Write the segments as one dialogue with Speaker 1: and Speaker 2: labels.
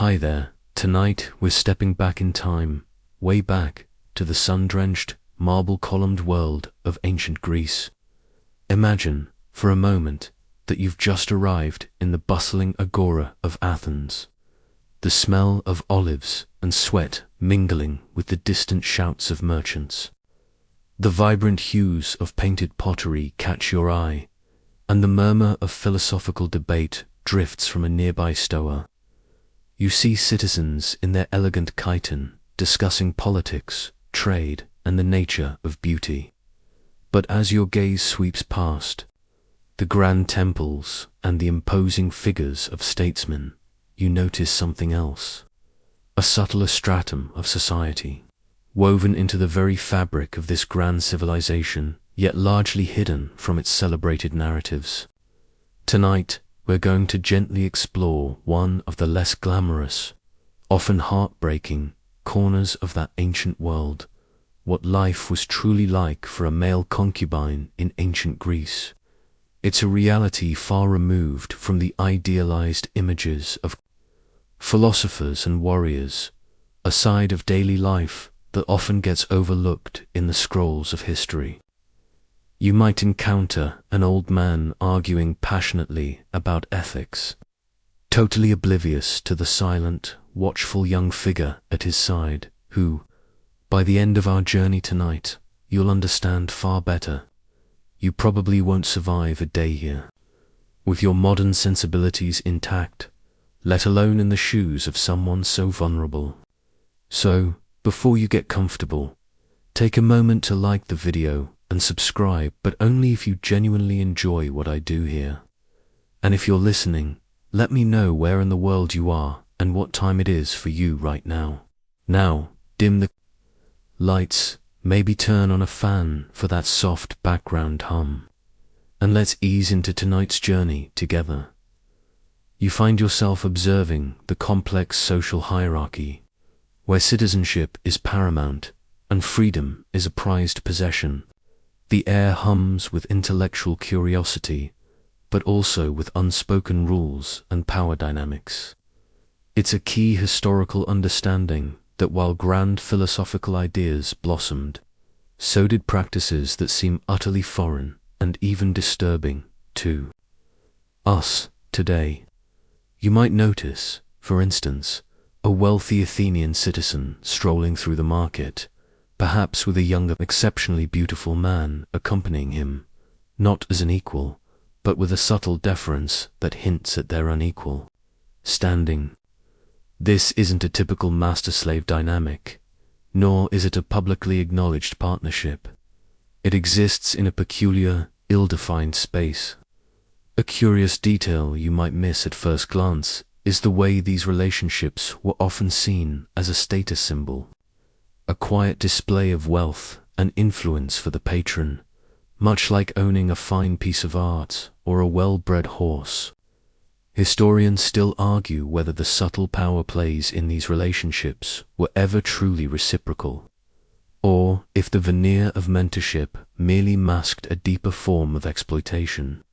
Speaker 1: Hi there. Tonight we're stepping back in time, way back, to the sun-drenched, marble-columned world of ancient Greece. Imagine, for a moment, that you've just arrived in the bustling agora of Athens. The smell of olives and sweat mingling with the distant shouts of merchants. The vibrant hues of painted pottery catch your eye, and the murmur of philosophical debate drifts from a nearby stoa. You see citizens in their elegant chiton discussing politics, trade, and the nature of beauty. But as your gaze sweeps past the grand temples and the imposing figures of statesmen, you notice something else. A subtler stratum of society, woven into the very fabric of this grand civilization, yet largely hidden from its celebrated narratives. Tonight, we're going to gently explore one of the less glamorous, often heartbreaking, corners of that ancient world, what life was truly like for a male concubine in ancient Greece. It's a reality far removed from the idealized images of philosophers and warriors, a side of daily life that often gets overlooked in the scrolls of history. You might encounter an old man arguing passionately about ethics, totally oblivious to the silent, watchful young figure at his side, who, by the end of our journey tonight, you'll understand far better. You probably won't survive a day here, with your modern sensibilities intact, let alone in the shoes of someone so vulnerable. So, before you get comfortable, take a moment to like the video and subscribe, but only if you genuinely enjoy what I do here. And if you're listening, let me know where in the world you are and what time it is for you right now. Now, dim the lights, maybe turn on a fan for that soft background hum, and let's ease into tonight's journey together. You find yourself observing the complex social hierarchy, where citizenship is paramount and freedom is a prized possession. The air hums with intellectual curiosity, but also with unspoken rules and power dynamics. It's a key historical understanding that while grand philosophical ideas blossomed, so did practices that seem utterly foreign and even disturbing to us today. You might notice, for instance, a wealthy Athenian citizen strolling through the market, perhaps with a younger, exceptionally beautiful man accompanying him, not as an equal, but with a subtle deference that hints at their unequal standing. This isn't a typical master-slave dynamic, nor is it a publicly acknowledged partnership. It exists in a peculiar, ill-defined space. A curious detail you might miss at first glance is the way these relationships were often seen as a status symbol, a quiet display of wealth and influence for the patron, much like owning a fine piece of art or a well-bred horse. Historians still argue whether the subtle power plays in these relationships were ever truly reciprocal, or if the veneer of mentorship merely masked a deeper form of exploitation.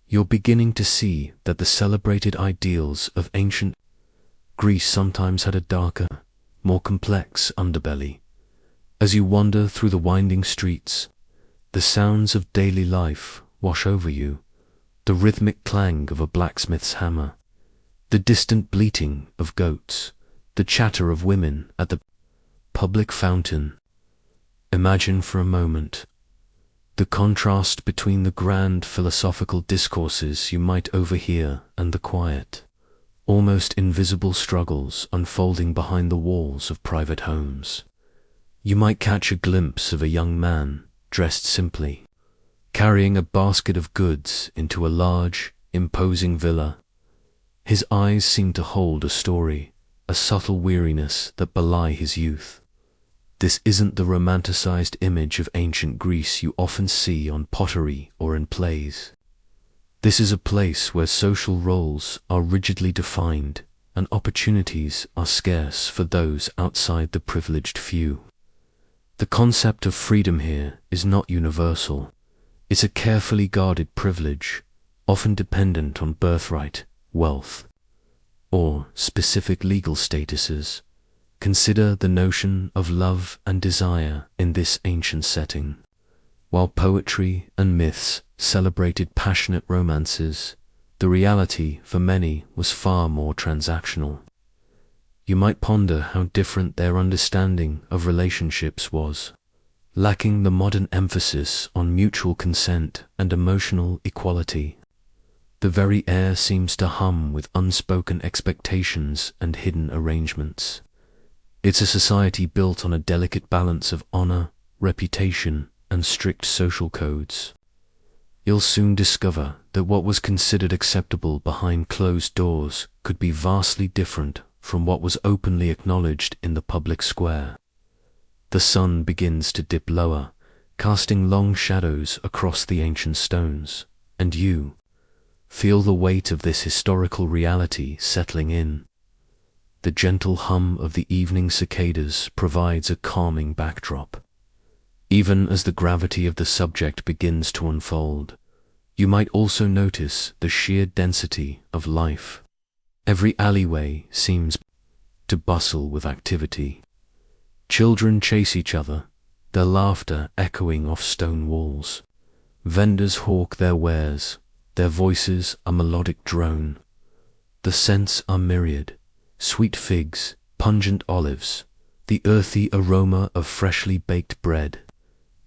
Speaker 1: You're beginning to see that the celebrated ideals of ancient Greece sometimes had a darker, more complex underbelly. As you wander through the winding streets, the sounds of daily life wash over you, the rhythmic clang of a blacksmith's hammer, the distant bleating of goats, the chatter of women at the public fountain. Imagine for a moment the contrast between the grand philosophical discourses you might overhear and the quiet, almost invisible struggles unfolding behind the walls of private homes. You might catch a glimpse of a young man, dressed simply, carrying a basket of goods into a large, imposing villa. His eyes seem to hold a story, a subtle weariness that belie his youth. This isn't the romanticized image of ancient Greece you often see on pottery or in plays. This is a place where social roles are rigidly defined and opportunities are scarce for those outside the privileged few. The concept of freedom here is not universal. It's a carefully guarded privilege, often dependent on birthright, wealth, or specific legal statuses. Consider the notion of love and desire in this ancient setting. While poetry and myths celebrated passionate romances, the reality for many was far more transactional. You might ponder how different their understanding of relationships was, lacking the modern emphasis on mutual consent and emotional equality. The very air seems to hum with unspoken expectations and hidden arrangements. It's a society built on a delicate balance of honor, reputation, and strict social codes. You'll soon discover that what was considered acceptable behind closed doors could be vastly different from what was openly acknowledged in the public square. The sun begins to dip lower, casting long shadows across the ancient stones, and you feel the weight of this historical reality settling in. The gentle hum of the evening cicadas provides a calming backdrop. Even as the gravity of the subject begins to unfold, you might also notice the sheer density of life. Every alleyway seems to bustle with activity. Children chase each other, their laughter echoing off stone walls. Vendors hawk their wares, their voices a melodic drone. The scents are myriad: sweet figs, pungent olives, the earthy aroma of freshly baked bread.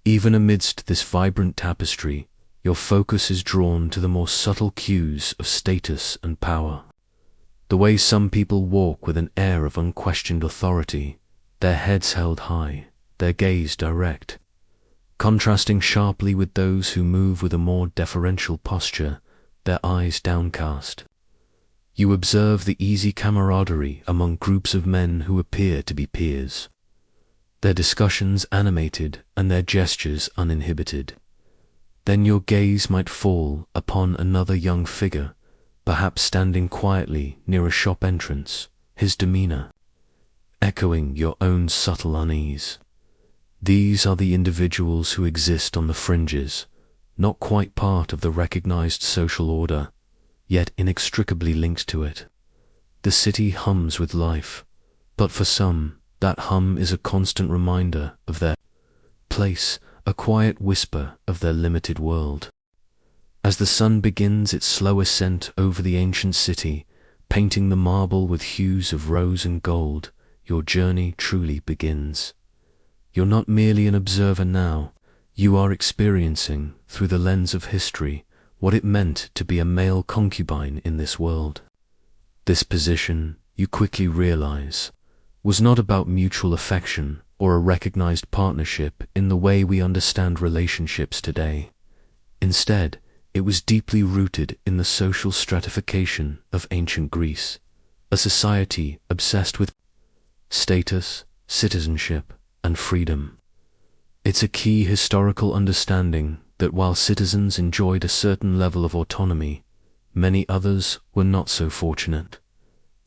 Speaker 1: Even amidst this vibrant tapestry, your focus is drawn to the more subtle cues of status and power. The way some people walk with an air of unquestioned authority, their heads held high, their gaze direct, contrasting sharply with those who move with a more deferential posture, their eyes downcast. You observe the easy camaraderie among groups of men who appear to be peers, their discussions animated and their gestures uninhibited. Then your gaze might fall upon another young figure, perhaps standing quietly near a shop entrance, his demeanor echoing your own subtle unease. These are the individuals who exist on the fringes, not quite part of the recognized social order, yet inextricably linked to it. The city hums with life, but for some, that hum is a constant reminder of their place, a quiet whisper of their limited world. As the sun begins its slow ascent over the ancient city, painting the marble with hues of rose and gold, your journey truly begins. You're not merely an observer now, you are experiencing, through the lens of history, what it meant to be a male concubine in this world. This position, you quickly realize, was not about mutual affection or a recognized partnership in the way we understand relationships today. Instead, it was deeply rooted in the social stratification of ancient Greece, a society obsessed with status, citizenship, and freedom. It's a key historical understanding that while citizens enjoyed a certain level of autonomy, many others were not so fortunate.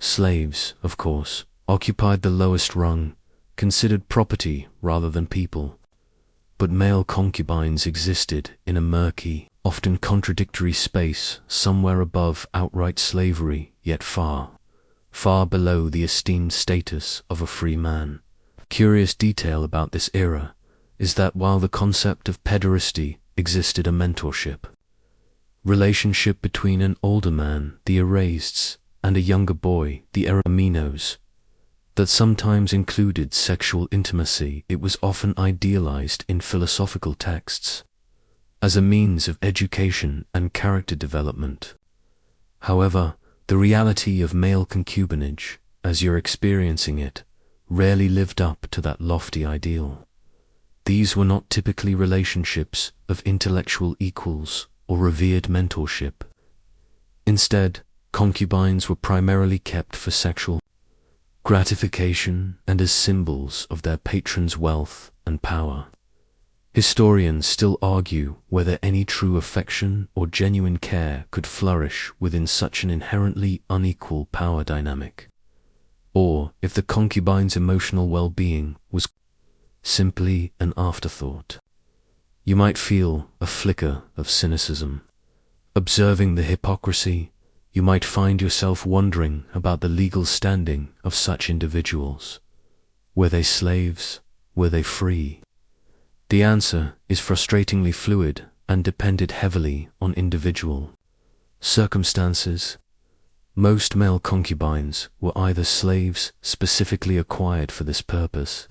Speaker 1: Slaves, of course, occupied the lowest rung, considered property rather than people. But male concubines existed in a murky, often contradictory space somewhere above outright slavery, yet far, far below the esteemed status of a free man. Curious detail about this era is that while the concept of pederasty existed, a mentorship relationship between an older man, the Erastes, and a younger boy, the Eraminos, that sometimes included sexual intimacy. It was often idealized in philosophical texts as a means of education and character development. However, the reality of male concubinage, as you're experiencing it, rarely lived up to that lofty ideal. These were not typically relationships of intellectual equals or revered mentorship. Instead, concubines were primarily kept for sexual gratification and as symbols of their patron's wealth and power. Historians still argue whether any true affection or genuine care could flourish within such an inherently unequal power dynamic, or if the concubine's emotional well-being was simply an afterthought. You might feel a flicker of cynicism. Observing the hypocrisy, you might find yourself wondering about the legal standing of such individuals. Were they slaves? Were they free? The answer is frustratingly fluid and depended heavily on individual circumstances. Most male concubines were either slaves specifically acquired for this purpose,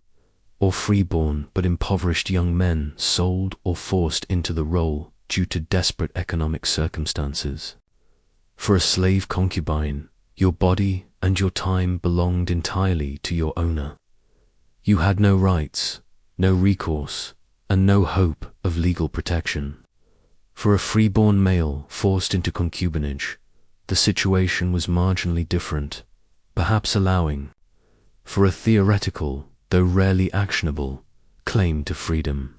Speaker 1: or freeborn but impoverished young men sold or forced into the role due to desperate economic circumstances. For a slave concubine, your body and your time belonged entirely to your owner. You had no rights, no recourse, and no hope of legal protection. For a freeborn male forced into concubinage, the situation was marginally different, perhaps allowing for a theoretical, though rarely actionable, claim to freedom.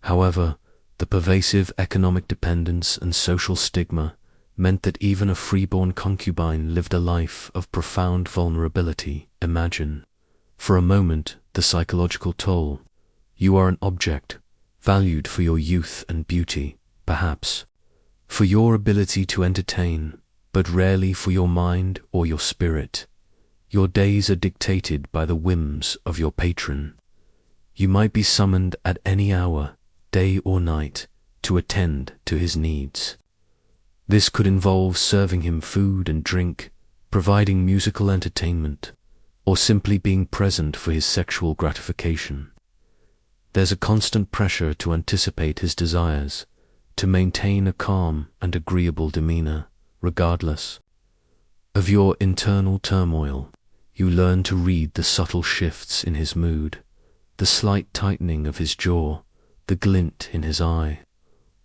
Speaker 1: However, the pervasive economic dependence and social stigma meant that even a freeborn concubine lived a life of profound vulnerability. Imagine, for a moment, the psychological toll. You are an object, valued for your youth and beauty, perhaps, for your ability to entertain, but rarely for your mind or your spirit. Your days are dictated by the whims of your patron. You might be summoned at any hour, day or night, to attend to his needs. This could involve serving him food and drink, providing musical entertainment, or simply being present for his sexual gratification. There's a constant pressure to anticipate his desires, to maintain a calm and agreeable demeanor, regardless of your internal turmoil. You learn to read the subtle shifts in his mood, the slight tightening of his jaw, the glint in his eye,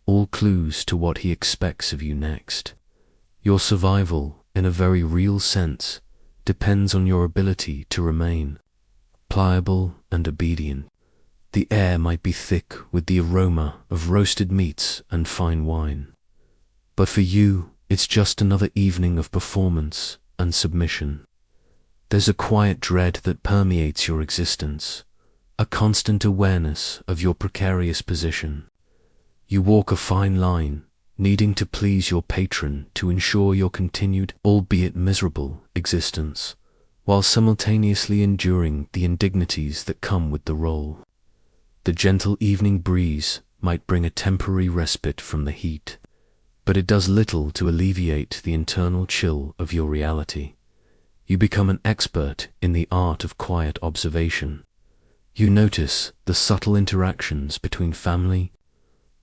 Speaker 1: all clues to what he expects of you next. Your survival, in a very real sense, depends on your ability to remain pliable and obedient. The air might be thick with the aroma of roasted meats and fine wine, but for you, it's just another evening of performance and submission. There's a quiet dread that permeates your existence, a constant awareness of your precarious position. You walk a fine line, needing to please your patron to ensure your continued, albeit miserable, existence, while simultaneously enduring the indignities that come with the role. The gentle evening breeze might bring a temporary respite from the heat, but it does little to alleviate the internal chill of your reality. You become an expert in the art of quiet observation. You notice the subtle interactions between family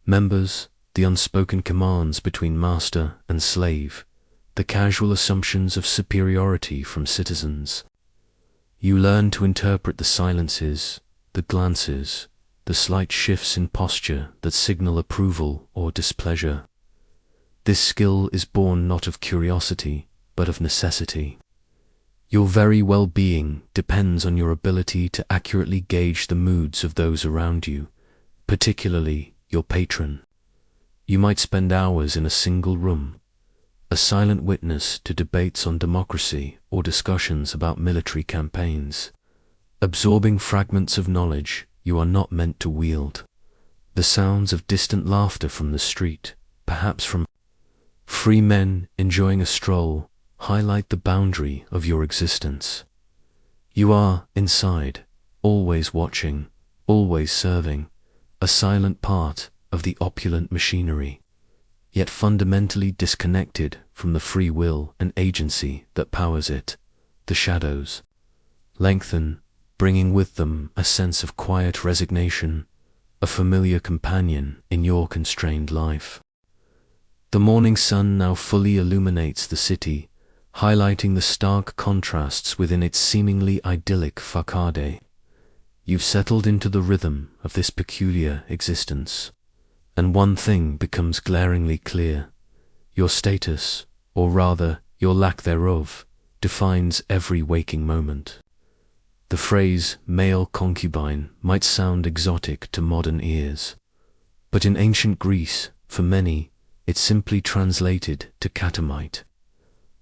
Speaker 1: members, the unspoken commands between master and slave, the casual assumptions of superiority from citizens. You learn to interpret the silences, the glances, the slight shifts in posture that signal approval or displeasure. This skill is born not of curiosity, but of necessity. Your very well-being depends on your ability to accurately gauge the moods of those around you, particularly your patron. You might spend hours in a single room, a silent witness to debates on democracy or discussions about military campaigns, absorbing fragments of knowledge you are not meant to wield. The sounds of distant laughter from the street, perhaps from free men enjoying a stroll, highlight the boundary of your existence. You are, inside, always watching, always serving, a silent part of the opulent machinery, yet fundamentally disconnected from the free will and agency that powers it. The shadows lengthen, bringing with them a sense of quiet resignation, a familiar companion in your constrained life. The morning sun now fully illuminates the city, highlighting the stark contrasts within its seemingly idyllic facade. You've settled into the rhythm of this peculiar existence, and one thing becomes glaringly clear. Your status, or rather your lack thereof, defines every waking moment. The phrase male concubine might sound exotic to modern ears, but in ancient Greece, for many, it simply translated to catamite,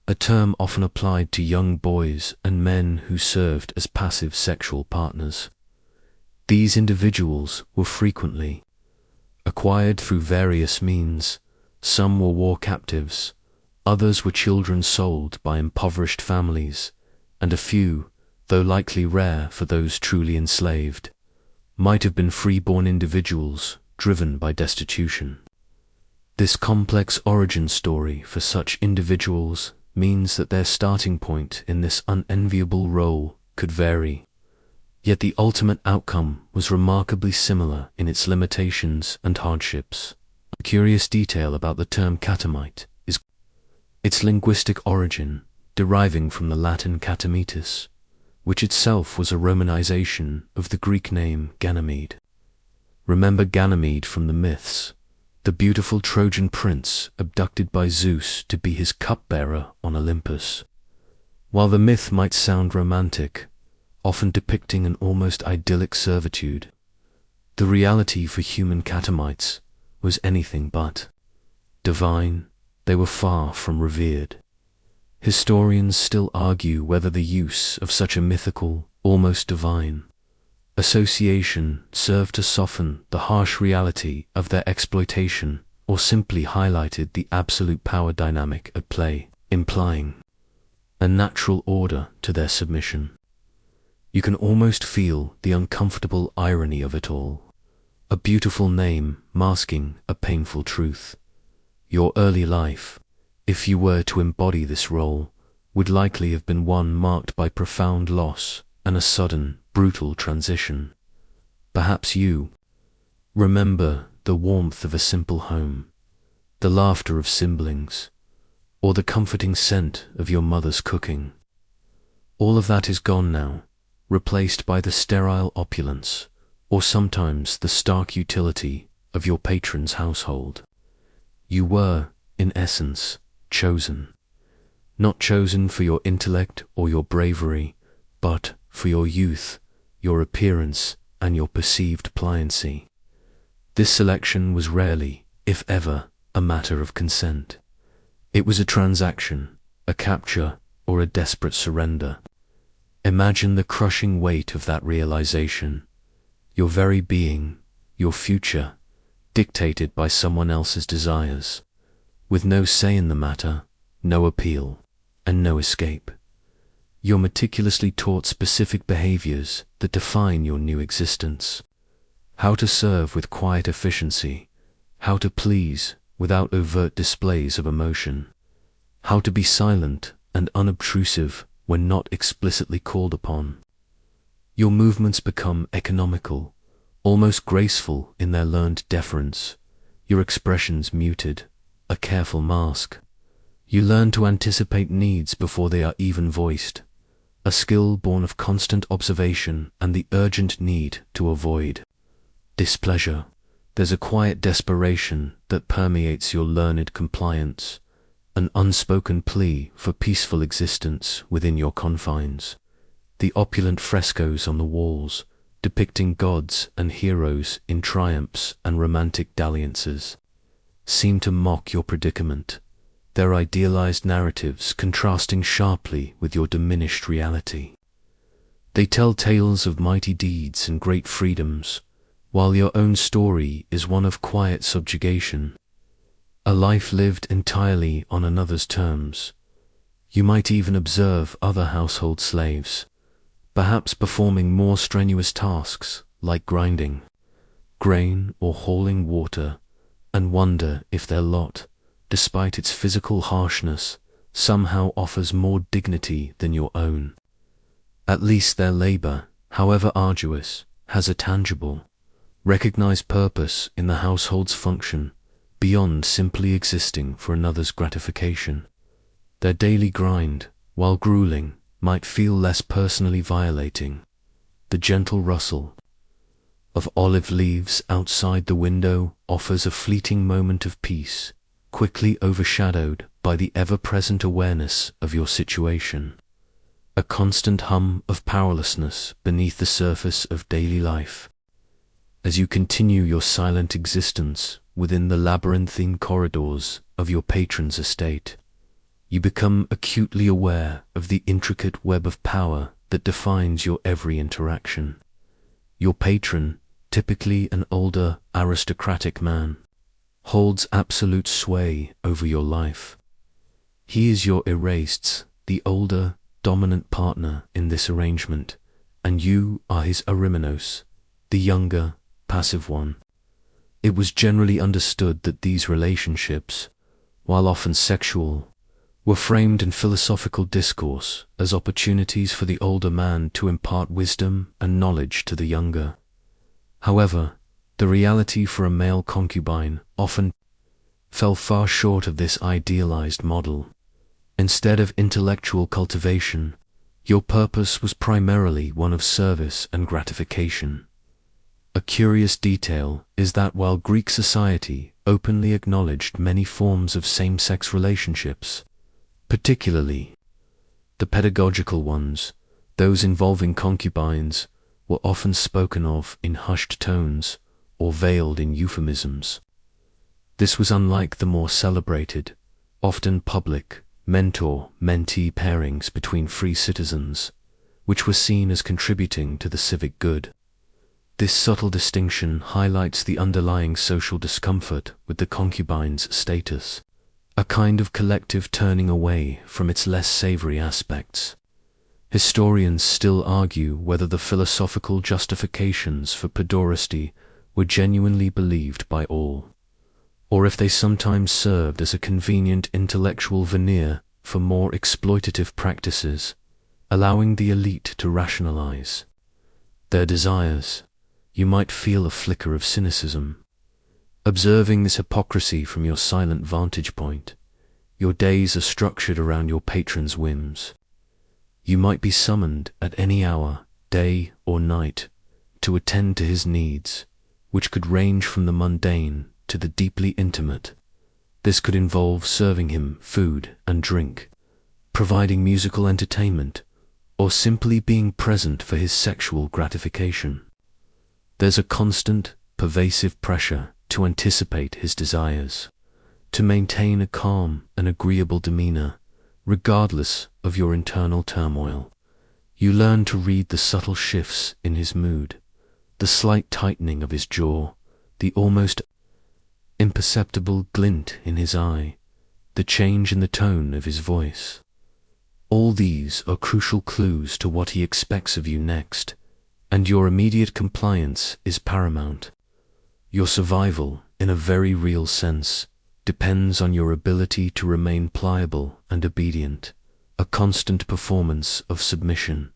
Speaker 1: a term often applied to young boys and men who served as passive sexual partners. These individuals were frequently acquired through various means. Some were war captives, Others were children sold by impoverished families, and a few, though likely rare for those truly enslaved, might have been free-born individuals driven by destitution. This complex origin story for such individuals means that their starting point in this unenviable role could vary, yet the ultimate outcome was remarkably similar in its limitations and hardships. A curious detail about the term catamite is its linguistic origin, deriving from the Latin catametus, which itself was a romanization of the Greek name Ganymede. Remember Ganymede from the myths, the beautiful Trojan prince abducted by Zeus to be his cupbearer on Olympus. While the myth might sound romantic, often depicting an almost idyllic servitude, the reality for human catamites was anything but divine. They were far from revered. Historians still argue whether the use of such a mythical, almost divine, association served to soften the harsh reality of their exploitation or simply highlighted the absolute power dynamic at play, implying a natural order to their submission. You can almost feel the uncomfortable irony of it all. A beautiful name masking a painful truth. Your early life, if you were to embody this role, would likely have been one marked by profound loss and a sudden, brutal transition. Perhaps you remember the warmth of a simple home, the laughter of siblings, or the comforting scent of your mother's cooking. All of that is gone now, replaced by the sterile opulence, or sometimes the stark utility of your patron's household. You were, in essence, chosen. Not chosen for your intellect or your bravery, but for your youth, your appearance, and your perceived pliancy. This selection was rarely, if ever, a matter of consent. It was a transaction, a capture, or a desperate surrender. Imagine the crushing weight of that realization. Your very being, your future, dictated by someone else's desires, with no say in the matter, no appeal, and no escape. You're meticulously taught specific behaviors that define your new existence. How to serve with quiet efficiency, how to please without overt displays of emotion, how to be silent and unobtrusive when not explicitly called upon. Your movements become economical, almost graceful in their learned deference, your expressions muted, a careful mask. You learn to anticipate needs before they are even voiced, a skill born of constant observation and the urgent need to avoid displeasure. There's a quiet desperation that permeates your learned compliance, an unspoken plea for peaceful existence within your confines. The opulent frescoes on the walls, depicting gods and heroes in triumphs and romantic dalliances, seem to mock your predicament, their idealized narratives contrasting sharply with your diminished reality. They tell tales of mighty deeds and great freedoms, while your own story is one of quiet subjugation, a life lived entirely on another's terms. You might even observe other household slaves, perhaps performing more strenuous tasks like grinding grain or hauling water, and wonder if their lot, despite its physical harshness, somehow offers more dignity than your own. At least their labor, however arduous, has a tangible, recognized purpose in the household's function, beyond simply existing for another's gratification. Their daily grind, while grueling, might feel less personally violating. The gentle rustle of olive leaves outside the window offers a fleeting moment of peace, quickly overshadowed by the ever-present awareness of your situation. A constant hum of powerlessness beneath the surface of daily life. As you continue your silent existence within the labyrinthine corridors of your patron's estate, you become acutely aware of the intricate web of power that defines your every interaction. Your patron, typically an older, aristocratic man, holds absolute sway over your life. He is your erased, the older, dominant partner in this arrangement, and you are his Arimenos, the younger, passive one. It was generally understood that these relationships, while often sexual, were framed in philosophical discourse as opportunities for the older man to impart wisdom and knowledge to the younger. However, the reality for a male concubine often fell far short of this idealized model. Instead of intellectual cultivation, your purpose was primarily one of service and gratification. A curious detail is that while Greek society openly acknowledged many forms of same-sex relationships, particularly the pedagogical ones, those involving concubines, were often spoken of in hushed tones or veiled in euphemisms. This was unlike the more celebrated, often public, mentor-mentee pairings between free citizens, which were seen as contributing to the civic good. This subtle distinction highlights the underlying social discomfort with the concubine's status, a kind of collective turning away from its less savory aspects. Historians still argue whether the philosophical justifications for pederasty were genuinely believed by all, or if they sometimes served as a convenient intellectual veneer for more exploitative practices, allowing the elite to rationalize their desires. You might feel a flicker of cynicism. Observing this hypocrisy from your silent vantage point, your days are structured around your patron's whims. You might be summoned at any hour, day or night, to attend to his needs, which could range from the mundane to the deeply intimate. This could involve serving him food and drink, providing musical entertainment, or simply being present for his sexual gratification. There's a constant, pervasive pressure to anticipate his desires, to maintain a calm and agreeable demeanor, regardless of your internal turmoil. You learn to read the subtle shifts in his mood, the slight tightening of his jaw, the almost imperceptible glint in his eye, the change in the tone of his voice. All these are crucial clues to what he expects of you next, and your immediate compliance is paramount. Your survival, in a very real sense, depends on your ability to remain pliable and obedient, a constant performance of submission.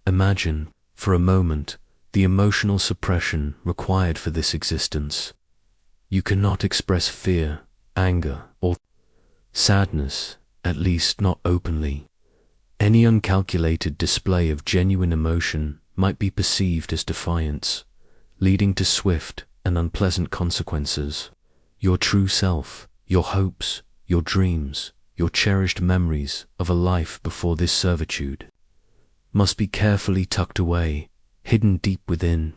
Speaker 1: Imagine, for a moment, the emotional suppression required for this existence. You cannot express fear, anger, or sadness, at least not openly. Any uncalculated display of genuine emotion might be perceived as defiance, leading to swift and unpleasant consequences. Your true self, your hopes, your dreams, your cherished memories of a life before this servitude, must be carefully tucked away, hidden deep within.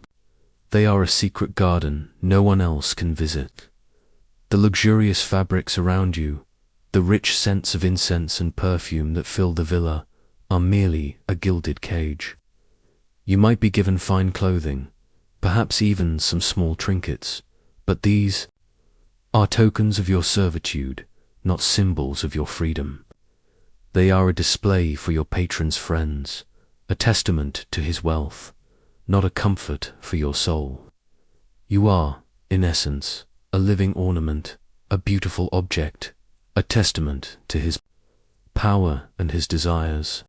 Speaker 1: They are a secret garden no one else can visit. The luxurious fabrics around you, the rich scents of incense and perfume that fill the villa, are merely a gilded cage. You might be given fine clothing, perhaps even some small trinkets, but these are tokens of your servitude, not symbols of your freedom. They are a display for your patron's friends, a testament to his wealth, not a comfort for your soul. You are, in essence, a living ornament, a beautiful object, a testament to his power and his desires.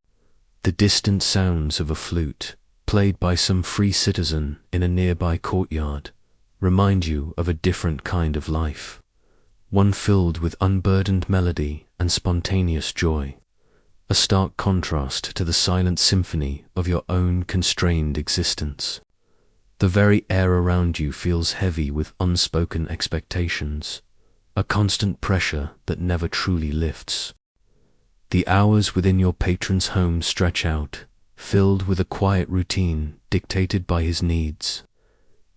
Speaker 1: The distant sounds of a flute, played by some free citizen in a nearby courtyard, remind you of a different kind of life, one filled with unburdened melody and spontaneous joy, a stark contrast to the silent symphony of your own constrained existence. The very air around you feels heavy with unspoken expectations, a constant pressure that never truly lifts. The hours within your patron's home stretch out, filled with a quiet routine dictated by his needs.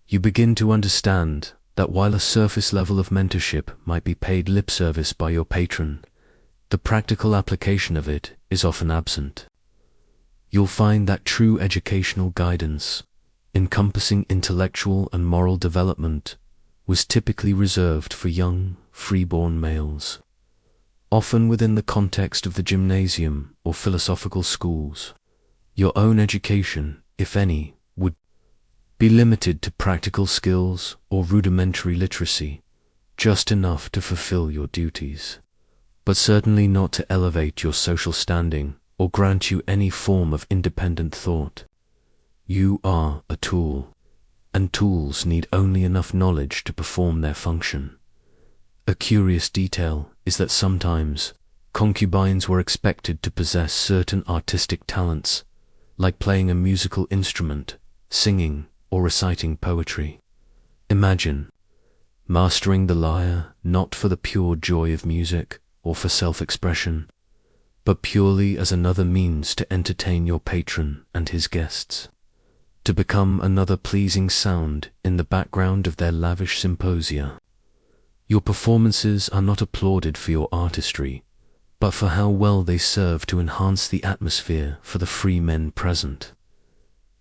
Speaker 1: You begin to understand that while a surface level of mentorship might be paid lip service by your patron, the practical application of it is often absent. You'll find that true educational guidance, encompassing intellectual and moral development, was typically reserved for young, freeborn males. often within the context of the gymnasium or philosophical schools. Your own education, if any, would be limited to practical skills or rudimentary literacy, just enough to fulfill your duties, but certainly not to elevate your social standing or grant you any form of independent thought. You are a tool, and tools need only enough knowledge to perform their function. A curious detail is that sometimes concubines were expected to possess certain artistic talents, like playing a musical instrument, singing, or reciting poetry. Imagine mastering the lyre not for the pure joy of music or for self-expression, but purely as another means to entertain your patron and his guests, to become another pleasing sound in the background of their lavish symposia. Your performances are not applauded for your artistry, but for how well they serve to enhance the atmosphere for the free men present.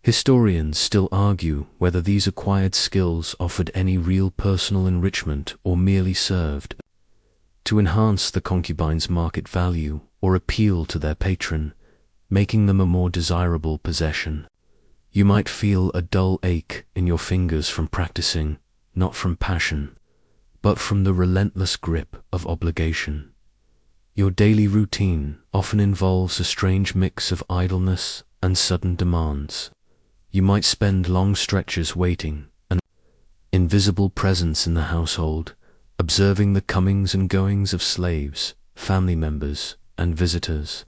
Speaker 1: Historians still argue whether these acquired skills offered any real personal enrichment or merely served to enhance the concubine's market value or appeal to their patron, making them a more desirable possession. You might feel a dull ache in your fingers from practicing, not from passion, but from the relentless grip of obligation. Your daily routine often involves a strange mix of idleness and sudden demands. You might spend long stretches waiting, an invisible presence in the household, observing the comings and goings of slaves, family members, and visitors.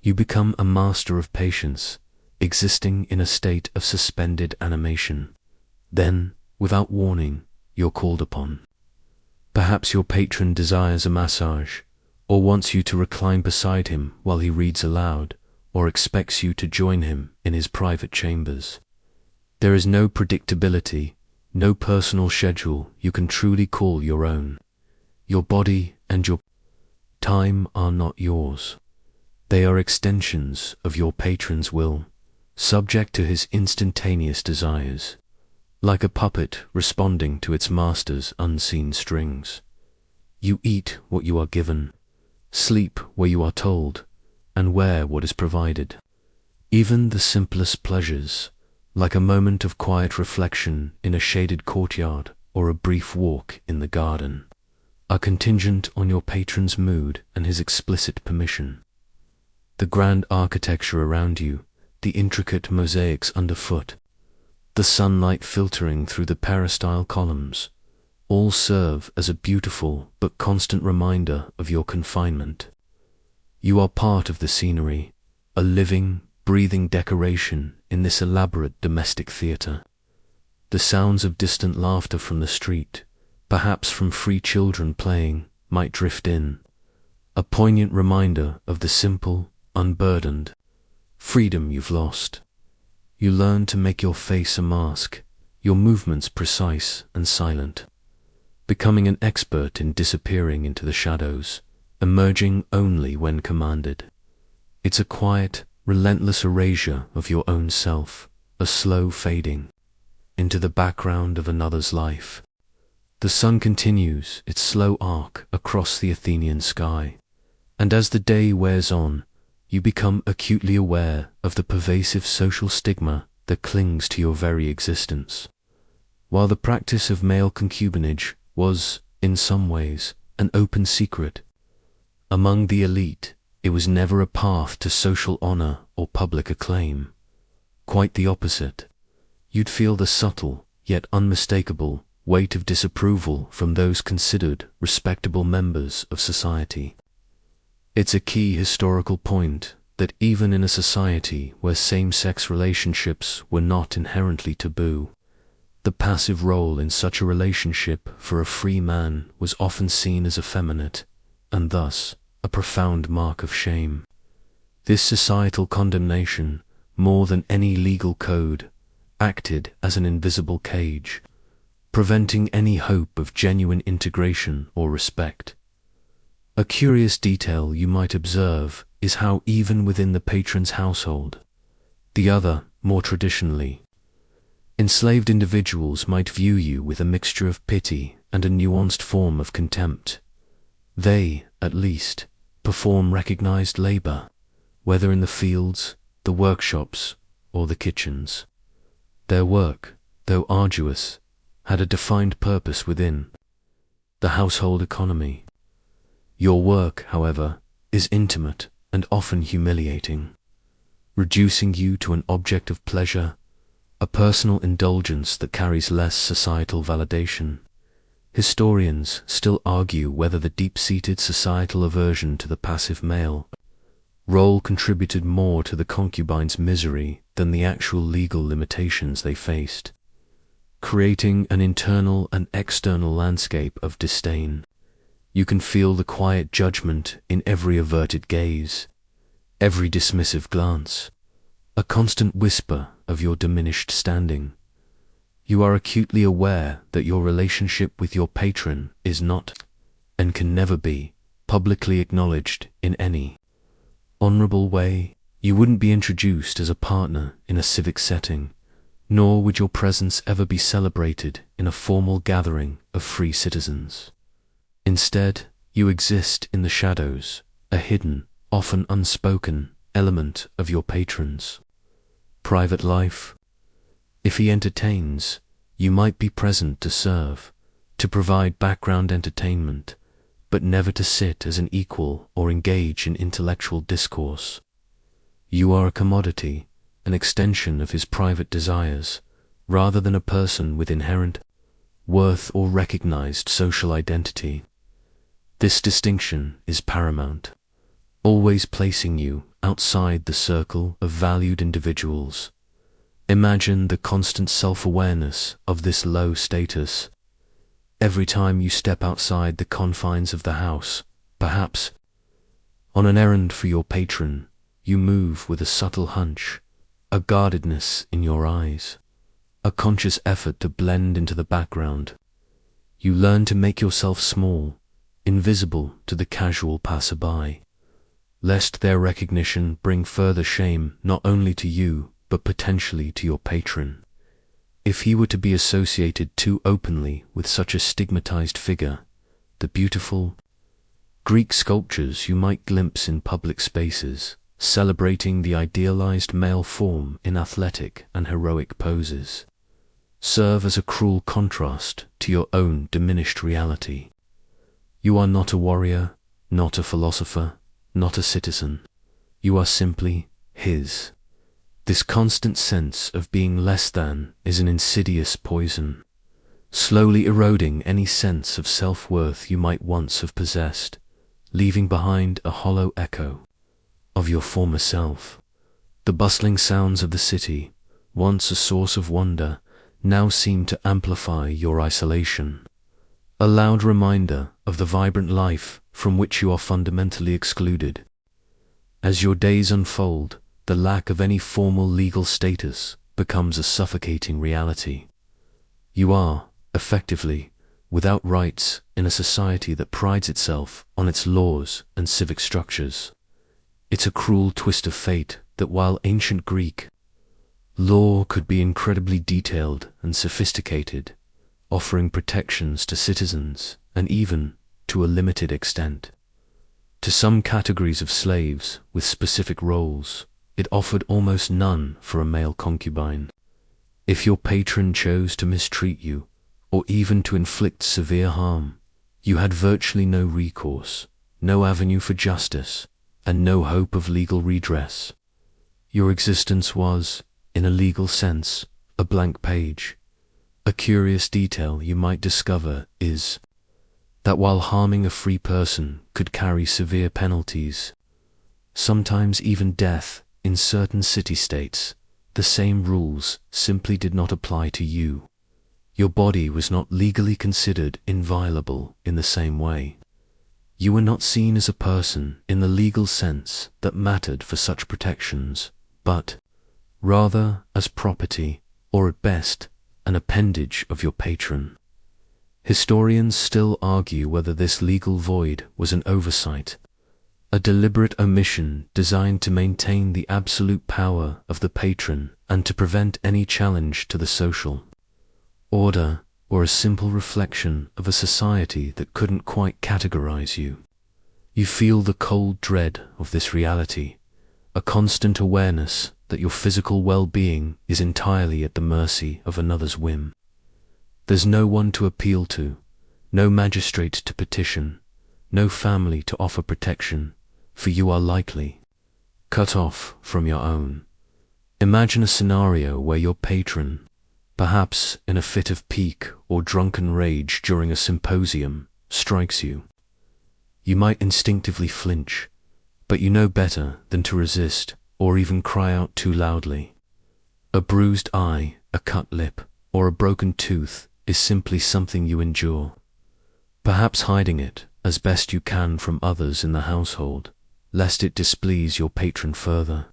Speaker 1: You become a master of patience, existing in a state of suspended animation. Then, without warning, you're called upon. Perhaps your patron desires a massage, or wants you to recline beside him while he reads aloud, or expects you to join him in his private chambers. There is no predictability, no personal schedule you can truly call your own. Your body and your time are not yours. They are extensions of your patron's will, subject to his instantaneous desires, like a puppet responding to its master's unseen strings. You eat what you are given, sleep where you are told, and wear what is provided. Even the simplest pleasures, like a moment of quiet reflection in a shaded courtyard or a brief walk in the garden, are contingent on your patron's mood and his explicit permission. The grand architecture around you, the intricate mosaics underfoot, the sunlight filtering through the peristyle columns, all serve as a beautiful but constant reminder of your confinement. You are part of the scenery, a living, breathing decoration in this elaborate domestic theatre. The sounds of distant laughter from the street, perhaps from free children playing, might drift in, a poignant reminder of the simple, unburdened freedom you've lost. You learn to make your face a mask, your movements precise and silent, becoming an expert in disappearing into the shadows, emerging only when commanded. It's a quiet, relentless erasure of your own self, a slow fading into the background of another's life. The sun continues its slow arc across the Athenian sky, and as the day wears on, you become acutely aware of the pervasive social stigma that clings to your very existence. While the practice of male concubinage was, in some ways, an open secret, among the elite, it was never a path to social honor or public acclaim. Quite the opposite. You'd feel the subtle, yet unmistakable, weight of disapproval from those considered respectable members of society. It's a key historical point that even in a society where same-sex relationships were not inherently taboo, the passive role in such a relationship for a free man was often seen as effeminate, and thus a profound mark of shame. This societal condemnation, more than any legal code, acted as an invisible cage, preventing any hope of genuine integration or respect. A curious detail you might observe is how even within the patron's household, the other, more traditionally, enslaved individuals might view you with a mixture of pity and a nuanced form of contempt. They, at least, perform recognized labor, whether in the fields, the workshops, or the kitchens. Their work, though arduous, had a defined purpose within the household economy. Your work, however, is intimate and often humiliating, reducing you to an object of pleasure, a personal indulgence that carries less societal validation. Historians still argue whether the deep-seated societal aversion to the passive male role contributed more to the concubines' misery than the actual legal limitations they faced, creating an internal and external landscape of disdain. You can feel the quiet judgment in every averted gaze, every dismissive glance, a constant whisper of your diminished standing. You are acutely aware that your relationship with your patron is not, and can never be, publicly acknowledged in any honorable way. You wouldn't be introduced as a partner in a civic setting, nor would your presence ever be celebrated in a formal gathering of free citizens. Instead, you exist in the shadows, a hidden, often unspoken, element of your patron's private life. If he entertains, you might be present to serve, to provide background entertainment, but never to sit as an equal or engage in intellectual discourse. You are a commodity, an extension of his private desires, rather than a person with inherent worth or recognized social identity. This distinction is paramount, always placing you outside the circle of valued individuals. Imagine the constant self-awareness of this low status. Every time you step outside the confines of the house, perhaps on an errand for your patron, you move with a subtle hunch, a guardedness in your eyes, a conscious effort to blend into the background. You learn to make yourself small, invisible to the casual passerby, lest their recognition bring further shame not only to you, but potentially to your patron. If he were to be associated too openly with such a stigmatized figure, the beautiful Greek sculptures you might glimpse in public spaces, celebrating the idealized male form in athletic and heroic poses, serve as a cruel contrast to your own diminished reality. You are not a warrior, not a philosopher, not a citizen. You are simply his. This constant sense of being less than is an insidious poison, slowly eroding any sense of self-worth you might once have possessed, leaving behind a hollow echo of your former self. The bustling sounds of the city, once a source of wonder, now seem to amplify your isolation, a loud reminder of the vibrant life from which you are fundamentally excluded. As your days unfold, the lack of any formal legal status becomes a suffocating reality. You are, effectively, without rights in a society that prides itself on its laws and civic structures. It's a cruel twist of fate that while ancient Greek law could be incredibly detailed and sophisticated, offering protections to citizens and even, to a limited extent, to some categories of slaves with specific roles, it offered almost none for a male concubine. If your patron chose to mistreat you, or even to inflict severe harm, you had virtually no recourse, no avenue for justice, and no hope of legal redress. Your existence was, in a legal sense, a blank page. A curious detail you might discover is that while harming a free person could carry severe penalties, sometimes even death, in certain city-states, the same rules simply did not apply to you. Your body was not legally considered inviolable in the same way. You were not seen as a person in the legal sense that mattered for such protections, but rather as property, or at best, an appendage of your patron. Historians still argue whether this legal void was an oversight, a deliberate omission designed to maintain the absolute power of the patron and to prevent any challenge to the social order, or a simple reflection of a society that couldn't quite categorize you. You feel the cold dread of this reality, a constant awareness that your physical well-being is entirely at the mercy of another's whim. There's no one to appeal to, no magistrate to petition, no family to offer protection, for you are likely cut off from your own. Imagine a scenario where your patron, perhaps in a fit of pique or drunken rage during a symposium, strikes you. You might instinctively flinch, but you know better than to resist or even cry out too loudly. A bruised eye, a cut lip, or a broken tooth is simply something you endure, perhaps hiding it as best you can from others in the household, lest it displease your patron further.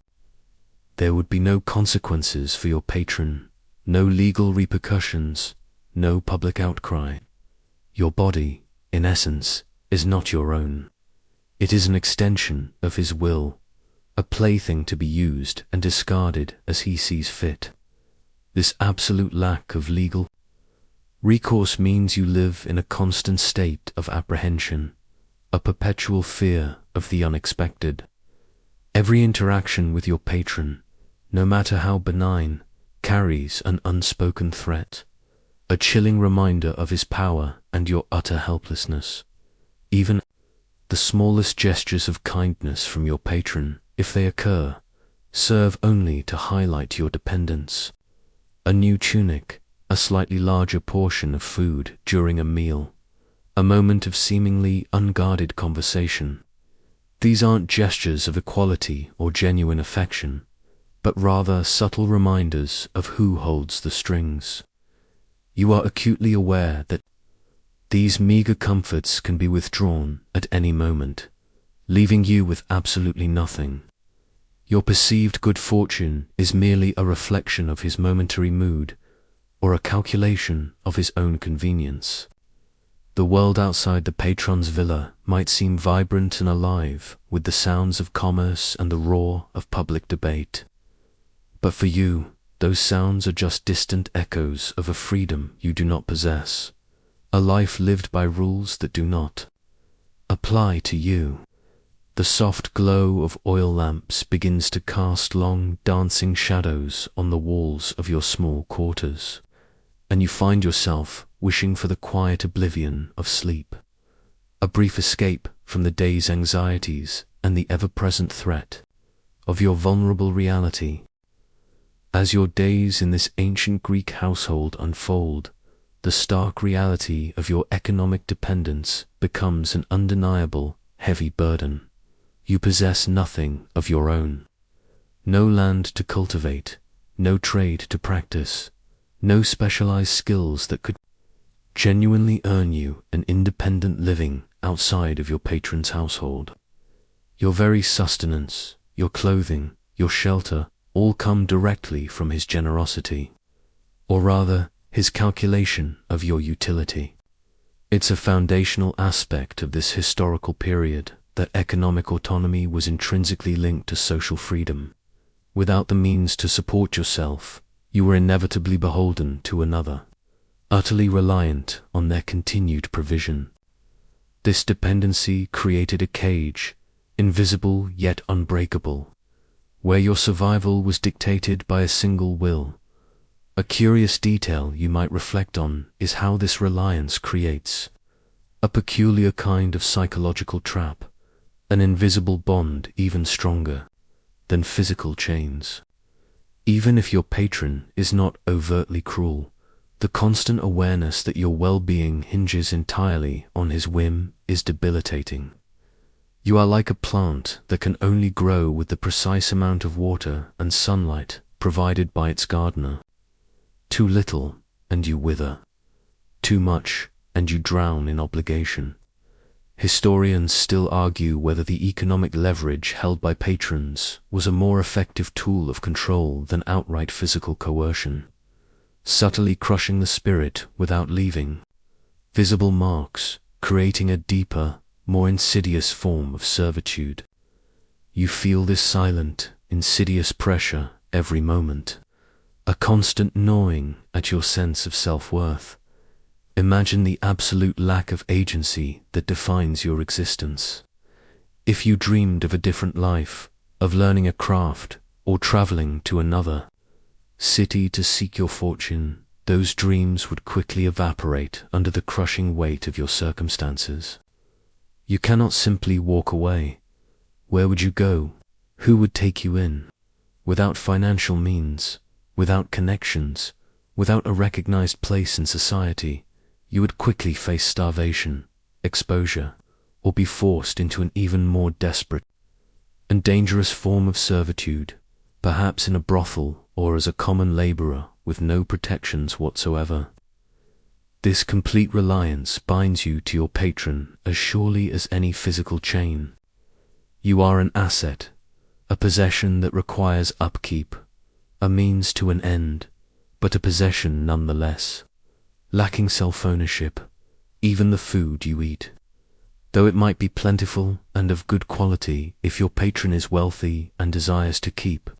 Speaker 1: There would be no consequences for your patron, no legal repercussions, no public outcry. Your body, in essence, is not your own. It is an extension of his will, a plaything to be used and discarded as he sees fit. This absolute lack of legal recourse means you live in a constant state of apprehension, a perpetual fear of the unexpected. Every interaction with your patron, no matter how benign, carries an unspoken threat, a chilling reminder of his power and your utter helplessness. Even the smallest gestures of kindness from your patron, if they occur, serve only to highlight your dependence. A new tunic, a slightly larger portion of food during a meal, a moment of seemingly unguarded conversation. These aren't gestures of equality or genuine affection, but rather subtle reminders of who holds the strings. You are acutely aware that these meager comforts can be withdrawn at any moment, leaving you with absolutely nothing. Your perceived good fortune is merely a reflection of his momentary mood, or a calculation of his own convenience. The world outside the patron's villa might seem vibrant and alive with the sounds of commerce and the roar of public debate. But for you, those sounds are just distant echoes of a freedom you do not possess, a life lived by rules that do not apply to you. The soft glow of oil lamps begins to cast long, dancing shadows on the walls of your small quarters, and you find yourself wishing for the quiet oblivion of sleep, a brief escape from the day's anxieties and the ever-present threat of your vulnerable reality. As your days in this ancient Greek household unfold, the stark reality of your economic dependence becomes an undeniable, heavy burden. You possess nothing of your own. No land to cultivate, no trade to practice, no specialized skills that could genuinely earn you an independent living outside of your patron's household. Your very sustenance, your clothing, your shelter, all come directly from his generosity, or rather, his calculation of your utility. It's a foundational aspect of this historical period that economic autonomy was intrinsically linked to social freedom. Without the means to support yourself, you were inevitably beholden to another, utterly reliant on their continued provision. This dependency created a cage, invisible yet unbreakable, where your survival was dictated by a single will. A curious detail you might reflect on is how this reliance creates a peculiar kind of psychological trap, an invisible bond even stronger than physical chains. Even if your patron is not overtly cruel, the constant awareness that your well-being hinges entirely on his whim is debilitating. You are like a plant that can only grow with the precise amount of water and sunlight provided by its gardener. Too little, and you wither. Too much, and you drown in obligation. Historians still argue whether the economic leverage held by patrons was a more effective tool of control than outright physical coercion, subtly crushing the spirit without leaving visible marks, creating a deeper, more insidious form of servitude. You feel this silent, insidious pressure every moment, a constant gnawing at your sense of self-worth. Imagine the absolute lack of agency that defines your existence. If you dreamed of a different life, of learning a craft, or traveling to another city to seek your fortune, those dreams would quickly evaporate under the crushing weight of your circumstances. You cannot simply walk away. Where would you go? Who would take you in? Without financial means, without connections, without a recognized place in society, you would quickly face starvation, exposure, or be forced into an even more desperate and dangerous form of servitude, perhaps in a brothel or as a common laborer with no protections whatsoever. This complete reliance binds you to your patron as surely as any physical chain. You are an asset, a possession that requires upkeep, a means to an end, but a possession nonetheless, lacking self-ownership, even the food you eat. Though it might be plentiful and of good quality if your patron is wealthy and desires to keep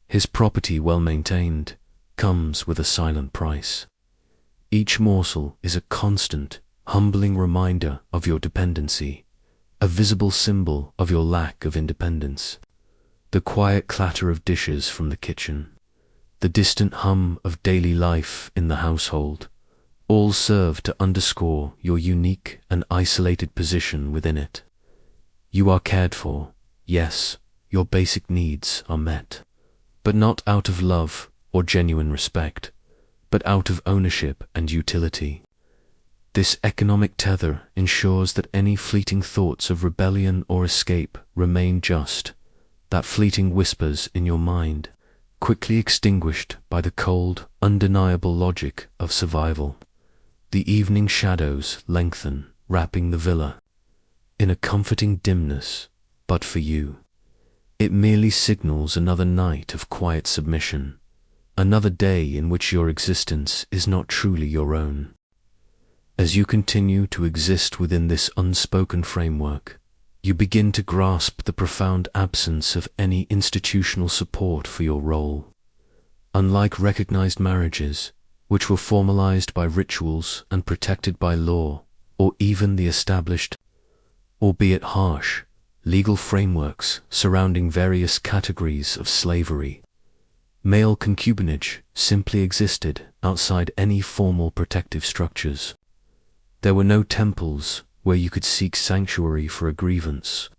Speaker 1: his property well maintained, comes with a silent price. Each morsel is a constant, humbling reminder of your dependency, a visible symbol of your lack of independence. The quiet clatter of dishes from the kitchen, the distant hum of daily life in the household, all serve to underscore your unique and isolated position within it. You are cared for, yes, your basic needs are met, but not out of love or genuine respect, but out of ownership and utility. This economic tether ensures that any fleeting thoughts of rebellion or escape remain just that fleeting whispers in your mind, quickly extinguished by the cold, undeniable logic of survival. The evening shadows lengthen, wrapping the villa in a comforting dimness, but for you, it merely signals another night of quiet submission, another day in which your existence is not truly your own. As you continue to exist within this unspoken framework, you begin to grasp the profound absence of any institutional support for your role. Unlike recognized marriages, which were formalized by rituals and protected by law, or even the established, albeit harsh, legal frameworks surrounding various categories of slavery, male concubinage simply existed outside any formal protective structures. There were no temples where you could seek sanctuary for a grievance,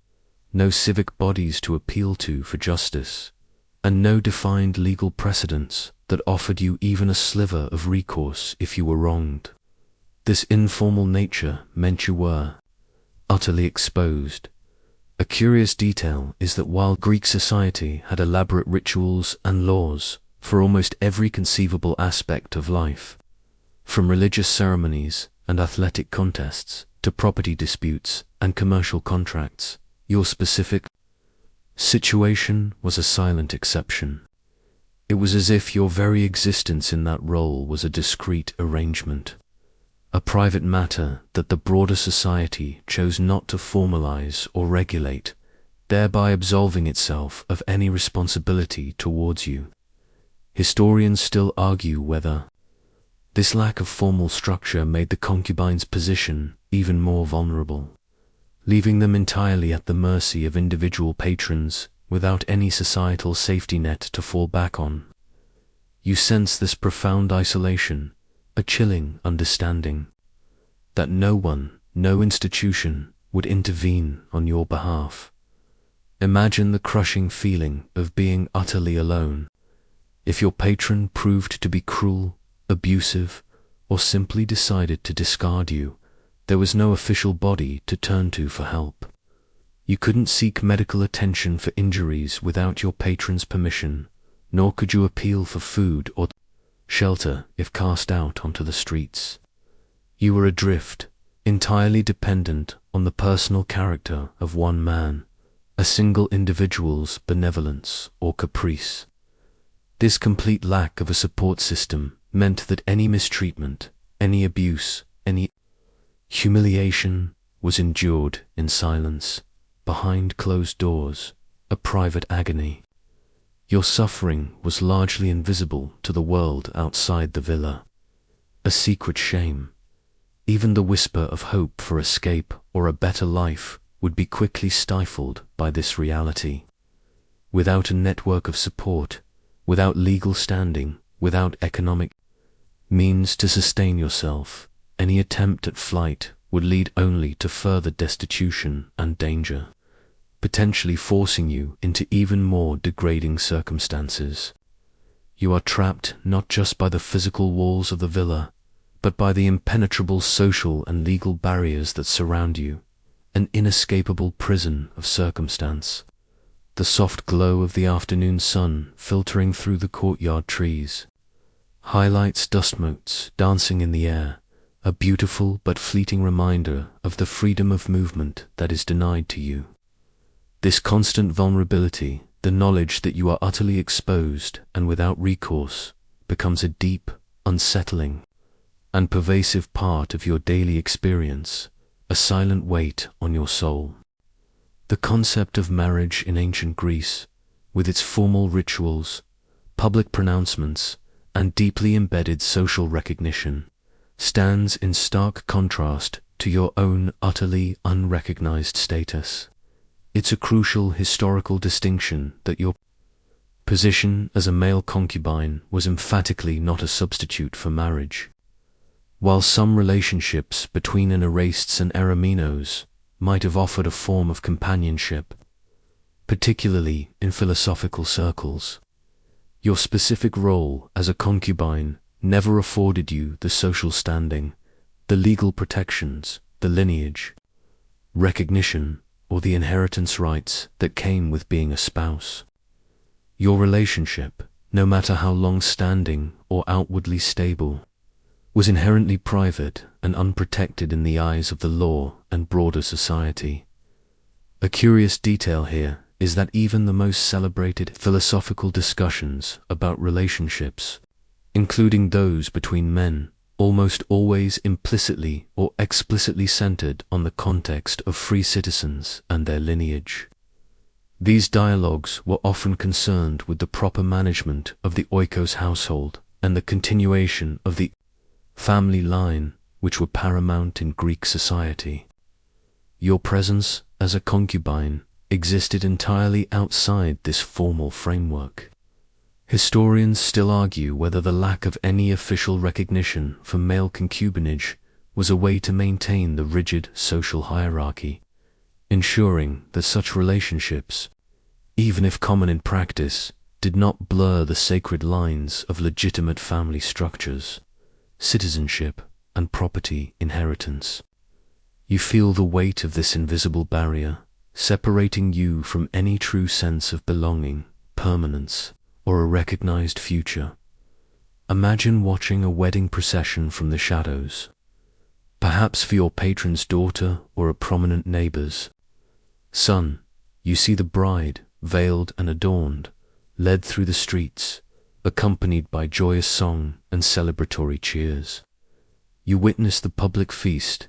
Speaker 1: no civic bodies to appeal to for justice, and no defined legal precedents that offered you even a sliver of recourse if you were wronged. This informal nature meant you were utterly exposed. A curious detail is that while Greek society had elaborate rituals and laws for almost every conceivable aspect of life, from religious ceremonies and athletic contests to property disputes and commercial contracts, your specific situation was a silent exception. It was as if your very existence in that role was a discrete arrangement, a private matter that the broader society chose not to formalize or regulate, thereby absolving itself of any responsibility towards you. Historians still argue whether this lack of formal structure made the concubine's position even more vulnerable, leaving them entirely at the mercy of individual patrons without any societal safety net to fall back on. You sense this profound isolation, a chilling understanding that no one, no institution would intervene on your behalf. Imagine the crushing feeling of being utterly alone. If your patron proved to be cruel, abusive, or simply decided to discard you, there was no official body to turn to for help. You couldn't seek medical attention for injuries without your patron's permission, nor could you appeal for food or shelter if cast out onto the streets. You were adrift, entirely dependent on the personal character of one man, a single individual's benevolence or caprice. This complete lack of a support system meant that any mistreatment, any abuse, any humiliation was endured in silence, behind closed doors, a private agony. Your suffering was largely invisible to the world outside the villa, a secret shame, even the whisper of hope for escape or a better life would be quickly stifled by this reality. Without a network of support, without legal standing, without economic means to sustain yourself, any attempt at flight would lead only to further destitution and danger, potentially forcing you into even more degrading circumstances. You are trapped not just by the physical walls of the villa, but by the impenetrable social and legal barriers that surround you, an inescapable prison of circumstance. The soft glow of the afternoon sun filtering through the courtyard trees highlights dust motes dancing in the air, a beautiful but fleeting reminder of the freedom of movement that is denied to you. This constant vulnerability, the knowledge that you are utterly exposed and without recourse, becomes a deep, unsettling, and pervasive part of your daily experience, a silent weight on your soul. The concept of marriage in ancient Greece, with its formal rituals, public pronouncements, and deeply embedded social recognition, stands in stark contrast to your own utterly unrecognized status. It's a crucial historical distinction that your position as a male concubine was emphatically not a substitute for marriage. While some relationships between an Erastes and Eromenos might have offered a form of companionship, particularly in philosophical circles, your specific role as a concubine never afforded you the social standing, the legal protections, the lineage, recognition, or the inheritance rights that came with being a spouse. Your relationship, no matter how long-standing or outwardly stable, was inherently private and unprotected in the eyes of the law and broader society. A curious detail here is that even the most celebrated philosophical discussions about relationships, including those between men, almost always implicitly or explicitly centered on the context of free citizens and their lineage. These dialogues were often concerned with the proper management of the oikos household and the continuation of the family line, which were paramount in Greek society. Your presence as a concubine existed entirely outside this formal framework. Historians still argue whether the lack of any official recognition for male concubinage was a way to maintain the rigid social hierarchy, ensuring that such relationships, even if common in practice, did not blur the sacred lines of legitimate family structures, citizenship, and property inheritance. You feel the weight of this invisible barrier, separating you from any true sense of belonging, permanence, or a recognized future. Imagine watching a wedding procession from the shadows, perhaps for your patron's daughter or a prominent neighbor's son. You see the bride, veiled and adorned, led through the streets, accompanied by joyous song and celebratory cheers. You witness the public feast,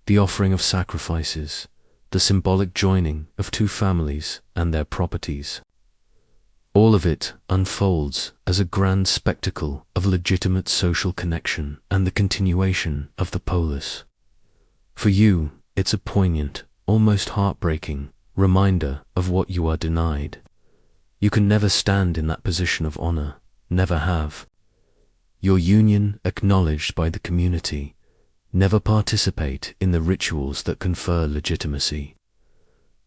Speaker 1: the offering of sacrifices, the symbolic joining of two families and their properties. All of it unfolds as a grand spectacle of legitimate social connection and the continuation of the polis. For you, it's a poignant, almost heartbreaking reminder of what you are denied. You can never stand in that position of honor, never have. Your union acknowledged by the community, never participate in the rituals that confer legitimacy.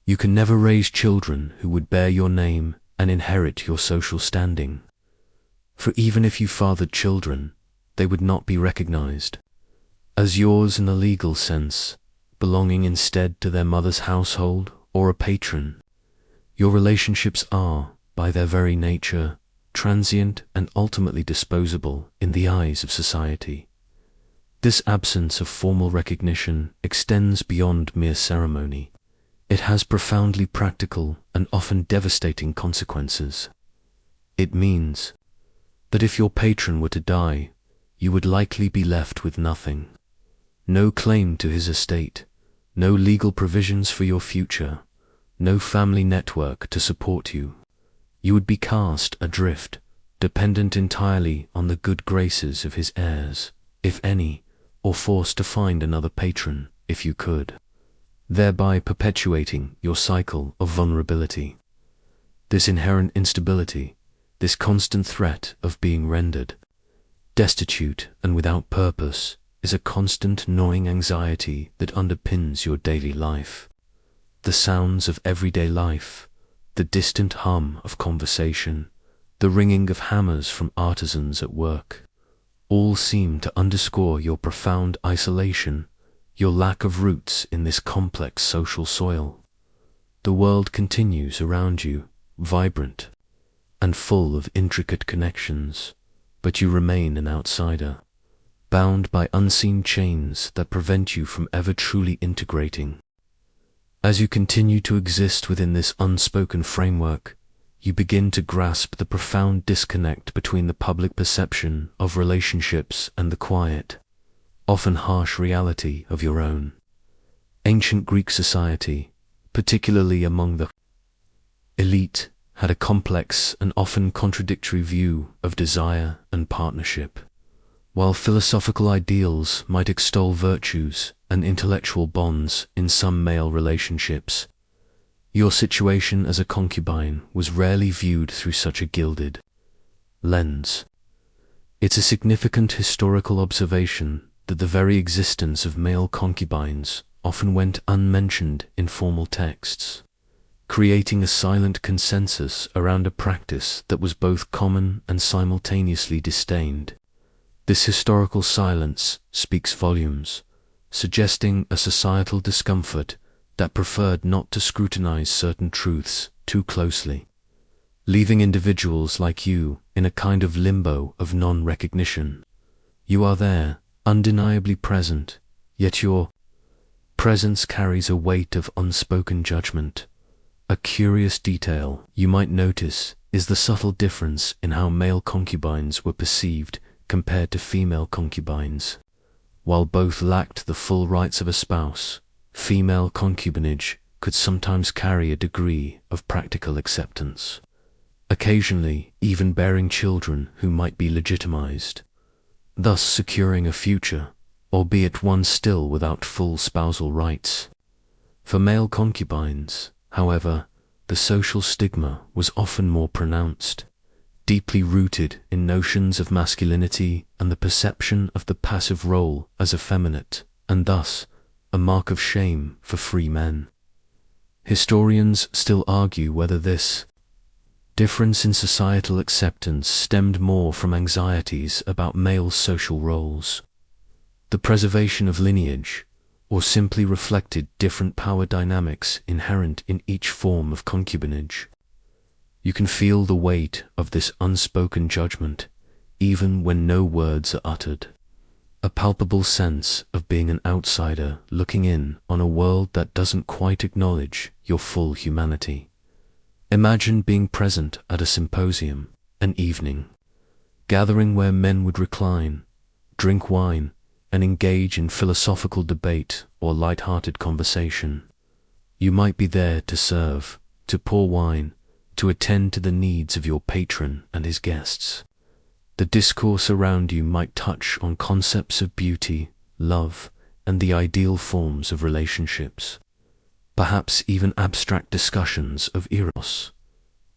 Speaker 1: You can never raise children who would bear your name and inherit your social standing. For even if you fathered children, they would not be recognized as yours in a legal sense, belonging instead to their mother's household or a patron. Your relationships are, by their very nature, transient and ultimately disposable in the eyes of society. This absence of formal recognition extends beyond mere ceremony. It has profoundly practical and often devastating consequences. It means that if your patron were to die, you would likely be left with nothing. No claim to his estate, no legal provisions for your future, no family network to support you. You would be cast adrift, dependent entirely on the good graces of his heirs, if any, or forced to find another patron if you could, thereby perpetuating your cycle of vulnerability. This inherent instability, this constant threat of being rendered destitute and without purpose, is a constant gnawing anxiety that underpins your daily life. The sounds of everyday life, the distant hum of conversation, the ringing of hammers from artisans at work, all seem to underscore your profound isolation, your lack of roots in this complex social soil. The world continues around you, vibrant and full of intricate connections, but you remain an outsider, bound by unseen chains that prevent you from ever truly integrating. As you continue to exist within this unspoken framework, you begin to grasp the profound disconnect between the public perception of relationships and the quiet, often harsh reality of your own. Ancient Greek society, particularly among the elite, had a complex and often contradictory view of desire and partnership. While philosophical ideals might extol virtues and intellectual bonds in some male relationships, your situation as a concubine was rarely viewed through such a gilded lens. It's a significant historical observation that the very existence of male concubines often went unmentioned in formal texts, creating a silent consensus around a practice that was both common and simultaneously disdained. This historical silence speaks volumes, suggesting a societal discomfort that preferred not to scrutinize certain truths too closely, leaving individuals like you in a kind of limbo of non-recognition. You are there, undeniably present, yet your presence carries a weight of unspoken judgment. A curious detail you might notice is the subtle difference in how male concubines were perceived compared to female concubines. While both lacked the full rights of a spouse, female concubinage could sometimes carry a degree of practical acceptance, occasionally even bearing children who might be legitimized, thus securing a future, albeit one still without full spousal rights. For male concubines, however, the social stigma was often more pronounced, deeply rooted in notions of masculinity and the perception of the passive role as effeminate, and thus a mark of shame for free men. Historians still argue whether this difference in societal acceptance stemmed more from anxieties about male social roles, the preservation of lineage, or simply reflected different power dynamics inherent in each form of concubinage. You can feel the weight of this unspoken judgment, even when no words are uttered. A palpable sense of being an outsider looking in on a world that doesn't quite acknowledge your full humanity. Imagine being present at a symposium, an evening gathering where men would recline, drink wine, and engage in philosophical debate or light-hearted conversation. You might be there to serve, to pour wine, to attend to the needs of your patron and his guests. The discourse around you might touch on concepts of beauty, love, and the ideal forms of relationships, perhaps even abstract discussions of eros.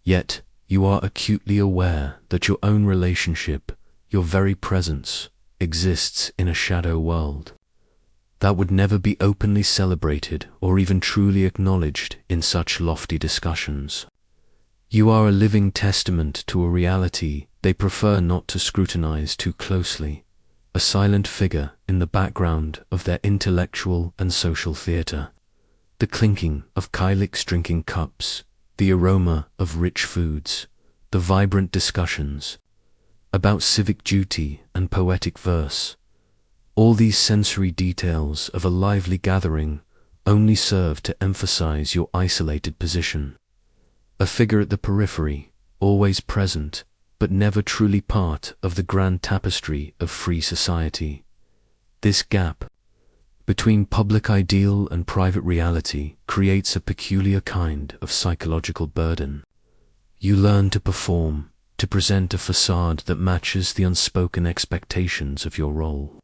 Speaker 1: Yet, you are acutely aware that your own relationship, your very presence, exists in a shadow world that would never be openly celebrated or even truly acknowledged in such lofty discussions. You are a living testament to a reality they prefer not to scrutinize too closely, a silent figure in the background of their intellectual and social theater. The clinking of kylix drinking cups, the aroma of rich foods, the vibrant discussions about civic duty and poetic verse, all these sensory details of a lively gathering only serve to emphasize your isolated position. A figure at the periphery, always present, but never truly part of the grand tapestry of free society. This gap between public ideal and private reality creates a peculiar kind of psychological burden. You learn to perform, to present a facade that matches the unspoken expectations of your role.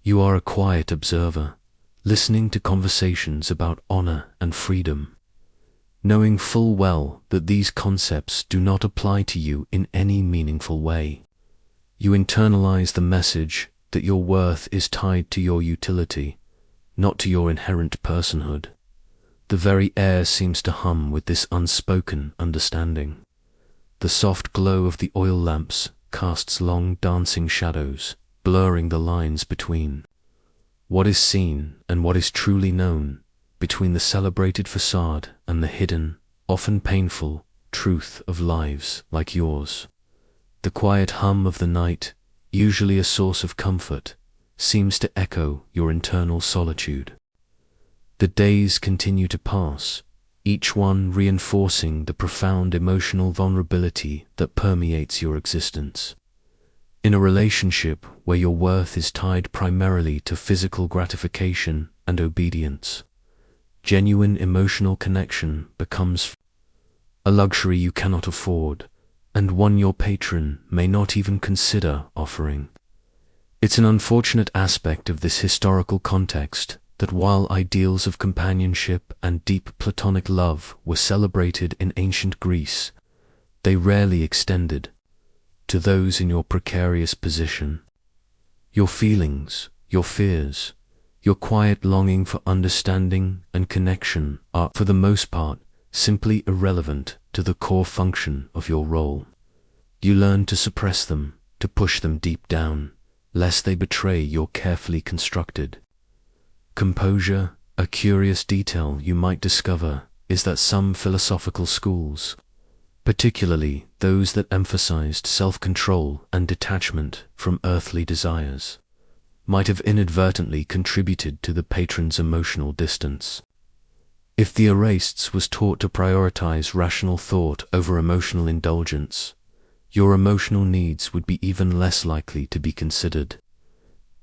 Speaker 1: You are a quiet observer, listening to conversations about honor and freedom, knowing full well that these concepts do not apply to you in any meaningful way. You internalize the message that your worth is tied to your utility, not to your inherent personhood. The very air seems to hum with this unspoken understanding. The soft glow of the oil lamps casts long dancing shadows, blurring the lines between what is seen and what is truly known, between the celebrated facade and the hidden, often painful, truth of lives like yours. The quiet hum of the night, usually a source of comfort, seems to echo your internal solitude. The days continue to pass, each one reinforcing the profound emotional vulnerability that permeates your existence. In a relationship where your worth is tied primarily to physical gratification and obedience, genuine emotional connection becomes a luxury you cannot afford, and one your patron may not even consider offering. It's an unfortunate aspect of this historical context that while ideals of companionship and deep platonic love were celebrated in ancient Greece, they rarely extended to those in your precarious position. Your feelings, your fears, your quiet longing for understanding and connection are, for the most part, simply irrelevant to the core function of your role. You learn to suppress them, to push them deep down, lest they betray your carefully constructed composure. A curious detail you might discover is that some philosophical schools, particularly those that emphasized self-control and detachment from earthly desires, might have inadvertently contributed to the patron's emotional distance. If the Erasts was taught to prioritize rational thought over emotional indulgence, your emotional needs would be even less likely to be considered.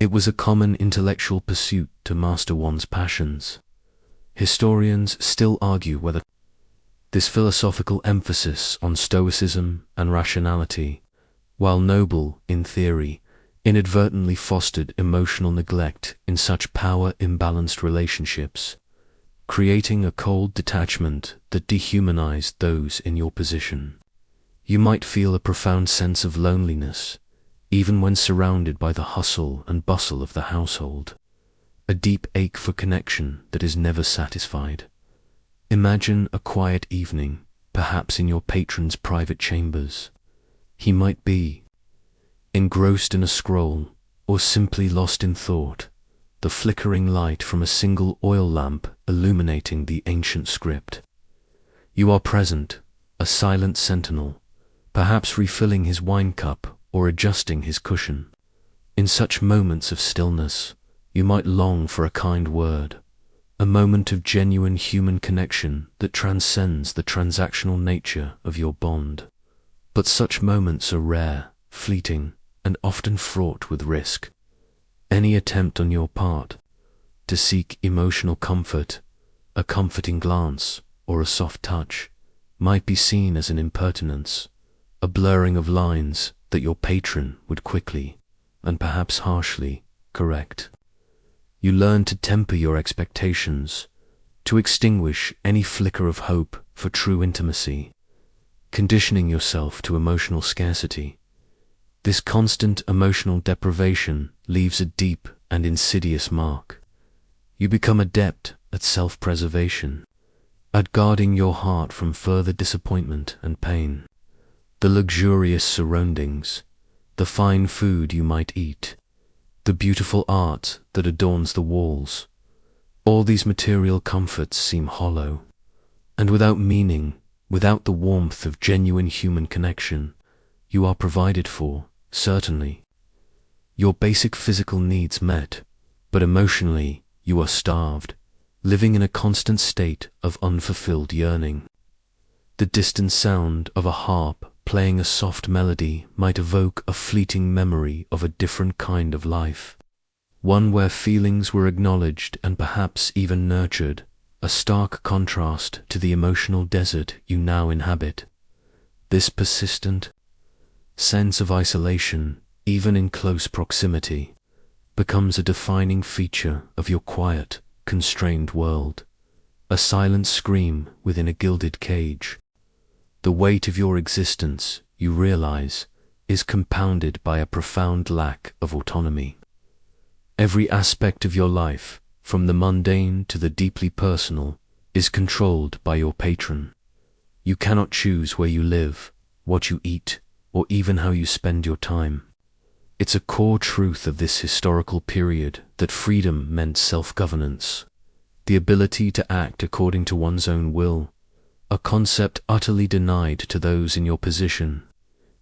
Speaker 1: It was a common intellectual pursuit to master one's passions. Historians still argue whether this philosophical emphasis on stoicism and rationality, while noble in theory, inadvertently fostered emotional neglect in such power-imbalanced relationships, creating a cold detachment that dehumanized those in your position. You might feel a profound sense of loneliness, even when surrounded by the hustle and bustle of the household, a deep ache for connection that is never satisfied. Imagine a quiet evening, perhaps in your patron's private chambers. He might be engrossed in a scroll, or simply lost in thought, the flickering light from a single oil lamp illuminating the ancient script. You are present, a silent sentinel, perhaps refilling his wine cup or adjusting his cushion. In such moments of stillness, you might long for a kind word, a moment of genuine human connection that transcends the transactional nature of your bond. But such moments are rare, fleeting, and often fraught with risk. Any attempt on your part to seek emotional comfort, a comforting glance, or a soft touch, might be seen as an impertinence, a blurring of lines that your patron would quickly, and perhaps harshly, correct. You learn to temper your expectations, to extinguish any flicker of hope for true intimacy, conditioning yourself to emotional scarcity. This constant emotional deprivation leaves a deep and insidious mark. You become adept at self-preservation, at guarding your heart from further disappointment and pain. The luxurious surroundings, the fine food you might eat, the beautiful art that adorns the walls, all these material comforts seem hollow, and without meaning, without the warmth of genuine human connection. You are provided for, certainly, your basic physical needs met, but emotionally you are starved, living in a constant state of unfulfilled yearning. The distant sound of a harp playing a soft melody might evoke a fleeting memory of a different kind of life, one where feelings were acknowledged and perhaps even nurtured, a stark contrast to the emotional desert you now inhabit. This persistent sense of isolation, even in close proximity, becomes a defining feature of your quiet, constrained world, a silent scream within a gilded cage. The weight of your existence, you realize, is compounded by a profound lack of autonomy. Every aspect of your life, from the mundane to the deeply personal, is controlled by your patron. You cannot choose where you live, what you eat, or even how you spend your time. It's a core truth of this historical period that freedom meant self-governance, the ability to act according to one's own will, a concept utterly denied to those in your position.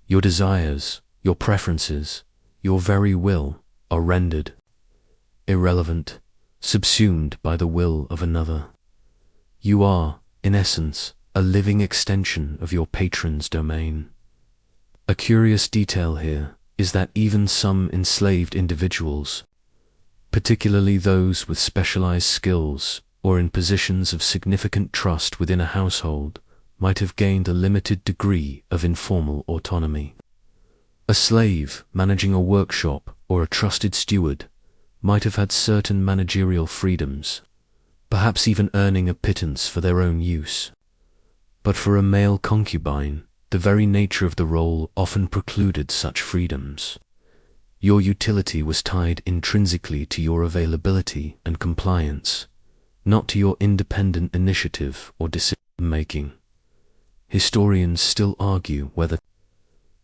Speaker 1: Your desires, your preferences, your very will are rendered irrelevant, subsumed by the will of another. You are, in essence, a living extension of your patron's domain. A curious detail here is that even some enslaved individuals, particularly those with specialized skills or in positions of significant trust within a household, might have gained a limited degree of informal autonomy. A slave managing a workshop or a trusted steward might have had certain managerial freedoms, perhaps even earning a pittance for their own use. But for a male concubine, the very nature of the role often precluded such freedoms. Your utility was tied intrinsically to your availability and compliance, not to your independent initiative or decision-making. Historians still argue whether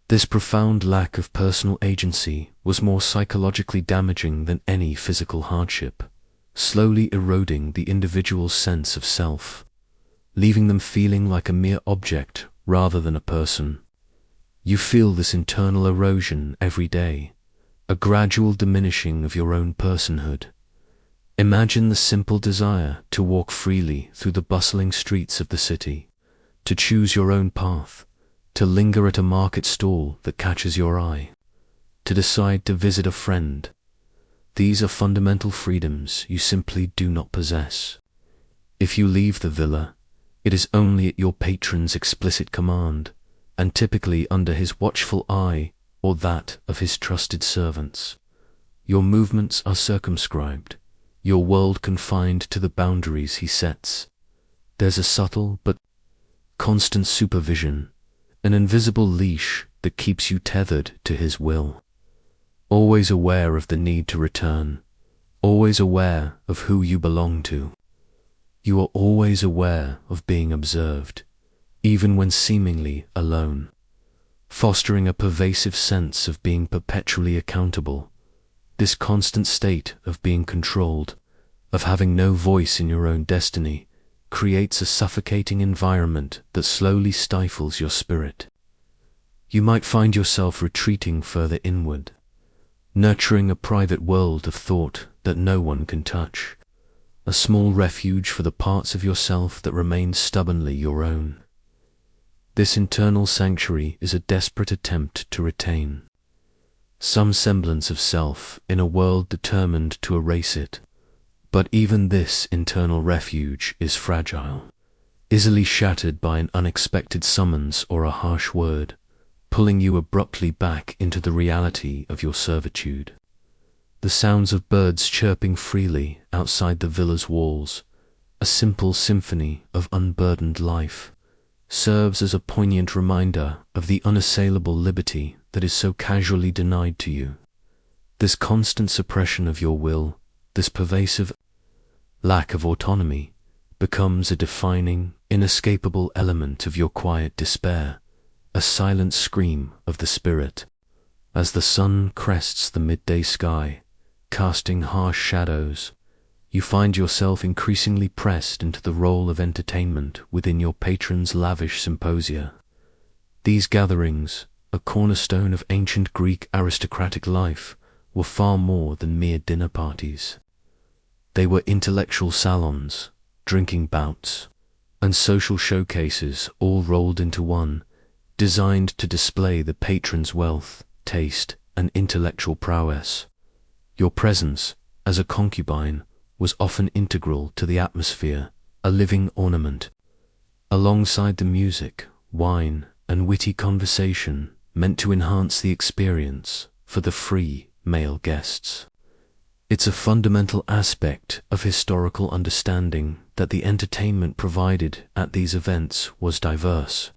Speaker 1: this profound lack of personal agency was more psychologically damaging than any physical hardship, slowly eroding the individual's sense of self, leaving them feeling like a mere object rather than a person. You feel this internal erosion every day, a gradual diminishing of your own personhood. Imagine the simple desire to walk freely through the bustling streets of the city, to choose your own path, to linger at a market stall that catches your eye, to decide to visit a friend. These are fundamental freedoms you simply do not possess. If you leave the villa, it is only at your patron's explicit command, and typically under his watchful eye or that of his trusted servants. Your movements are circumscribed, your world confined to the boundaries he sets. There's a subtle but constant supervision, an invisible leash that keeps you tethered to his will. Always aware of the need to return, always aware of who you belong to. You are always aware of being observed, even when seemingly alone, fostering a pervasive sense of being perpetually accountable. This constant state of being controlled, of having no voice in your own destiny, creates a suffocating environment that slowly stifles your spirit. You might find yourself retreating further inward, nurturing a private world of thought that no one can touch, a small refuge for the parts of yourself that remain stubbornly your own. This internal sanctuary is a desperate attempt to retain some semblance of self in a world determined to erase it. But even this internal refuge is fragile, easily shattered by an unexpected summons or a harsh word, pulling you abruptly back into the reality of your servitude. The sounds of birds chirping freely outside the villa's walls, a simple symphony of unburdened life, serves as a poignant reminder of the unassailable liberty that is so casually denied to you. This constant suppression of your will, this pervasive lack of autonomy, becomes a defining, inescapable element of your quiet despair, a silent scream of the spirit. As the sun crests the midday sky, casting harsh shadows, you find yourself increasingly pressed into the role of entertainment within your patron's lavish symposia. These gatherings, a cornerstone of ancient Greek aristocratic life, were far more than mere dinner parties. They were intellectual salons, drinking bouts, and social showcases all rolled into one, designed to display the patron's wealth, taste, and intellectual prowess. Your presence, as a concubine, was often integral to the atmosphere, a living ornament. Alongside the music, wine, and witty conversation meant to enhance the experience for the free male guests. It's a fundamental aspect of historical understanding that the entertainment provided at these events was diverse,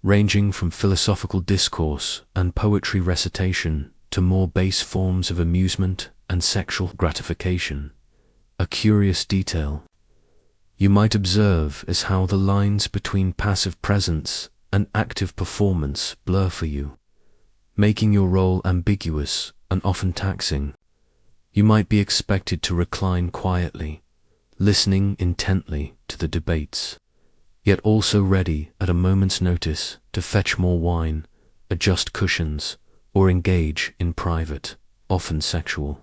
Speaker 1: ranging from philosophical discourse and poetry recitation to more base forms of amusement and sexual gratification. A curious detail you might observe is how the lines between passive presence and active performance blur for you, making your role ambiguous and often taxing. You might be expected to recline quietly, listening intently to the debates, yet also ready at a moment's notice to fetch more wine, adjust cushions, or engage in private, often sexual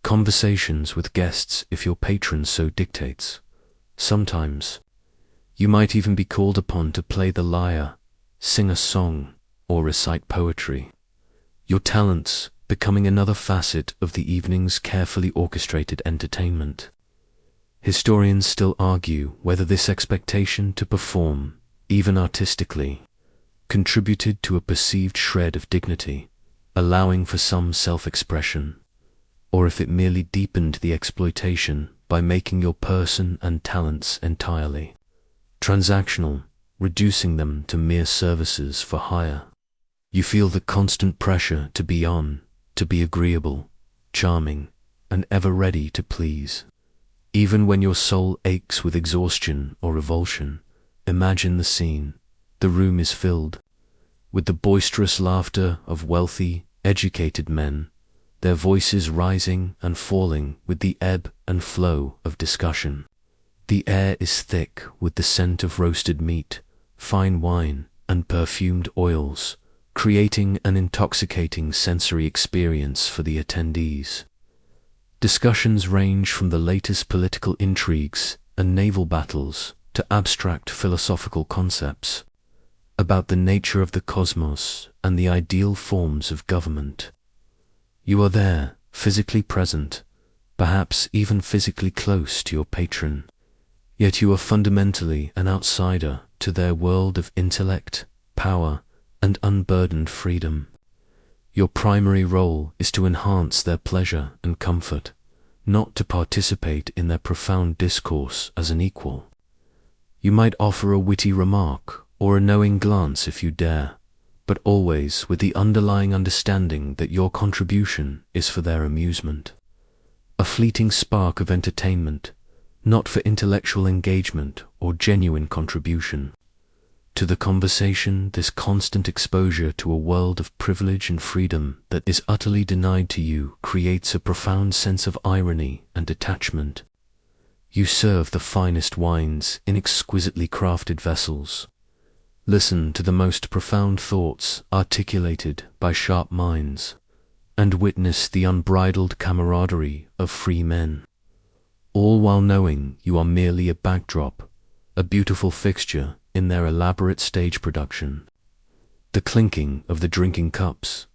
Speaker 1: conversations with guests if your patron so dictates. Sometimes, you might even be called upon to play the lyre, sing a song, or recite poetry, your talents becoming another facet of the evening's carefully orchestrated entertainment. Historians still argue whether this expectation to perform, even artistically, contributed to a perceived shred of dignity, allowing for some self-expression, or if it merely deepened the exploitation by making your person and talents entirely transactional, reducing them to mere services for hire. You feel the constant pressure to be on, to be agreeable, charming, and ever ready to please. Even when your soul aches with exhaustion or revulsion, imagine the scene. The room is filled with the boisterous laughter of wealthy, educated men, their voices rising and falling with the ebb and flow of discussion. The air is thick with the scent of roasted meat, fine wine, and perfumed oils, creating an intoxicating sensory experience for the attendees. Discussions range from the latest political intrigues and naval battles to abstract philosophical concepts about the nature of the cosmos and the ideal forms of government. You are there, physically present, perhaps even physically close to your patron, yet you are fundamentally an outsider to their world of intellect, power, and unburdened freedom. Your primary role is to enhance their pleasure and comfort, not to participate in their profound discourse as an equal. You might offer a witty remark or a knowing glance if you dare, but always with the underlying understanding that your contribution is for their amusement. A fleeting spark of entertainment, not for intellectual engagement or genuine contribution. To the conversation, this constant exposure to a world of privilege and freedom that is utterly denied to you creates a profound sense of irony and detachment. You serve the finest wines in exquisitely crafted vessels. Listen to the most profound thoughts articulated by sharp minds, and witness the unbridled camaraderie of free men, all while knowing you are merely a backdrop, a beautiful fixture in their elaborate stage production. The clinking of the drinking cups,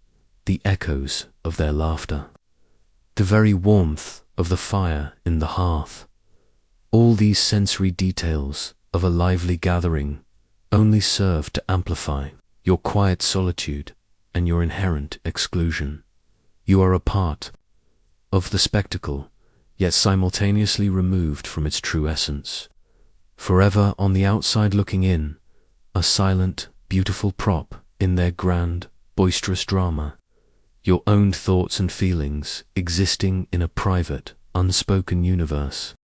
Speaker 1: the echoes of their laughter, the very warmth of the fire in the hearth, all these sensory details of a lively gathering only serve to amplify your quiet solitude and your inherent exclusion. You are a part of the spectacle, yet simultaneously removed from its true essence, forever on the outside looking in, a silent, beautiful prop in their grand, boisterous drama, your own thoughts and feelings existing in a private, unspoken universe.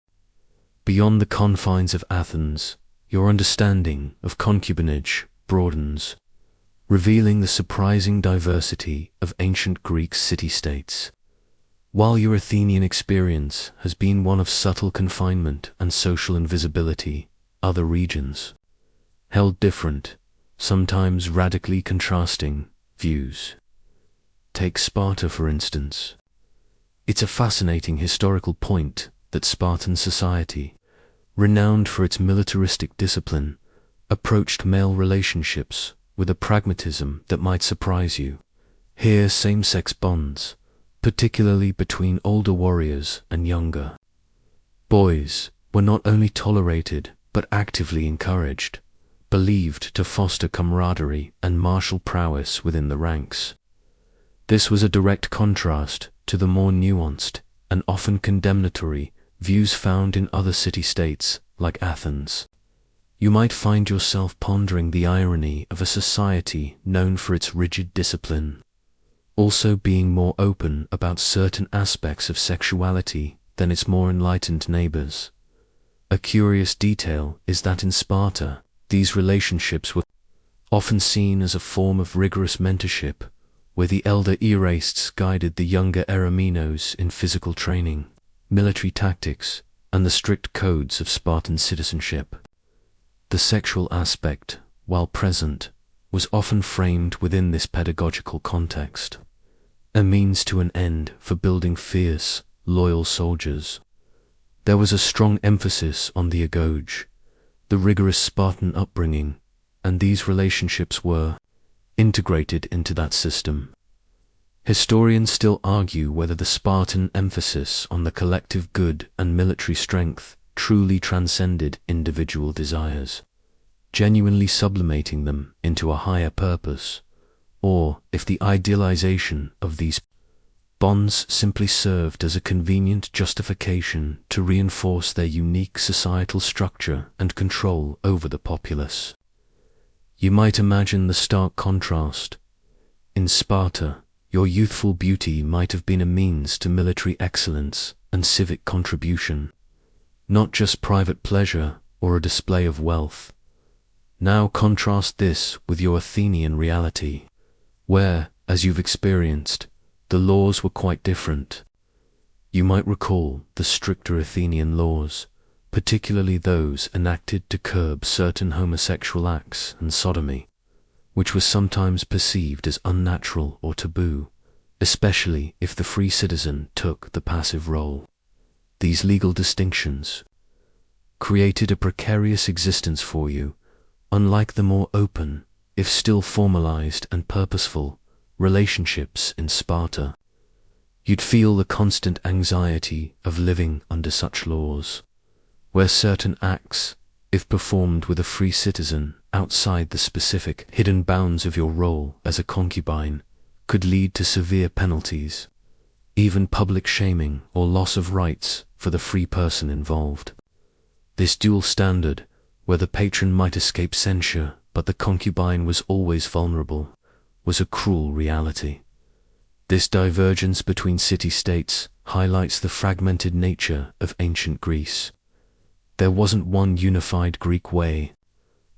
Speaker 1: Beyond the confines of Athens, your understanding of concubinage broadens, revealing the surprising diversity of ancient Greek city-states. While your Athenian experience has been one of subtle confinement and social invisibility, other regions held different, sometimes radically contrasting, views. Take Sparta, for instance. It's a fascinating historical point that Spartan society, renowned for its militaristic discipline, approached male relationships with a pragmatism that might surprise you. Here, same-sex bonds, particularly between older warriors and younger boys, were not only tolerated but actively encouraged, believed to foster camaraderie and martial prowess within the ranks. This was a direct contrast to the more nuanced and often condemnatory views found in other city-states like Athens. You might find yourself pondering the irony of a society known for its rigid discipline, also being more open about certain aspects of sexuality than its more enlightened neighbors. A curious detail is that in Sparta, these relationships were often seen as a form of rigorous mentorship, where the elder Erasts guided the younger Eromenos in physical training, military tactics, and the strict codes of Spartan citizenship. The sexual aspect, while present, was often framed within this pedagogical context, a means to an end for building fierce, loyal soldiers. There was a strong emphasis on the agoge, the rigorous Spartan upbringing, and these relationships were integrated into that system. Historians still argue whether the Spartan emphasis on the collective good and military strength truly transcended individual desires, genuinely sublimating them into a higher purpose, or if the idealization of these bonds simply served as a convenient justification to reinforce their unique societal structure and control over the populace. You might imagine the stark contrast. In Sparta, your youthful beauty might have been a means to military excellence and civic contribution, not just private pleasure or a display of wealth. Now contrast this with your Athenian reality, where, as you've experienced, the laws were quite different. You might recall the stricter Athenian laws, particularly those enacted to curb certain homosexual acts and sodomy, which was sometimes perceived as unnatural or taboo, especially if the free citizen took the passive role. These legal distinctions created a precarious existence for you, unlike the more open, if still formalized and purposeful, relationships in Sparta. You'd feel the constant anxiety of living under such laws, where certain acts, if performed with a free citizen outside the specific hidden bounds of your role as a concubine, could lead to severe penalties, even public shaming or loss of rights for the free person involved. This dual standard, where the patron might escape censure but the concubine was always vulnerable, was a cruel reality. This divergence between city-states highlights the fragmented nature of ancient Greece. There wasn't one unified Greek way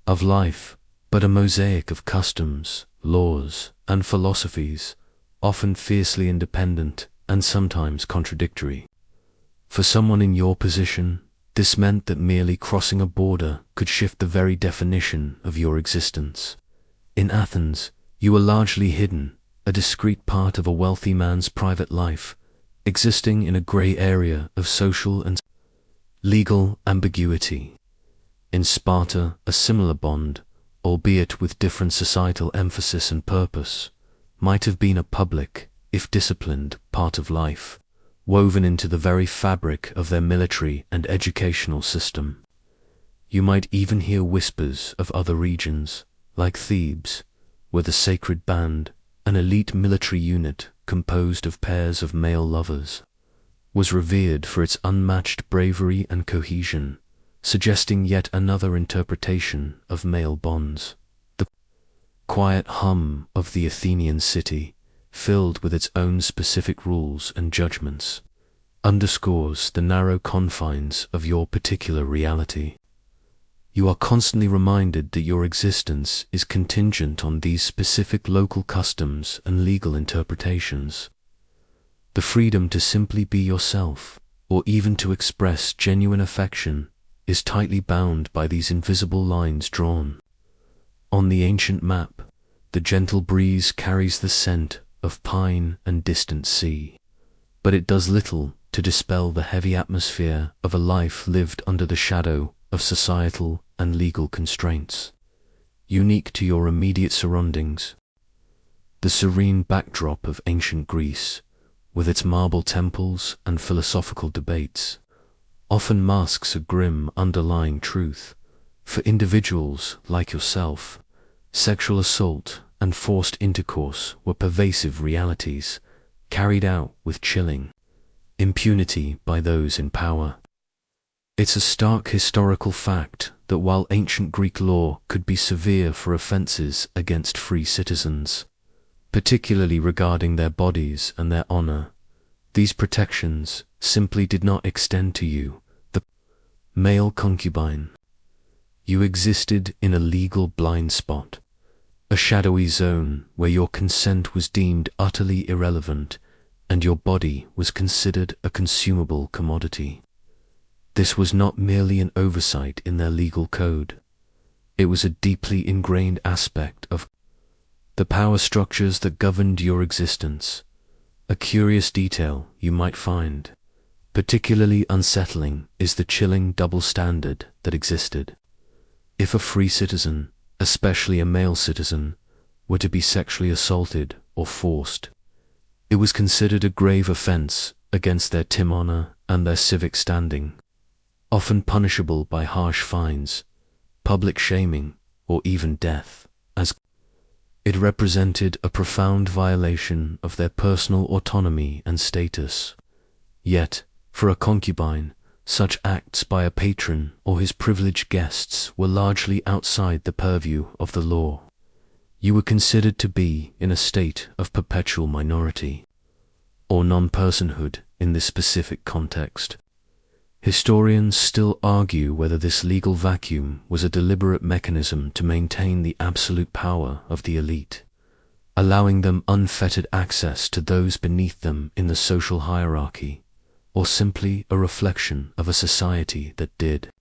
Speaker 1: of life, but a mosaic of customs, laws, and philosophies, often fiercely independent and sometimes contradictory. For someone in your position, this meant that merely crossing a border could shift the very definition of your existence. In Athens, you were largely hidden, a discrete part of a wealthy man's private life, existing in a grey area of social and legal ambiguity. In Sparta, a similar bond, albeit with different societal emphasis and purpose, might have been a public, if disciplined, part of life, woven into the very fabric of their military and educational system. You might even hear whispers of other regions, like Thebes, where the sacred band, an elite military unit composed of pairs of male lovers, was revered for its unmatched bravery and cohesion, suggesting yet another interpretation of male bonds. The quiet hum of the Athenian city, filled with its own specific rules and judgments, underscores the narrow confines of your particular reality. You are constantly reminded that your existence is contingent on these specific local customs and legal interpretations. The freedom to simply be yourself, or even to express genuine affection, is tightly bound by these invisible lines drawn. On the ancient map, the gentle breeze carries the scent of pine and distant sea, but it does little to dispel the heavy atmosphere of a life lived under the shadow of societal and legal constraints, unique to your immediate surroundings. The serene backdrop of ancient Greece, with its marble temples and philosophical debates, often masks a grim underlying truth. For individuals like yourself, sexual assault and forced intercourse were pervasive realities, carried out with chilling impunity by those in power. It's a stark historical fact that while ancient Greek law could be severe for offenses against free citizens, particularly regarding their bodies and their honor, these protections simply did not extend to you, the male concubine. You existed in a legal blind spot, a shadowy zone where your consent was deemed utterly irrelevant and your body was considered a consumable commodity. This was not merely an oversight in their legal code. It was a deeply ingrained aspect of the power structures that governed your existence, a curious detail you might find. Particularly unsettling is the chilling double standard that existed. If a free citizen, especially a male citizen, were to be sexually assaulted or forced, it was considered a grave offense against their honor and their civic standing, often punishable by harsh fines, public shaming, or even death, as it represented a profound violation of their personal autonomy and status. Yet, for a concubine, such acts by a patron or his privileged guests were largely outside the purview of the law. You were considered to be in a state of perpetual minority, or non-personhood in this specific context. Historians still argue whether this legal vacuum was a deliberate mechanism to maintain the absolute power of the elite, allowing them unfettered access to those beneath them in the social hierarchy, or simply a reflection of a society that did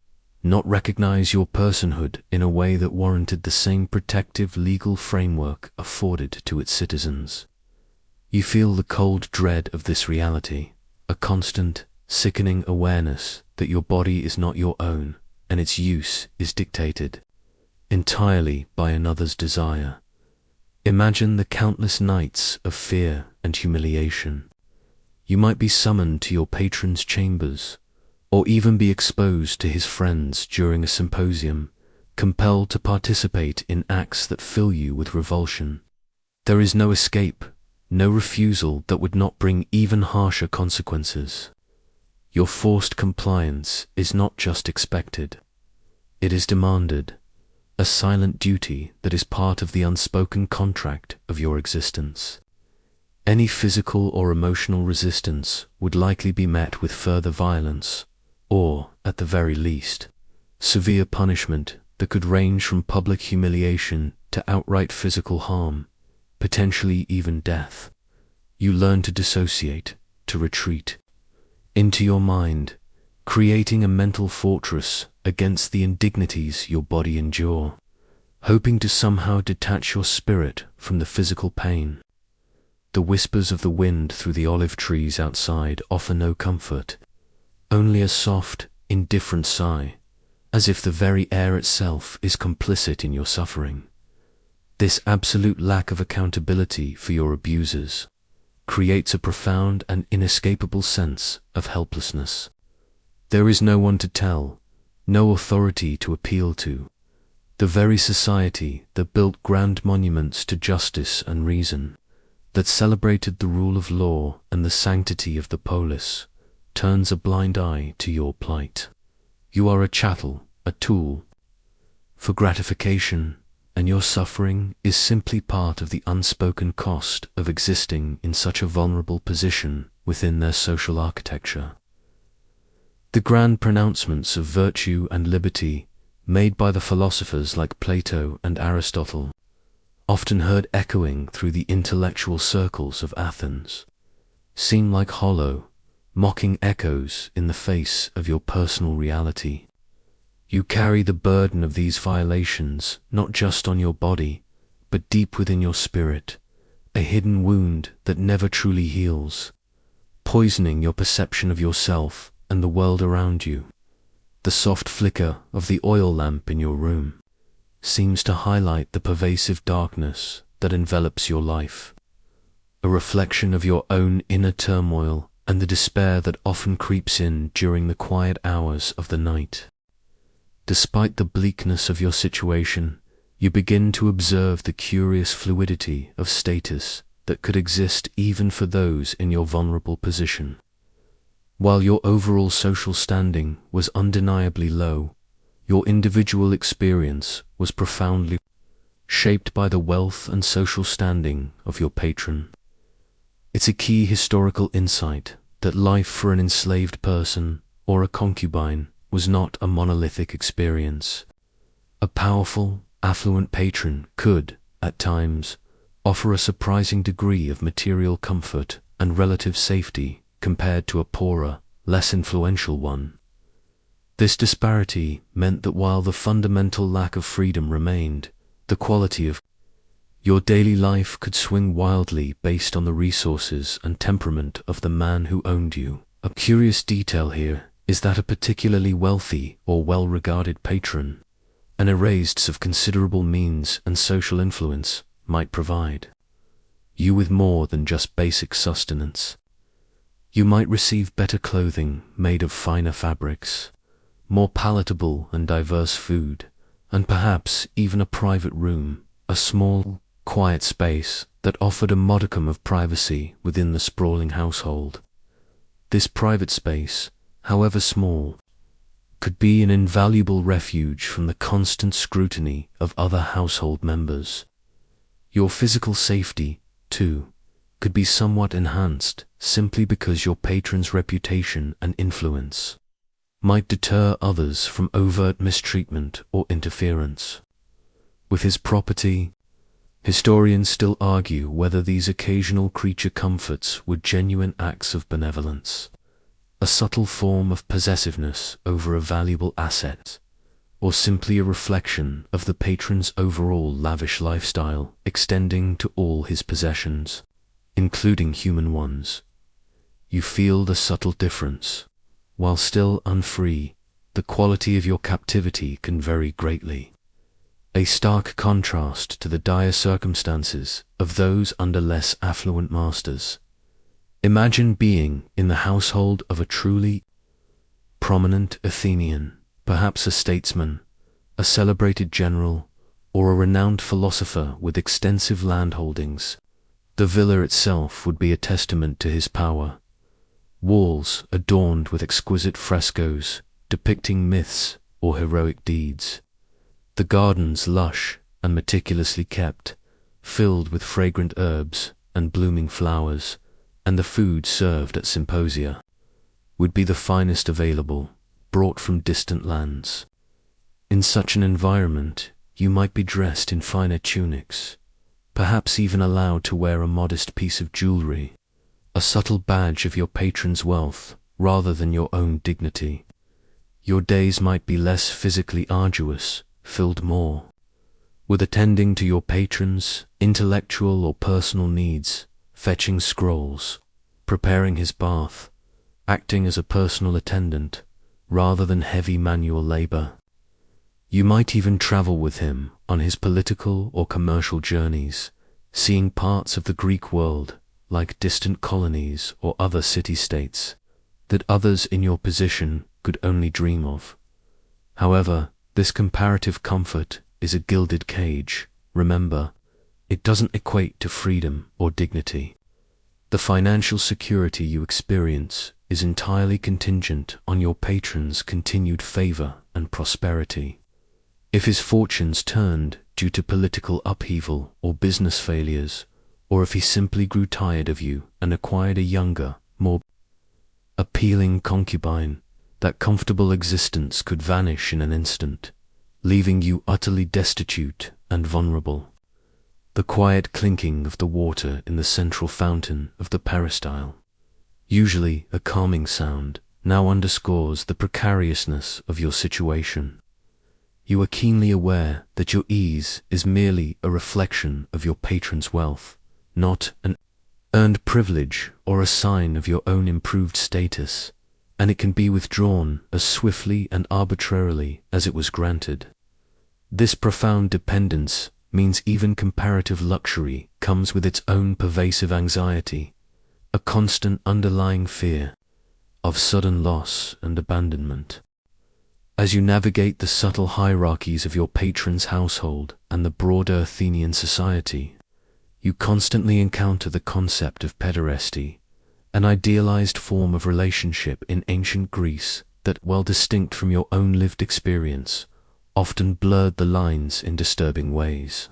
Speaker 1: not recognize your personhood in a way that warranted the same protective legal framework afforded to its citizens. You feel the cold dread of this reality, a constant, sickening awareness that your body is not your own and its use is dictated entirely by another's desire. Imagine the countless nights of fear and humiliation. You might be summoned to your patron's chambers, or even be exposed to his friends during a symposium, compelled to participate in acts that fill you with revulsion. There is no escape, no refusal that would not bring even harsher consequences. Your forced compliance is not just expected, it is demanded, a silent duty that is part of the unspoken contract of your existence. Any physical or emotional resistance would likely be met with further violence, or, at the very least, severe punishment that could range from public humiliation to outright physical harm, potentially even death. You learn to dissociate, to retreat into your mind, creating a mental fortress against the indignities your body endure, hoping to somehow detach your spirit from the physical pain. The whispers of the wind through the olive trees outside offer no comfort, only a soft, indifferent sigh, as if the very air itself is complicit in your suffering. This absolute lack of accountability for your abusers creates a profound and inescapable sense of helplessness. There is no one to tell, no authority to appeal to. The very society that built grand monuments to justice and reason, that celebrated the rule of law and the sanctity of the polis, turns a blind eye to your plight. You are a chattel, a tool for gratification, and your suffering is simply part of the unspoken cost of existing in such a vulnerable position within their social architecture. The grand pronouncements of virtue and liberty made by the philosophers like Plato and Aristotle, often heard echoing through the intellectual circles of Athens, seem like hollow, mocking echoes in the face of your personal reality. You carry the burden of these violations not just on your body, but deep within your spirit, a hidden wound that never truly heals, poisoning your perception of yourself and the world around you. The soft flicker of the oil lamp in your room seems to highlight the pervasive darkness that envelops your life, a reflection of your own inner turmoil and the despair that often creeps in during the quiet hours of the night. Despite the bleakness of your situation, you begin to observe the curious fluidity of status that could exist even for those in your vulnerable position. While your overall social standing was undeniably low, your individual experience was profoundly shaped by the wealth and social standing of your patron. It's a key historical insight that life for an enslaved person or a concubine was not a monolithic experience. A powerful, affluent patron could, at times, offer a surprising degree of material comfort and relative safety compared to a poorer, less influential one. This disparity meant that while the fundamental lack of freedom remained, the quality of your daily life could swing wildly based on the resources and temperament of the man who owned you. A curious detail here is that a particularly wealthy or well-regarded patron, an erased of considerable means and social influence, might provide you with more than just basic sustenance. You might receive better clothing made of finer fabrics, more palatable and diverse food, and perhaps even a private room, a small, quiet space that offered a modicum of privacy within the sprawling household. This private space, however small, could be an invaluable refuge from the constant scrutiny of other household members. Your physical safety, too, could be somewhat enhanced simply because your patron's reputation and influence might deter others from overt mistreatment or interference with his property. Historians still argue whether these occasional creature comforts were genuine acts of benevolence, a subtle form of possessiveness over a valuable asset, or simply a reflection of the patron's overall lavish lifestyle extending to all his possessions, including human ones. You feel the subtle difference. While still unfree, the quality of your captivity can vary greatly, a stark contrast to the dire circumstances of those under less affluent masters. Imagine being in the household of a truly prominent Athenian, perhaps a statesman, a celebrated general, or a renowned philosopher with extensive landholdings. The villa itself would be a testament to his power. Walls adorned with exquisite frescoes depicting myths or heroic deeds. The gardens lush and meticulously kept, filled with fragrant herbs and blooming flowers, and the food served at symposia would be the finest available, brought from distant lands. In such an environment, you might be dressed in finer tunics, perhaps even allowed to wear a modest piece of jewelry, a subtle badge of your patron's wealth rather than your own dignity. Your days might be less physically arduous, filled more with attending to your patron's intellectual or personal needs, fetching scrolls, preparing his bath, acting as a personal attendant, rather than heavy manual labor. You might even travel with him on his political or commercial journeys, seeing parts of the Greek world like distant colonies or other city-states that others in your position could only dream of. However, this comparative comfort is a gilded cage. Remember, it doesn't equate to freedom or dignity. The financial security you experience is entirely contingent on your patron's continued favor and prosperity. If his fortunes turned due to political upheaval or business failures, or if he simply grew tired of you and acquired a younger, more appealing concubine, that comfortable existence could vanish in an instant, leaving you utterly destitute and vulnerable. The quiet clinking of the water in the central fountain of the peristyle, usually a calming sound, now underscores the precariousness of your situation. You are keenly aware that your ease is merely a reflection of your patron's wealth, not an earned privilege or a sign of your own improved status, and it can be withdrawn as swiftly and arbitrarily as it was granted. This profound dependence means even comparative luxury comes with its own pervasive anxiety, a constant underlying fear of sudden loss and abandonment. As you navigate the subtle hierarchies of your patron's household and the broader Athenian society, you constantly encounter the concept of pederasty, an idealized form of relationship in ancient Greece that, while distinct from your own lived experience, often blurred the lines in disturbing ways.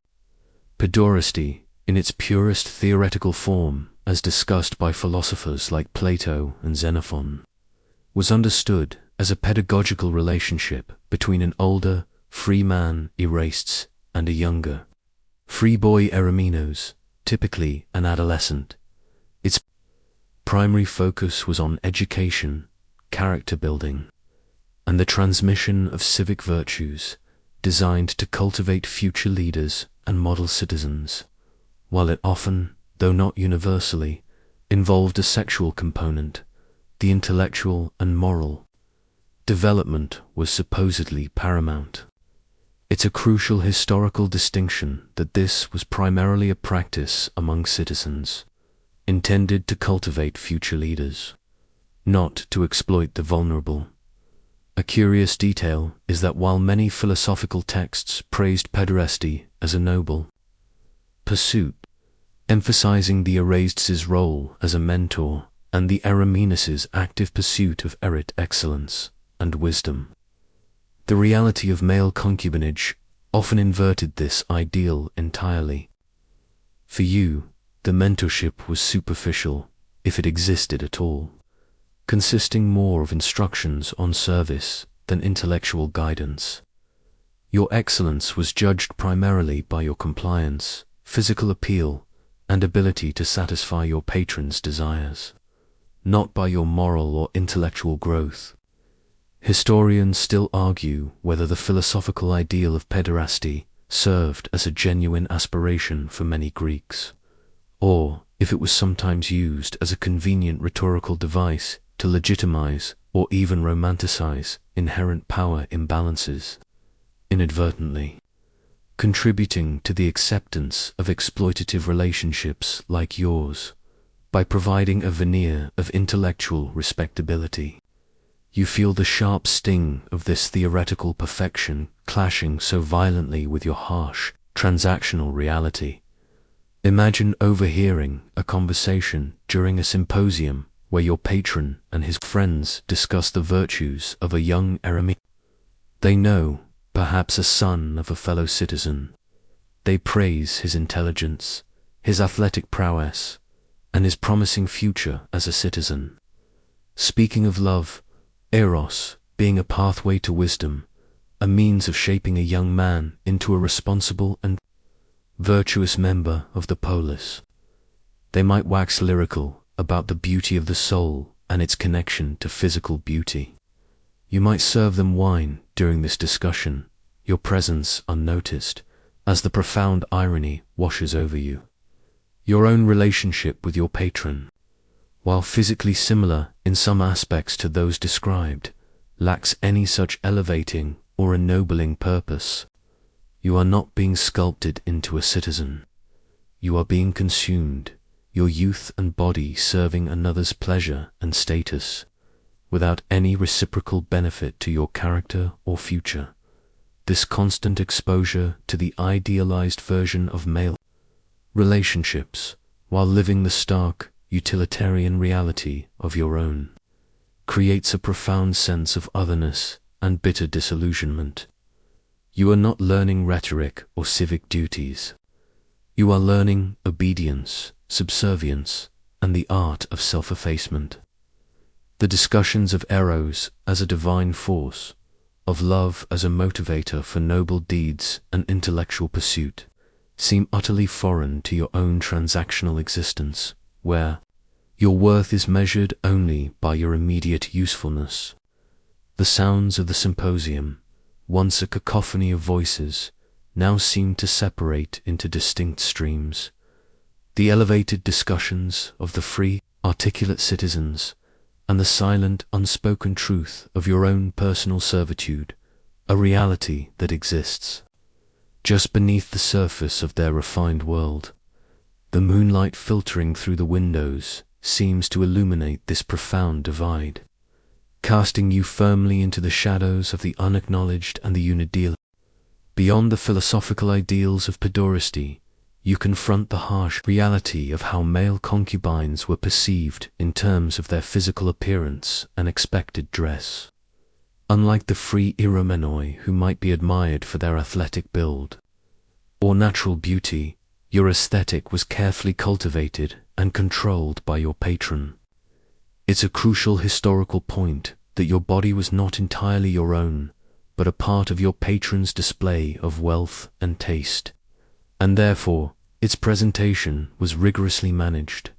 Speaker 1: Pederasty, in its purest theoretical form, as discussed by philosophers like Plato and Xenophon, was understood as a pedagogical relationship between an older, free man, Erastes, and a younger, free boy, Eromenos, typically an adolescent. Its primary focus was on education, character building, and the transmission of civic virtues designed to cultivate future leaders and model citizens, while it often, though not universally, involved a sexual component. The intellectual and moral development was supposedly paramount. It's a crucial historical distinction that this was primarily a practice among citizens, intended to cultivate future leaders, not to exploit the vulnerable. A curious detail is that while many philosophical texts praised pederasty as a noble pursuit, emphasizing the Erastes' role as a mentor and the Eromenos' active pursuit of errant excellence and wisdom, the reality of male concubinage often inverted this ideal entirely. For you, the mentorship was superficial, if it existed at all, consisting more of instructions on service than intellectual guidance. Your excellence was judged primarily by your compliance, physical appeal, and ability to satisfy your patron's desires, not by your moral or intellectual growth. Historians still argue whether the philosophical ideal of pederasty served as a genuine aspiration for many Greeks, or if it was sometimes used as a convenient rhetorical device to legitimize or even romanticize inherent power imbalances, inadvertently contributing to the acceptance of exploitative relationships like yours by providing a veneer of intellectual respectability. You feel the sharp sting of this theoretical perfection clashing so violently with your harsh, transactional reality. Imagine overhearing a conversation during a symposium where your patron and his friends discuss the virtues of a young Eromenos. They know, perhaps a son of a fellow citizen. They praise his intelligence, his athletic prowess, and his promising future as a citizen. Speaking of love, Eros being a pathway to wisdom, a means of shaping a young man into a responsible and virtuous member of the polis. They might wax lyrical about the beauty of the soul and its connection to physical beauty. You might serve them wine during this discussion, your presence unnoticed, as the profound irony washes over you. Your own relationship with your patron, while physically similar in some aspects to those described, lacks any such elevating or ennobling purpose. You are not being sculpted into a citizen. You are being consumed, your youth and body serving another's pleasure and status, without any reciprocal benefit to your character or future. This constant exposure to the idealized version of male relationships, while living the stark, utilitarian reality of your own, creates a profound sense of otherness and bitter disillusionment. You are not learning rhetoric or civic duties. You are learning obedience, subservience, and the art of self-effacement. The discussions of Eros as a divine force, of love as a motivator for noble deeds and intellectual pursuit, seem utterly foreign to your own transactional existence, where your worth is measured only by your immediate usefulness. The sounds of the symposium, once a cacophony of voices, now seem to separate into distinct streams. The elevated discussions of the free, articulate citizens, and the silent, unspoken truth of your own personal servitude, a reality that exists just beneath the surface of their refined world. The moonlight filtering through the windows seems to illuminate this profound divide, casting you firmly into the shadows of the unacknowledged and the unideal. Beyond the philosophical ideals of pederasty, you confront the harsh reality of how male concubines were perceived in terms of their physical appearance and expected dress. Unlike the free eromenoi who might be admired for their athletic build or natural beauty, your aesthetic was carefully cultivated and controlled by your patron. It's a crucial historical point that your body was not entirely your own, but a part of your patron's display of wealth and taste, and therefore its presentation was rigorously managed.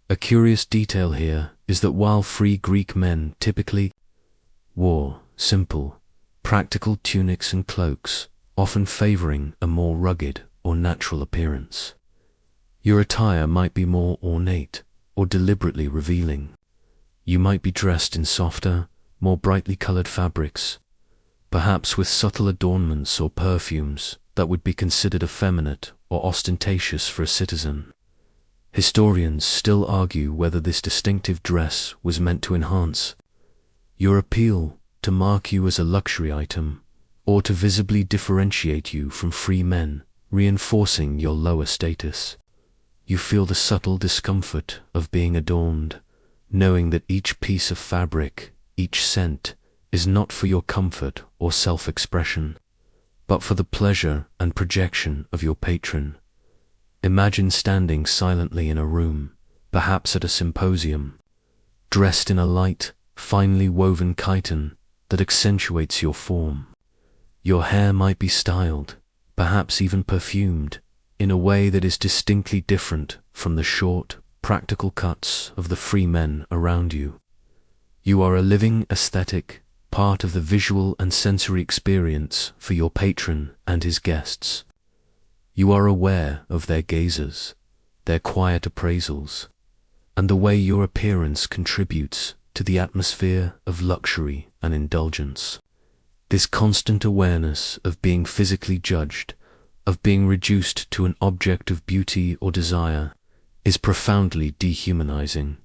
Speaker 1: A curious detail here is that while free Greek men typically wore simple, practical tunics and cloaks, often favoring a more rugged or natural appearance, your attire might be more ornate or deliberately revealing. You might be dressed in softer, more brightly colored fabrics, perhaps with subtle adornments or perfumes that would be considered effeminate or ostentatious for a citizen. Historians still argue whether this distinctive dress was meant to enhance your appeal, to mark you as a luxury item, or to visibly differentiate you from free men, reinforcing your lower status. You feel the subtle discomfort of being adorned, knowing that each piece of fabric, each scent, is not for your comfort or self-expression, but for the pleasure and projection of your patron. Imagine standing silently in a room, perhaps at a symposium, dressed in a light, finely woven chiton that accentuates your form. Your hair might be styled, perhaps even perfumed, in a way that is distinctly different from the short, practical cuts of the free men around you. You are a living aesthetic, part of the visual and sensory experience for your patron and his guests. You are aware of their gazes, their quiet appraisals, and the way your appearance contributes to the atmosphere of luxury and indulgence. This constant awareness of being physically judged, of being reduced to an object of beauty or desire, is profoundly dehumanizing.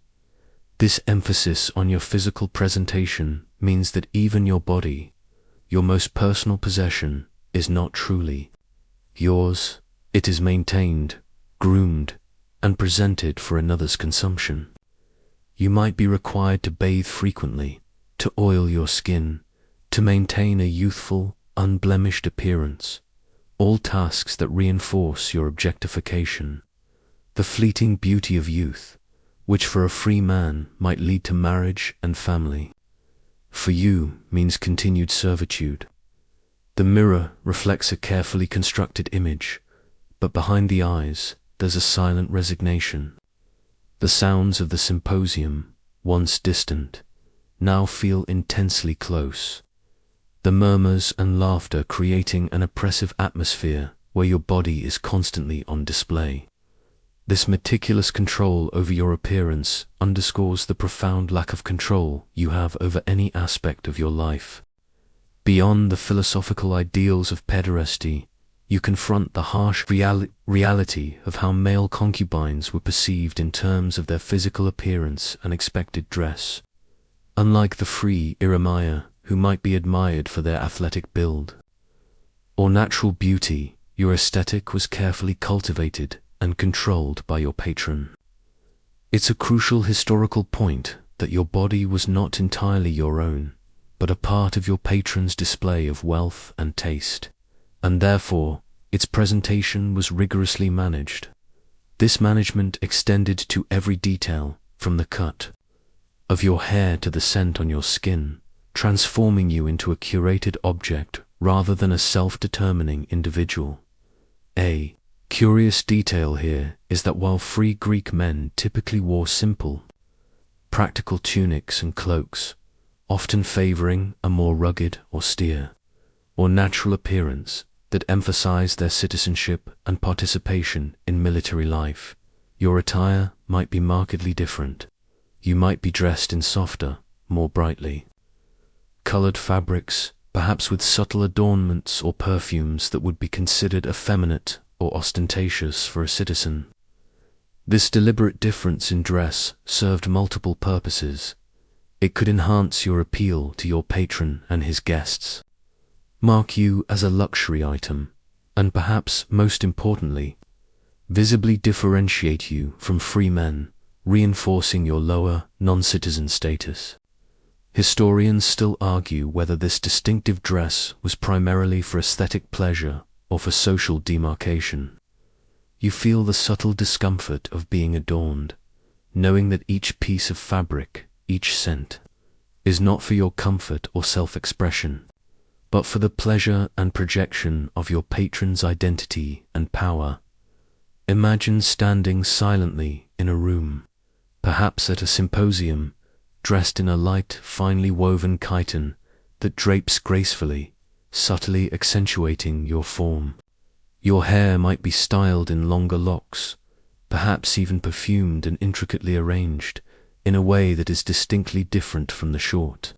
Speaker 1: This emphasis on your physical presentation means that even your body, your most personal possession, is not truly yours. It is maintained, groomed, and presented for another's consumption. You might be required to bathe frequently, to oil your skin, to maintain a youthful, unblemished appearance, all tasks that reinforce your objectification. The fleeting beauty of youth, which for a free man might lead to marriage and family, for you means continued servitude. The mirror reflects a carefully constructed image, but behind the eyes there's a silent resignation. The sounds of the symposium, once distant, now feel intensely close. The murmurs and laughter creating an oppressive atmosphere where your body is constantly on display. This meticulous control over your appearance underscores the profound lack of control you have over any aspect of your life. Beyond the philosophical ideals of pederasty, you confront the harsh reality of how male concubines were perceived in terms of their physical appearance and expected dress. Unlike the free Iramaya, who might be admired for their athletic build or natural beauty, your aesthetic was carefully cultivated and controlled by your patron. It's a crucial historical point that your body was not entirely your own, but a part of your patron's display of wealth and taste, and therefore its presentation was rigorously managed. This management extended to every detail, from the cut of your hair to the scent on your skin, transforming you into a curated object rather than a self-determining individual. A curious detail here is that while free Greek men typically wore simple, practical tunics and cloaks, often favoring a more rugged, austere, or natural appearance that emphasized their citizenship and participation in military life, your attire might be markedly different. You might be dressed in softer, more brightly colored fabrics, perhaps with subtle adornments or perfumes that would be considered effeminate or ostentatious for a citizen. This deliberate difference in dress served multiple purposes. It could enhance your appeal to your patron and his guests, mark you as a luxury item, and perhaps most importantly, visibly differentiate you from free men, reinforcing your lower, non-citizen status. Historians still argue whether this distinctive dress was primarily for aesthetic pleasure or for social demarcation. You feel the subtle discomfort of being adorned, knowing that each piece of fabric, each scent, is not for your comfort or self-expression, but for the pleasure and projection of your patron's identity and power. Imagine standing silently in a room, perhaps at a symposium, dressed in a light, finely woven chiton that drapes gracefully, subtly accentuating your form. Your hair might be styled in longer locks, perhaps even perfumed and intricately arranged, in a way that is distinctly different from the short,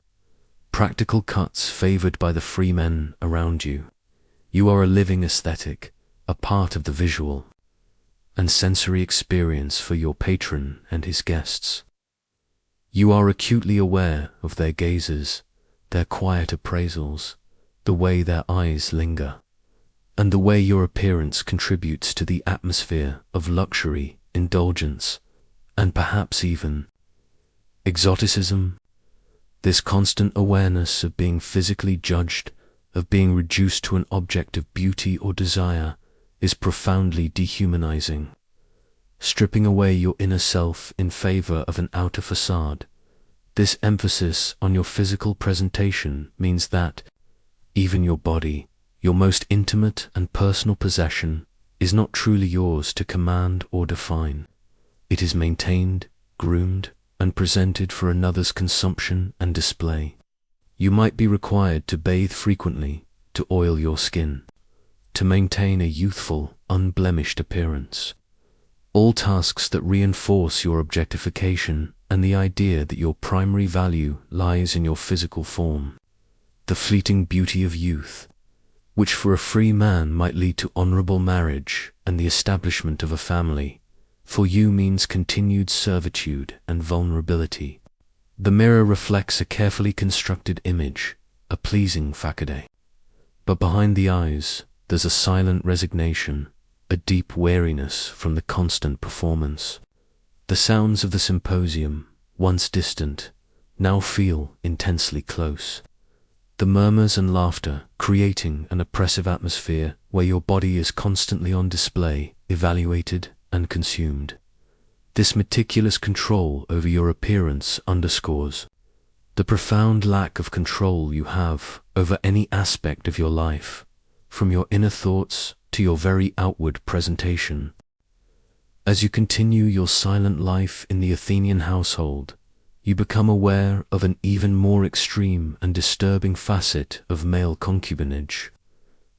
Speaker 1: practical cuts favored by the free men around you. You are a living aesthetic, a part of the visual and sensory experience for your patron and his guests. You are acutely aware of their gazes, their quiet appraisals, the way their eyes linger, and the way your appearance contributes to the atmosphere of luxury, indulgence, and perhaps even exoticism. This constant awareness of being physically judged, of being reduced to an object of beauty or desire, is profoundly dehumanizing. Stripping away your inner self in favor of an outer facade, this emphasis on your physical presentation means that even your body, your most intimate and personal possession, is not truly yours to command or define. It is maintained, groomed, and presented for another's consumption and display. You might be required to bathe frequently, to oil your skin, to maintain a youthful, unblemished appearance. All tasks that reinforce your objectification and the idea that your primary value lies in your physical form. The fleeting beauty of youth, which for a free man might lead to honorable marriage and the establishment of a family, for you means continued servitude and vulnerability. The mirror reflects a carefully constructed image, a pleasing facade. But behind the eyes, there's a silent resignation, a deep weariness from the constant performance. The sounds of the symposium, once distant, now feel intensely close. The murmurs and laughter creating an oppressive atmosphere where your body is constantly on display, evaluated and consumed. This meticulous control over your appearance underscores the profound lack of control you have over any aspect of your life, from your inner thoughts to your very outward presentation. As you continue your silent life in the Athenian household, you become aware of an even more extreme and disturbing facet of male concubinage,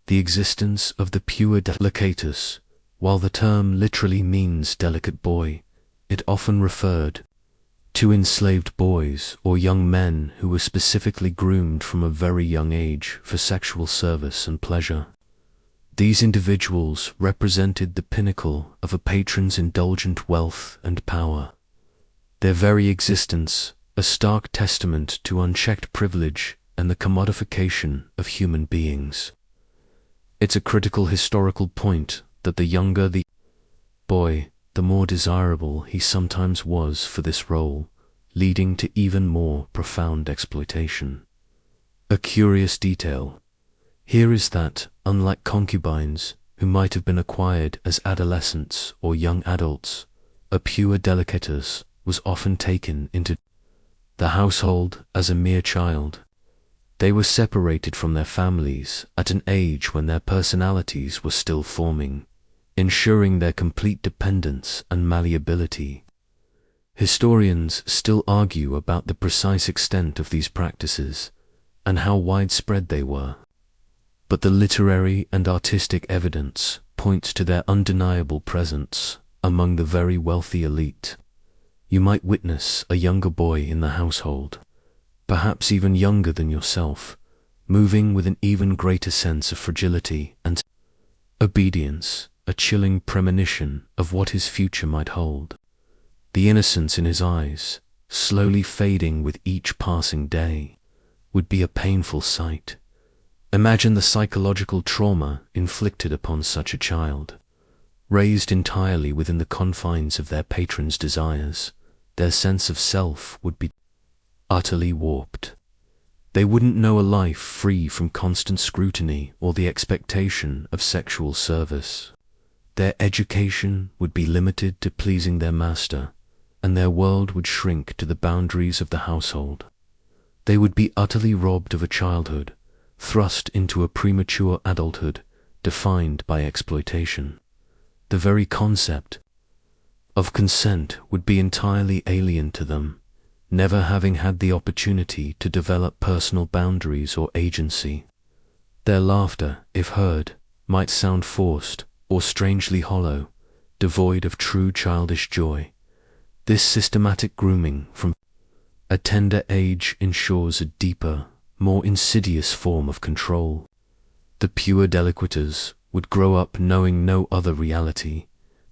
Speaker 1: the existence of the pure delicatus. While the term literally means delicate boy, it often referred to enslaved boys or young men who were specifically groomed from a very young age for sexual service and pleasure. These individuals represented the pinnacle of a patron's indulgent wealth and power. Their very existence, a stark testament to unchecked privilege and the commodification of human beings. It's a critical historical point that the younger the boy, the more desirable he sometimes was for this role, leading to even more profound exploitation. A curious detail here is that, unlike concubines, who might have been acquired as adolescents or young adults, a pure delicatus was often taken into the household as a mere child. They were separated from their families at an age when their personalities were still forming, ensuring their complete dependence and malleability. Historians still argue about the precise extent of these practices and how widespread they were, but the literary and artistic evidence points to their undeniable presence among the very wealthy elite. You might witness a younger boy in the household, perhaps even younger than yourself, moving with an even greater sense of fragility and obedience, a chilling premonition of what his future might hold. The innocence in his eyes, slowly fading with each passing day, would be a painful sight. Imagine the psychological trauma inflicted upon such a child. Raised entirely within the confines of their patron's desires, their sense of self would be utterly warped. They wouldn't know a life free from constant scrutiny or the expectation of sexual service. Their education would be limited to pleasing their master, and their world would shrink to the boundaries of the household. They would be utterly robbed of a childhood, thrust into a premature adulthood defined by exploitation. The very concept of consent would be entirely alien to them, never having had the opportunity to develop personal boundaries or agency. Their laughter, if heard, might sound forced or strangely hollow, devoid of true childish joy. This systematic grooming from a tender age ensures a deeper, more insidious form of control. The pure deliquators would grow up knowing no other reality,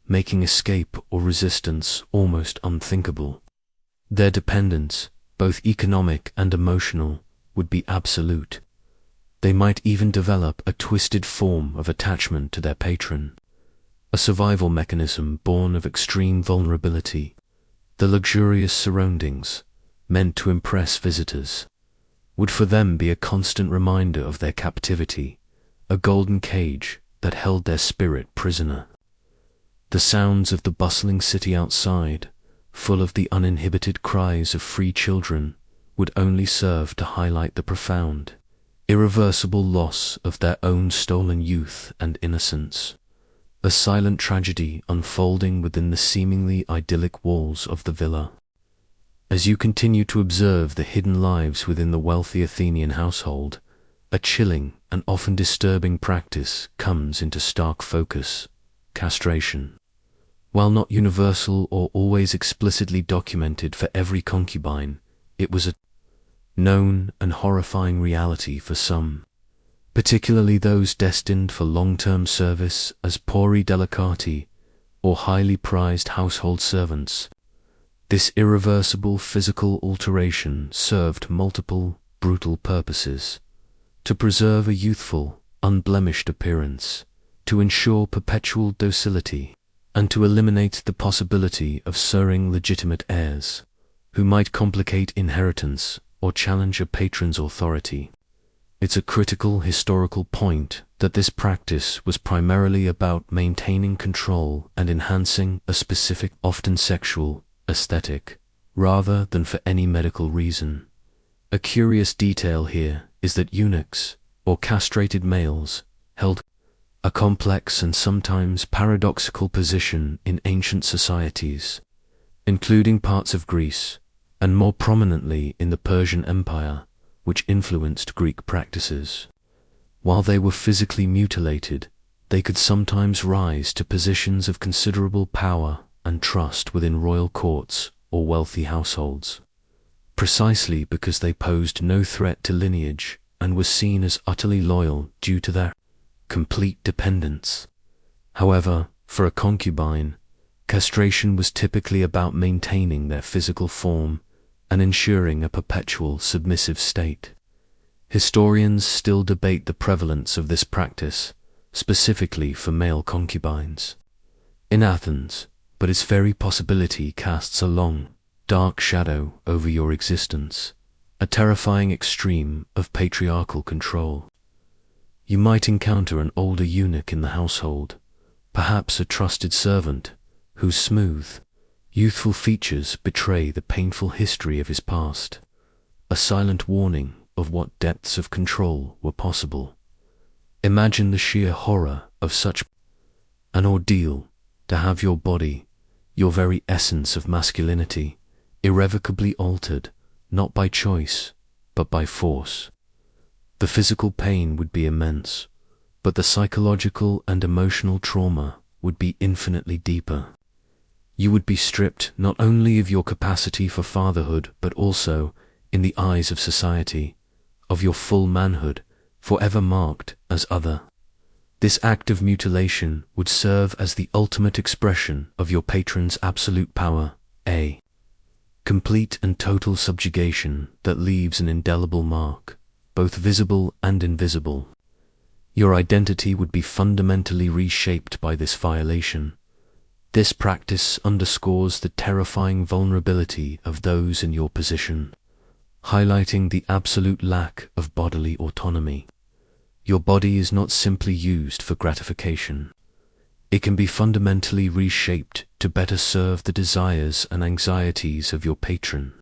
Speaker 1: making escape or resistance almost unthinkable. Their dependence, both economic and emotional, would be absolute. They might even develop a twisted form of attachment to their patron, a survival mechanism born of extreme vulnerability. The luxurious surroundings, meant to impress visitors, would for them be a constant reminder of their captivity, a golden cage that held their spirit prisoner. The sounds of the bustling city outside, full of the uninhibited cries of free children, would only serve to highlight the profound, irreversible loss of their own stolen youth and innocence, a silent tragedy unfolding within the seemingly idyllic walls of the villa. As you continue to observe the hidden lives within the wealthy Athenian household, a chilling and often disturbing practice comes into stark focus: castration. While not universal or always explicitly documented for every concubine, it was a known and horrifying reality for some, particularly those destined for long-term service as pori delicati or highly prized household servants. This irreversible physical alteration served multiple, brutal purposes: to preserve a youthful, unblemished appearance, to ensure perpetual docility, and to eliminate the possibility of sirring legitimate heirs, who might complicate inheritance or challenge a patron's authority. It's a critical historical point that this practice was primarily about maintaining control and enhancing a specific, often sexual, aesthetic, rather than for any medical reason. A curious detail here is that eunuchs, or castrated males, held a complex and sometimes paradoxical position in ancient societies, including parts of Greece, and more prominently in the Persian Empire, which influenced Greek practices. While they were physically mutilated, they could sometimes rise to positions of considerable power and trust within royal courts or wealthy households, precisely because they posed no threat to lineage and were seen as utterly loyal due to their complete dependence. However, for a concubine, castration was typically about maintaining their physical form and ensuring a perpetual submissive state. Historians still debate the prevalence of this practice, specifically for male concubines in Athens, but its very possibility casts a long, dark shadow over your existence, a terrifying extreme of patriarchal control. You might encounter an older eunuch in the household, perhaps a trusted servant, whose smooth, youthful features betray the painful history of his past, a silent warning of what depths of control were possible. Imagine the sheer horror of such an ordeal, to have your body, your very essence of masculinity, irrevocably altered, not by choice, but by force. The physical pain would be immense, but the psychological and emotional trauma would be infinitely deeper. You would be stripped not only of your capacity for fatherhood, but also, in the eyes of society, of your full manhood, forever marked as other. This act of mutilation would serve as the ultimate expression of your patron's absolute power, a complete and total subjugation that leaves an indelible mark, both visible and invisible. Your identity would be fundamentally reshaped by this violation. This practice underscores the terrifying vulnerability of those in your position, highlighting the absolute lack of bodily autonomy. Your body is not simply used for gratification. It can be fundamentally reshaped to better serve the desires and anxieties of your patron.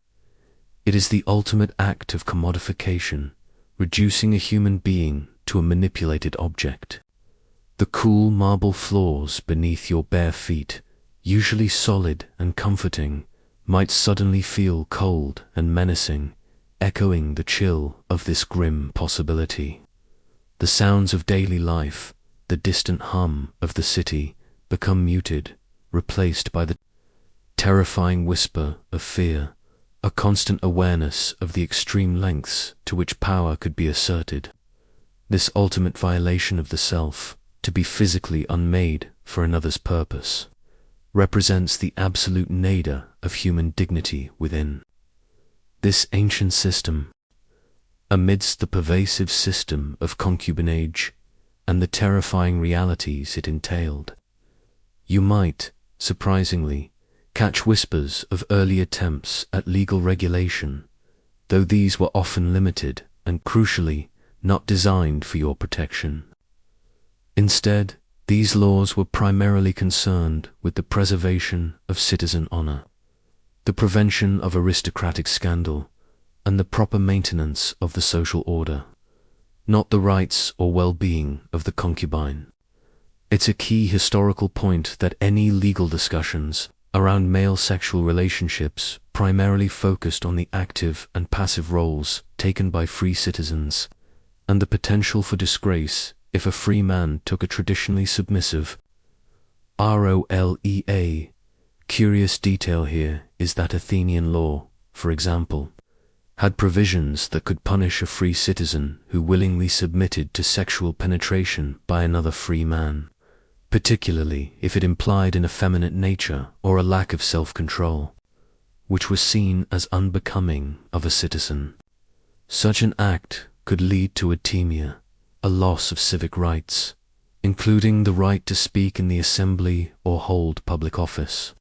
Speaker 1: It is the ultimate act of commodification, reducing a human being to a manipulated object. The cool marble floors beneath your bare feet, usually solid and comforting, might suddenly feel cold and menacing, echoing the chill of this grim possibility. The sounds of daily life, the distant hum of the city, become muted, replaced by the terrifying whisper of fear, a constant awareness of the extreme lengths to which power could be asserted. This ultimate violation of the self, to be physically unmade for another's purpose, represents the absolute nadir of human dignity within. This ancient system, amidst the pervasive system of concubinage and the terrifying realities it entailed, you might, surprisingly, catch whispers of early attempts at legal regulation, though these were often limited and, crucially, not designed for your protection. Instead, these laws were primarily concerned with the preservation of citizen honor, the prevention of aristocratic scandal, and the proper maintenance of the social order, not the rights or well-being of the concubine. It's a key historical point that any legal discussions around male sexual relationships primarily focused on the active and passive roles taken by free citizens, and the potential for disgrace if a free man took a traditionally submissive role. Curious detail here is that Athenian law, for example, had provisions that could punish a free citizen who willingly submitted to sexual penetration by another free man, particularly if it implied an effeminate nature or a lack of self-control, which was seen as unbecoming of a citizen. Such an act could lead to atemia, a loss of civic rights, including the right to speak in the assembly or hold public office.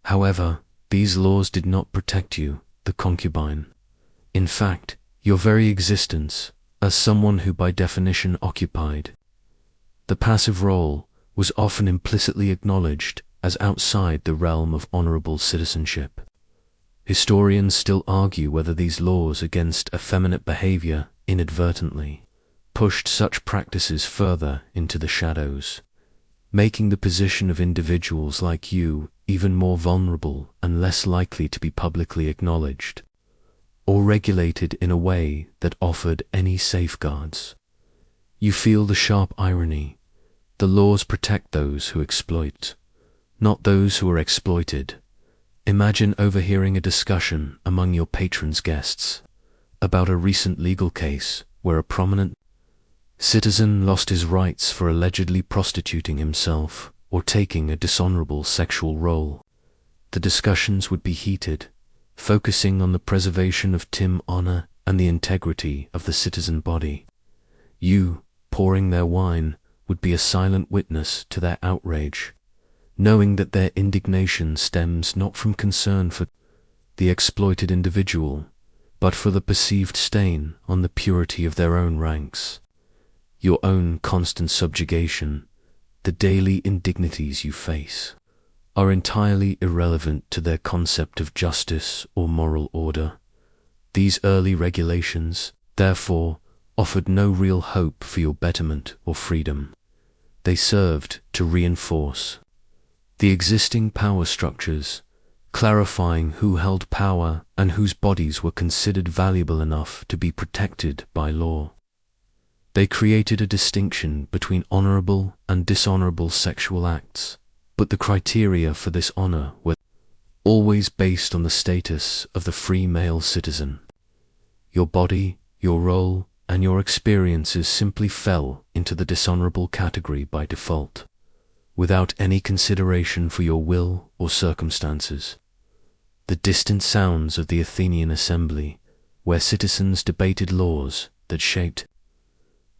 Speaker 1: However, these laws did not protect you, the concubine. In fact, your very existence, as someone who by definition occupied the passive role, was often implicitly acknowledged as outside the realm of honorable citizenship. Historians still argue whether these laws against effeminate behavior inadvertently pushed such practices further into the shadows, making the position of individuals like you even more vulnerable and less likely to be publicly acknowledged or regulated in a way that offered any safeguards. You feel the sharp irony. The laws protect those who exploit, not those who are exploited. Imagine overhearing a discussion among your patron's guests about a recent legal case where a prominent citizen lost his rights for allegedly prostituting himself or taking a dishonorable sexual role. The discussions would be heated, focusing on the preservation of honor and the integrity of the citizen body. You, pouring their wine, would be a silent witness to their outrage, knowing that their indignation stems not from concern for the exploited individual, but for the perceived stain on the purity of their own ranks. Your own constant subjugation, the daily indignities you face, are entirely irrelevant to their concept of justice or moral order. These early regulations, therefore, offered no real hope for your betterment or freedom. They served to reinforce the existing power structures, clarifying who held power and whose bodies were considered valuable enough to be protected by law. They created a distinction between honorable and dishonorable sexual acts, but the criteria for this honor were always based on the status of the free male citizen. Your body, your role, and your experiences simply fell into the dishonorable category by default, without any consideration for your will or circumstances. The distant sounds of the Athenian assembly, where citizens debated laws that shaped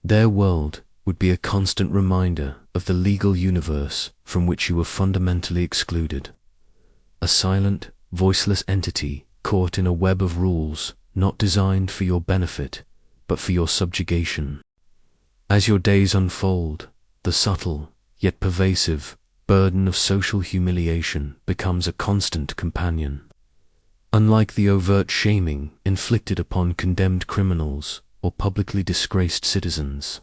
Speaker 1: their world, would be a constant reminder of the legal universe from which you were fundamentally excluded. A silent, voiceless entity caught in a web of rules not designed for your benefit, but for your subjugation. As your days unfold, the subtle, yet pervasive, burden of social humiliation becomes a constant companion. Unlike the overt shaming inflicted upon condemned criminals or publicly disgraced citizens,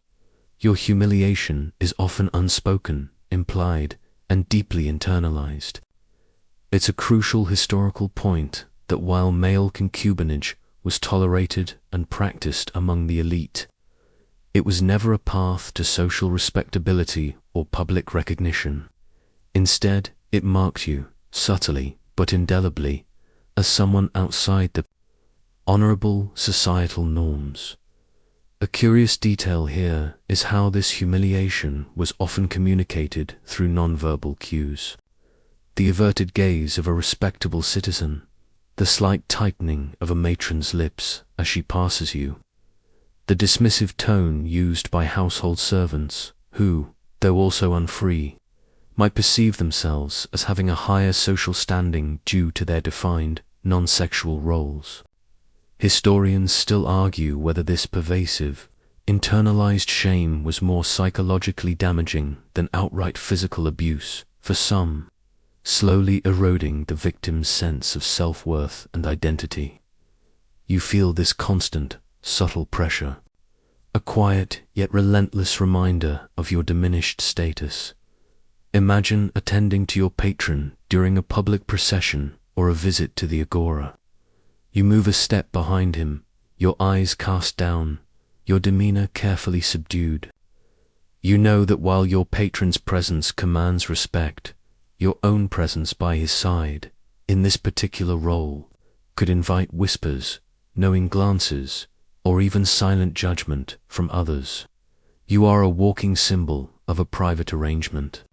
Speaker 1: your humiliation is often unspoken, implied, and deeply internalized. It's a crucial historical point that while male concubinage was tolerated and practiced among the elite, it was never a path to social respectability or public recognition. Instead, it marked you, subtly but indelibly, as someone outside the honorable societal norms. A curious detail here is how this humiliation was often communicated through nonverbal cues. The averted gaze of a respectable citizen, the slight tightening of a matron's lips as she passes you, the dismissive tone used by household servants who, though also unfree, might perceive themselves as having a higher social standing due to their defined, non-sexual roles. Historians still argue whether this pervasive, internalized shame was more psychologically damaging than outright physical abuse, for some, slowly eroding the victim's sense of self-worth and identity. You feel this constant, subtle pressure, a quiet yet relentless reminder of your diminished status. Imagine attending to your patron during a public procession or a visit to the agora. You move a step behind him, your eyes cast down, your demeanor carefully subdued. You know that while your patron's presence commands respect, your own presence by his side, in this particular role, could invite whispers, knowing glances, or even silent judgment from others. You are a walking symbol of a private arrangement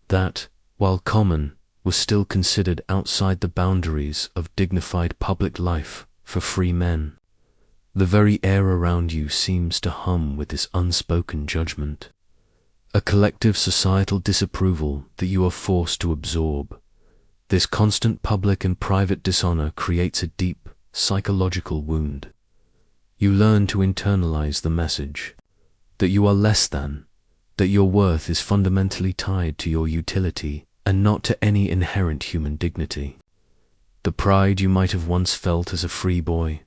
Speaker 1: that, while common, was still considered outside the boundaries of dignified public life for free men. The very air around you seems to hum with this unspoken judgment, a collective societal disapproval that you are forced to absorb. This constant public and private dishonor creates a deep, psychological wound. You learn to internalize the message that you are less than, that your worth is fundamentally tied to your utility and not to any inherent human dignity. The pride you might have once felt as a free boy,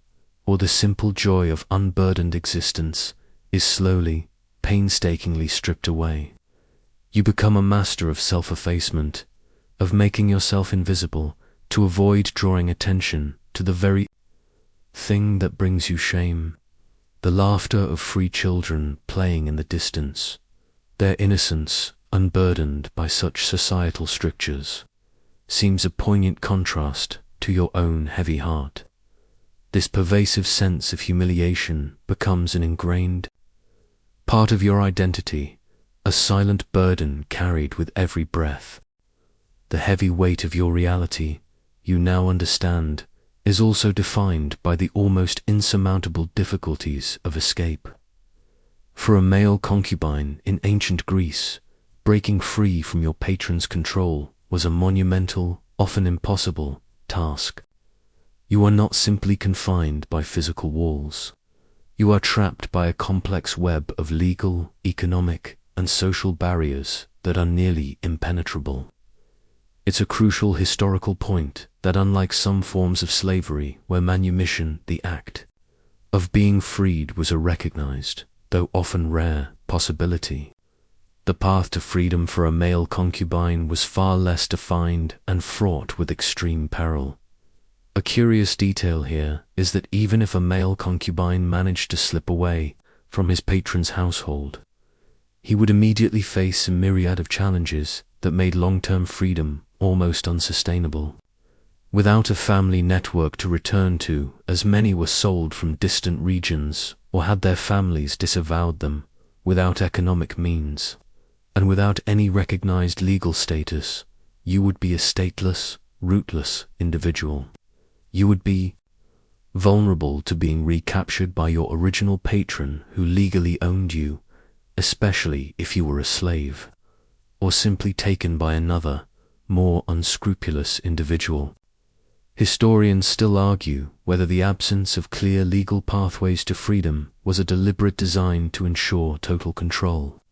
Speaker 1: or the simple joy of unburdened existence, is slowly, painstakingly stripped away. You become a master of self-effacement, of making yourself invisible to avoid drawing attention to the very thing that brings you shame. The laughter of free children playing in the distance, their innocence unburdened by such societal strictures, seems a poignant contrast to your own heavy heart. This pervasive sense of humiliation becomes an ingrained part of your identity, a silent burden carried with every breath. The heavy weight of your reality, you now understand, is also defined by the almost insurmountable difficulties of escape. For a male concubine in ancient Greece, breaking free from your patron's control was a monumental, often impossible, task. You are not simply confined by physical walls. You are trapped by a complex web of legal, economic, and social barriers that are nearly impenetrable. It's a crucial historical point that unlike some forms of slavery where manumission, the act of being freed, was a recognized, though often rare, possibility, the path to freedom for a male concubine was far less defined and fraught with extreme peril. A curious detail here is that even if a male concubine managed to slip away from his patron's household, he would immediately face a myriad of challenges that made long-term freedom almost unsustainable. Without a family network to return to, as many were sold from distant regions or had their families disavowed them, without economic means, and without any recognized legal status, you would be a stateless, rootless individual. You would be vulnerable to being recaptured by your original patron who legally owned you, especially if you were a slave, or simply taken by another, more unscrupulous individual. Historians still argue whether the absence of clear legal pathways to freedom was a deliberate design to ensure total control,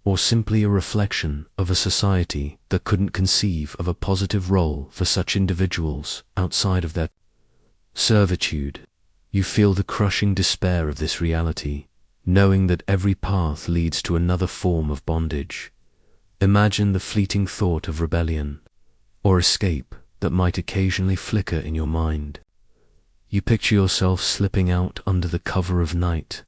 Speaker 1: or simply a reflection of a society that couldn't conceive of a positive role for such individuals outside of their servitude. You feel the crushing despair of this reality, knowing that every path leads to another form of bondage. Imagine the fleeting thought of rebellion or escape that might occasionally flicker in your mind. You picture yourself slipping out under the cover of night,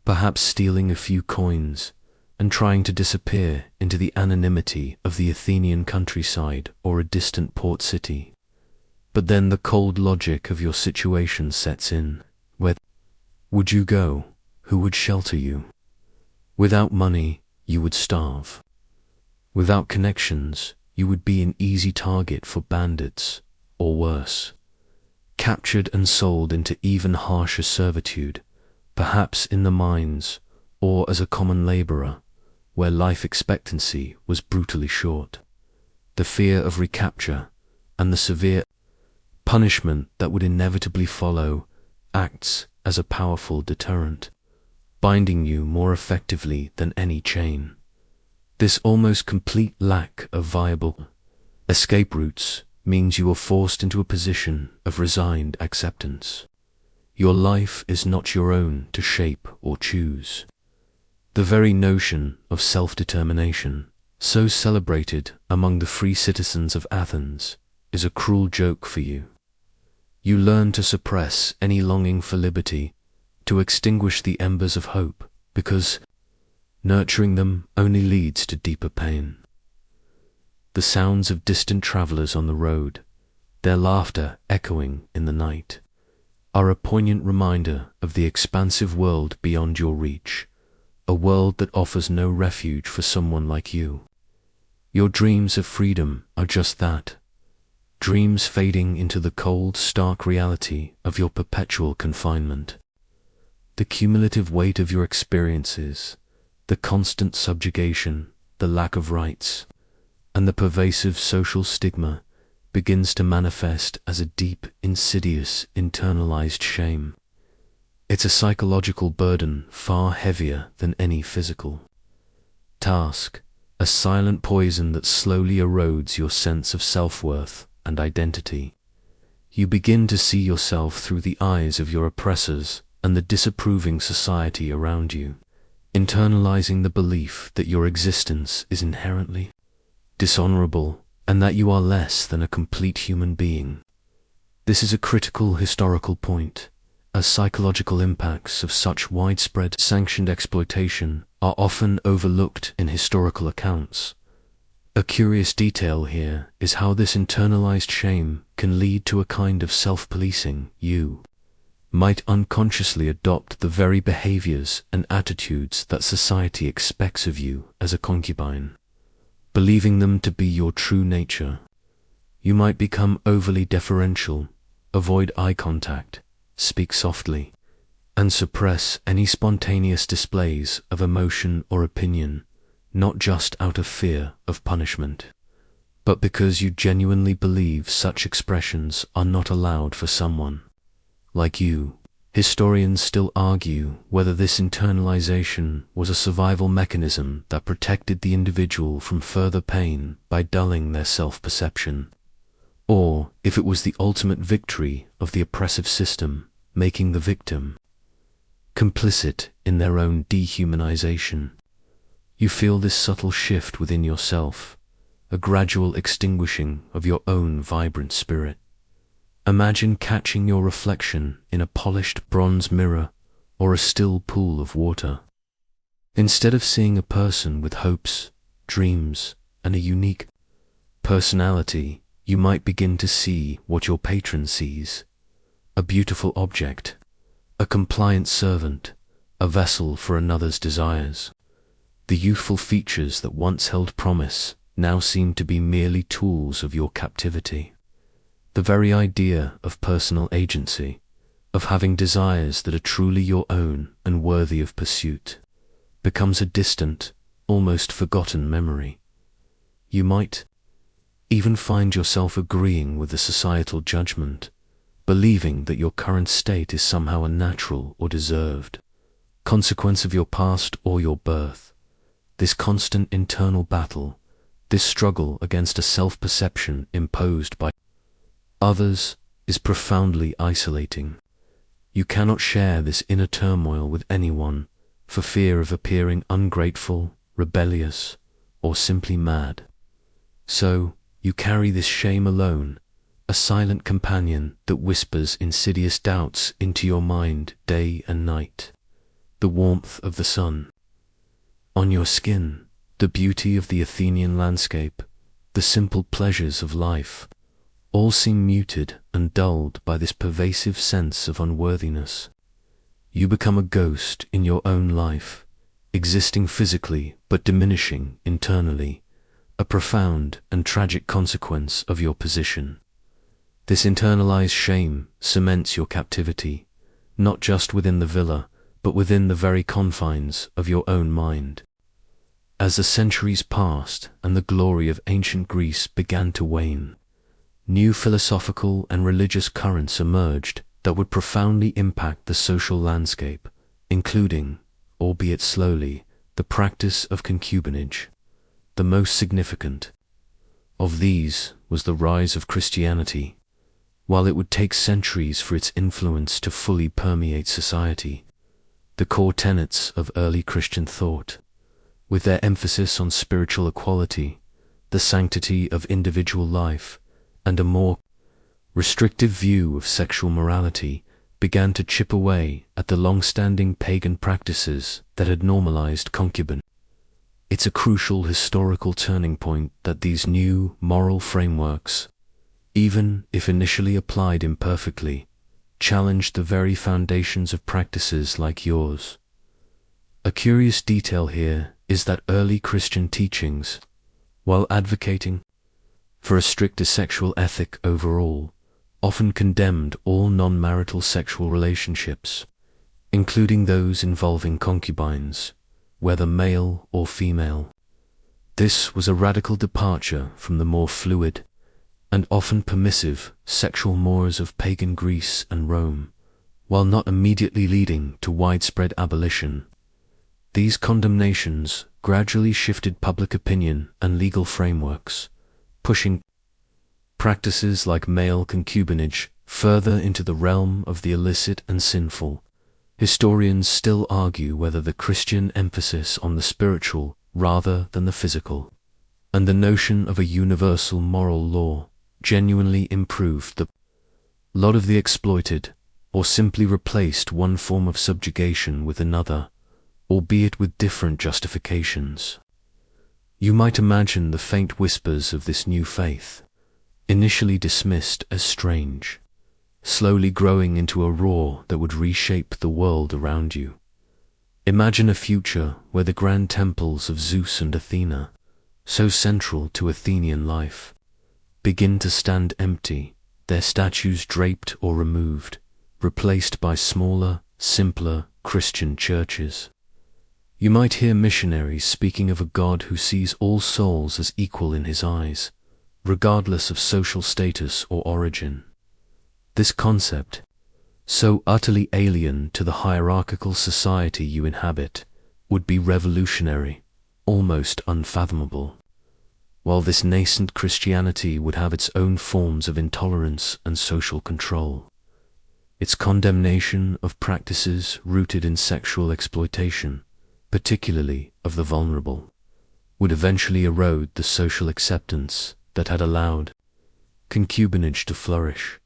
Speaker 1: perhaps stealing a few coins and trying to disappear into the anonymity of the Athenian countryside or a distant port city. But then the cold logic of your situation sets in. Where would you go? Who would shelter you? Without money, you would starve. Without connections, you would be an easy target for bandits, or worse, captured and sold into even harsher servitude, perhaps in the mines or as a common laborer, where life expectancy was brutally short. The fear of recapture and the severe punishment that would inevitably follow acts as a powerful deterrent, binding you more effectively than any chain. This almost complete lack of viable escape routes means you are forced into a position of resigned acceptance. Your life is not your own to shape or choose. The very notion of self-determination, so celebrated among the free citizens of Athens, is a cruel joke for you. You learn to suppress any longing for liberty, to extinguish the embers of hope, because nurturing them only leads to deeper pain. The sounds of distant travelers on the road, their laughter echoing in the night, are a poignant reminder of the expansive world beyond your reach, a world that offers no refuge for someone like you. Your dreams of freedom are just that, dreams fading into the cold, stark reality of your perpetual confinement. The cumulative weight of your experiences, the constant subjugation, the lack of rights, and the pervasive social stigma begins to manifest as a deep, insidious, internalized shame. It's a psychological burden far heavier than any physical task, a silent poison that slowly erodes your sense of self-worth and identity. You begin to see yourself through the eyes of your oppressors and the disapproving society around you, internalizing the belief that your existence is inherently dishonorable and that you are less than a complete human being. This is a critical historical point, as psychological impacts of such widespread sanctioned exploitation are often overlooked in historical accounts. A curious detail here is how this internalized shame can lead to a kind of self-policing. You might unconsciously adopt the very behaviors and attitudes that society expects of you as a concubine, believing them to be your true nature. You might become overly deferential, avoid eye contact, speak softly, and suppress any spontaneous displays of emotion or opinion, not just out of fear of punishment, but because you genuinely believe such expressions are not allowed for someone like you. Historians still argue whether this internalization was a survival mechanism that protected the individual from further pain by dulling their self-perception, or if it was the ultimate victory of the oppressive system, making the victim complicit in their own dehumanization. You feel this subtle shift within yourself, a gradual extinguishing of your own vibrant spirit. Imagine catching your reflection in a polished bronze mirror or a still pool of water. Instead of seeing a person with hopes, dreams, and a unique personality, you might begin to see what your patron sees: a beautiful object, a compliant servant, a vessel for another's desires. The youthful features that once held promise now seem to be merely tools of your captivity. The very idea of personal agency, of having desires that are truly your own and worthy of pursuit, becomes a distant, almost forgotten memory. You might even find yourself agreeing with the societal judgment, believing that your current state is somehow a natural or deserved consequence of your past or your birth. This constant internal battle, this struggle against a self-perception imposed by others, is profoundly isolating. You cannot share this inner turmoil with anyone for fear of appearing ungrateful, rebellious, or simply mad. So, you carry this shame alone, a silent companion that whispers insidious doubts into your mind day and night. The warmth of the sun on your skin, the beauty of the Athenian landscape, the simple pleasures of life, all seem muted and dulled by this pervasive sense of unworthiness. You become a ghost in your own life, existing physically but diminishing internally, a profound and tragic consequence of your position. This internalized shame cements your captivity, not just within the villa, but within the very confines of your own mind. As the centuries passed and the glory of ancient Greece began to wane, new philosophical and religious currents emerged that would profoundly impact the social landscape, including, albeit slowly, the practice of concubinage. The most significant of these was the rise of Christianity. While it would take centuries for its influence to fully permeate society, the core tenets of early Christian thought, with their emphasis on spiritual equality, the sanctity of individual life, and a more restrictive view of sexual morality, began to chip away at the long-standing pagan practices that had normalized concubine. It's a crucial historical turning point that these new moral frameworks, even if initially applied imperfectly, challenged the very foundations of practices like yours. A curious detail here is that early Christian teachings, while advocating for a stricter sexual ethic overall, often condemned all non-marital sexual relationships, including those involving concubines, whether male or female. This was a radical departure from the more fluid and often permissive sexual mores of pagan Greece and Rome, while not immediately leading to widespread abolition. These condemnations gradually shifted public opinion and legal frameworks, pushing practices like male concubinage further into the realm of the illicit and sinful. Historians still argue whether the Christian emphasis on the spiritual rather than the physical, and the notion of a universal moral law, genuinely improved the lot of the exploited, or simply replaced one form of subjugation with another, albeit with different justifications. You might imagine the faint whispers of this new faith, initially dismissed as strange, slowly growing into a roar that would reshape the world around you. Imagine a future where the grand temples of Zeus and Athena, so central to Athenian life, begin to stand empty, their statues draped or removed, replaced by smaller, simpler Christian churches. You might hear missionaries speaking of a God who sees all souls as equal in his eyes, regardless of social status or origin. This concept, so utterly alien to the hierarchical society you inhabit, would be revolutionary, almost unfathomable. While this nascent Christianity would have its own forms of intolerance and social control, its condemnation of practices rooted in sexual exploitation, particularly of the vulnerable, would eventually erode the social acceptance that had allowed concubinage to flourish.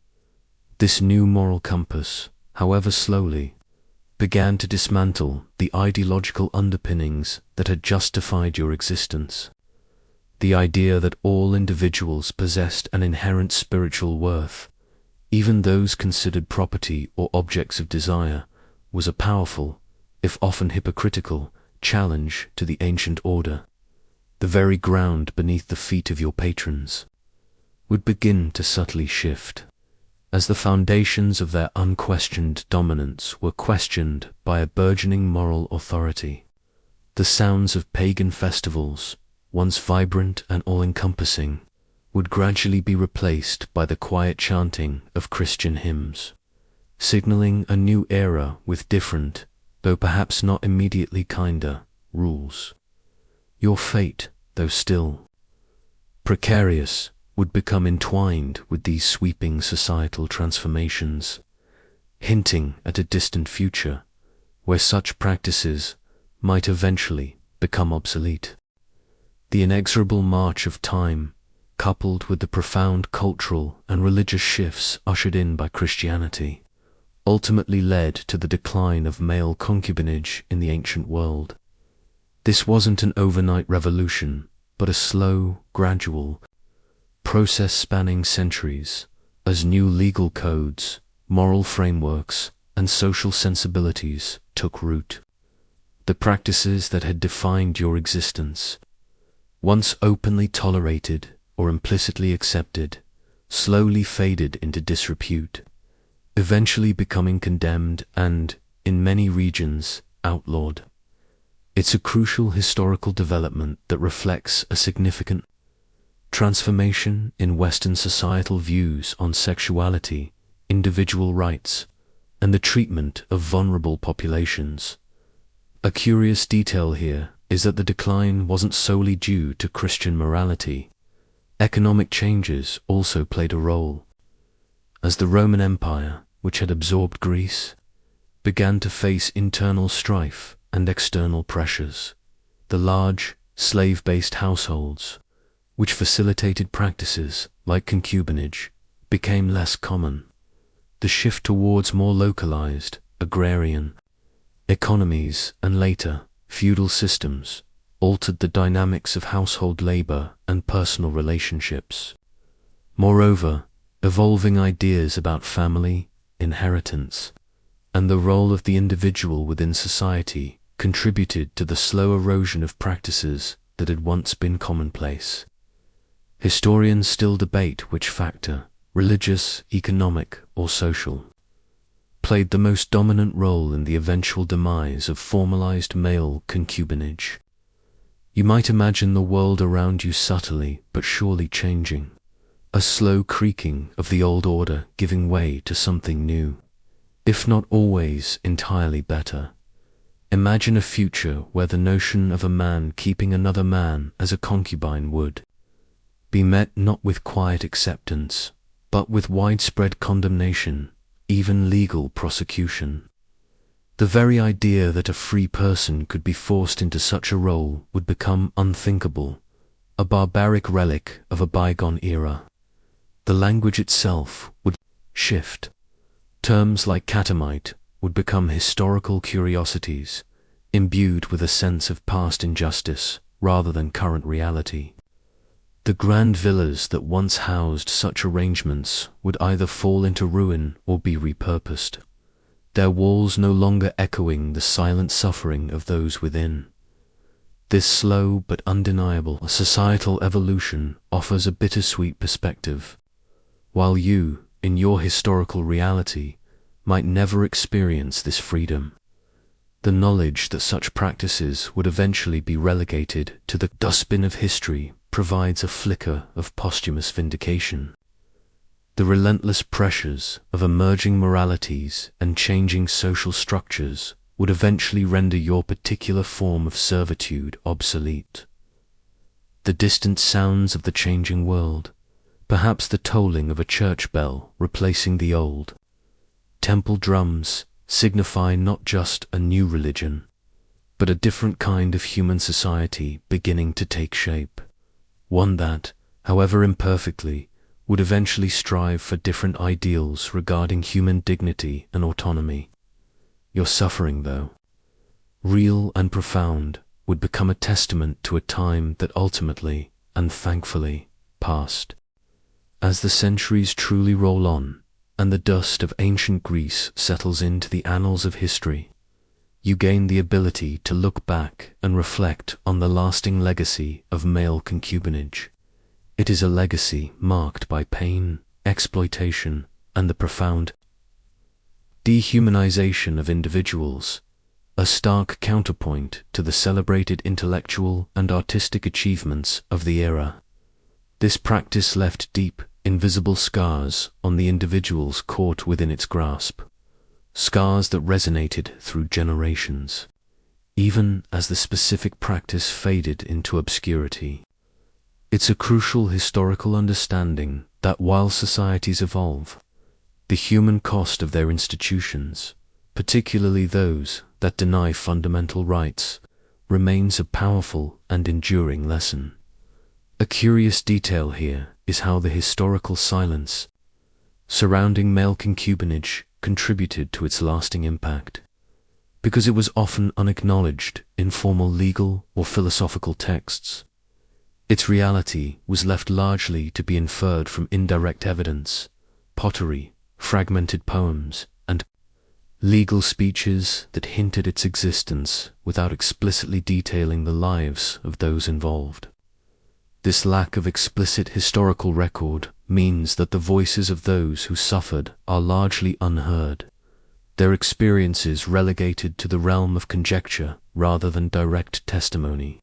Speaker 1: This new moral compass, however slowly, began to dismantle the ideological underpinnings that had justified your existence. The idea that all individuals possessed an inherent spiritual worth, even those considered property or objects of desire, was a powerful, if often hypocritical, challenge to the ancient order. The very ground beneath the feet of your patrons would begin to subtly shift, as the foundations of their unquestioned dominance were questioned by a burgeoning moral authority. The The sounds of pagan festivals, once vibrant and all-encompassing, would gradually be replaced by the quiet chanting of Christian hymns, signaling a new era with different, though perhaps not immediately kinder, rules. Your fate, though still precarious, would become entwined with these sweeping societal transformations, hinting at a distant future where such practices might eventually become obsolete. The inexorable march of time, coupled with the profound cultural and religious shifts ushered in by Christianity, ultimately led to the decline of male concubinage in the ancient world. This wasn't an overnight revolution, but a slow, gradual process spanning centuries, as new legal codes, moral frameworks, and social sensibilities took root. The practices that had defined your existence, once openly tolerated or implicitly accepted, slowly faded into disrepute, eventually becoming condemned and, in many regions, outlawed. It's a crucial historical development that reflects a significant transformation in Western societal views on sexuality, individual rights, and the treatment of vulnerable populations. A curious detail here is that the decline wasn't solely due to Christian morality. Economic changes also played a role. As the Roman Empire, which had absorbed Greece, began to face internal strife and external pressures, the large, slave-based households, which facilitated practices like concubinage, became less common. The shift towards more localized, agrarian economies and later, feudal systems altered the dynamics of household labor and personal relationships. Moreover, evolving ideas about family, inheritance, and the role of the individual within society contributed to the slow erosion of practices that had once been commonplace. Historians still debate which factor, religious, economic, or social, played the most dominant role in the eventual demise of formalized male concubinage. You might imagine the world around you subtly but surely changing, a slow creaking of the old order giving way to something new, if not always entirely better. Imagine a future where the notion of a man keeping another man as a concubine would be met not with quiet acceptance, but with widespread condemnation, even legal prosecution. The very idea that a free person could be forced into such a role would become unthinkable, a barbaric relic of a bygone era. The language itself would shift. Terms like catamite would become historical curiosities, imbued with a sense of past injustice rather than current reality. The grand villas that once housed such arrangements would either fall into ruin or be repurposed, their walls no longer echoing the silent suffering of those within. This slow but undeniable societal evolution offers a bittersweet perspective. While you, in your historical reality, might never experience this freedom, the knowledge that such practices would eventually be relegated to the dustbin of history provides a flicker of posthumous vindication. The relentless pressures of emerging moralities and changing social structures would eventually render your particular form of servitude obsolete. The distant sounds of the changing world, perhaps the tolling of a church bell replacing the old temple drums, signify not just a new religion, but a different kind of human society beginning to take shape. One that, however imperfectly, would eventually strive for different ideals regarding human dignity and autonomy. Your suffering, though, real and profound, would become a testament to a time that ultimately, and thankfully, passed. As the centuries truly roll on, and the dust of ancient Greece settles into the annals of history, you gain the ability to look back and reflect on the lasting legacy of male concubinage. It is a legacy marked by pain, exploitation, and the profound dehumanization of individuals, a stark counterpoint to the celebrated intellectual and artistic achievements of the era. This practice left deep, invisible scars on the individuals caught within its grasp, scars that resonated through generations, even as the specific practice faded into obscurity. It's a crucial historical understanding that while societies evolve, the human cost of their institutions, particularly those that deny fundamental rights, remains a powerful and enduring lesson. A curious detail here is how the historical silence surrounding male concubinage contributed to its lasting impact. Because it was often unacknowledged in formal legal or philosophical texts, its reality was left largely to be inferred from indirect evidence, pottery, fragmented poems, and legal speeches that hinted its existence without explicitly detailing the lives of those involved. This lack of explicit historical record means that the voices of those who suffered are largely unheard, their experiences relegated to the realm of conjecture rather than direct testimony.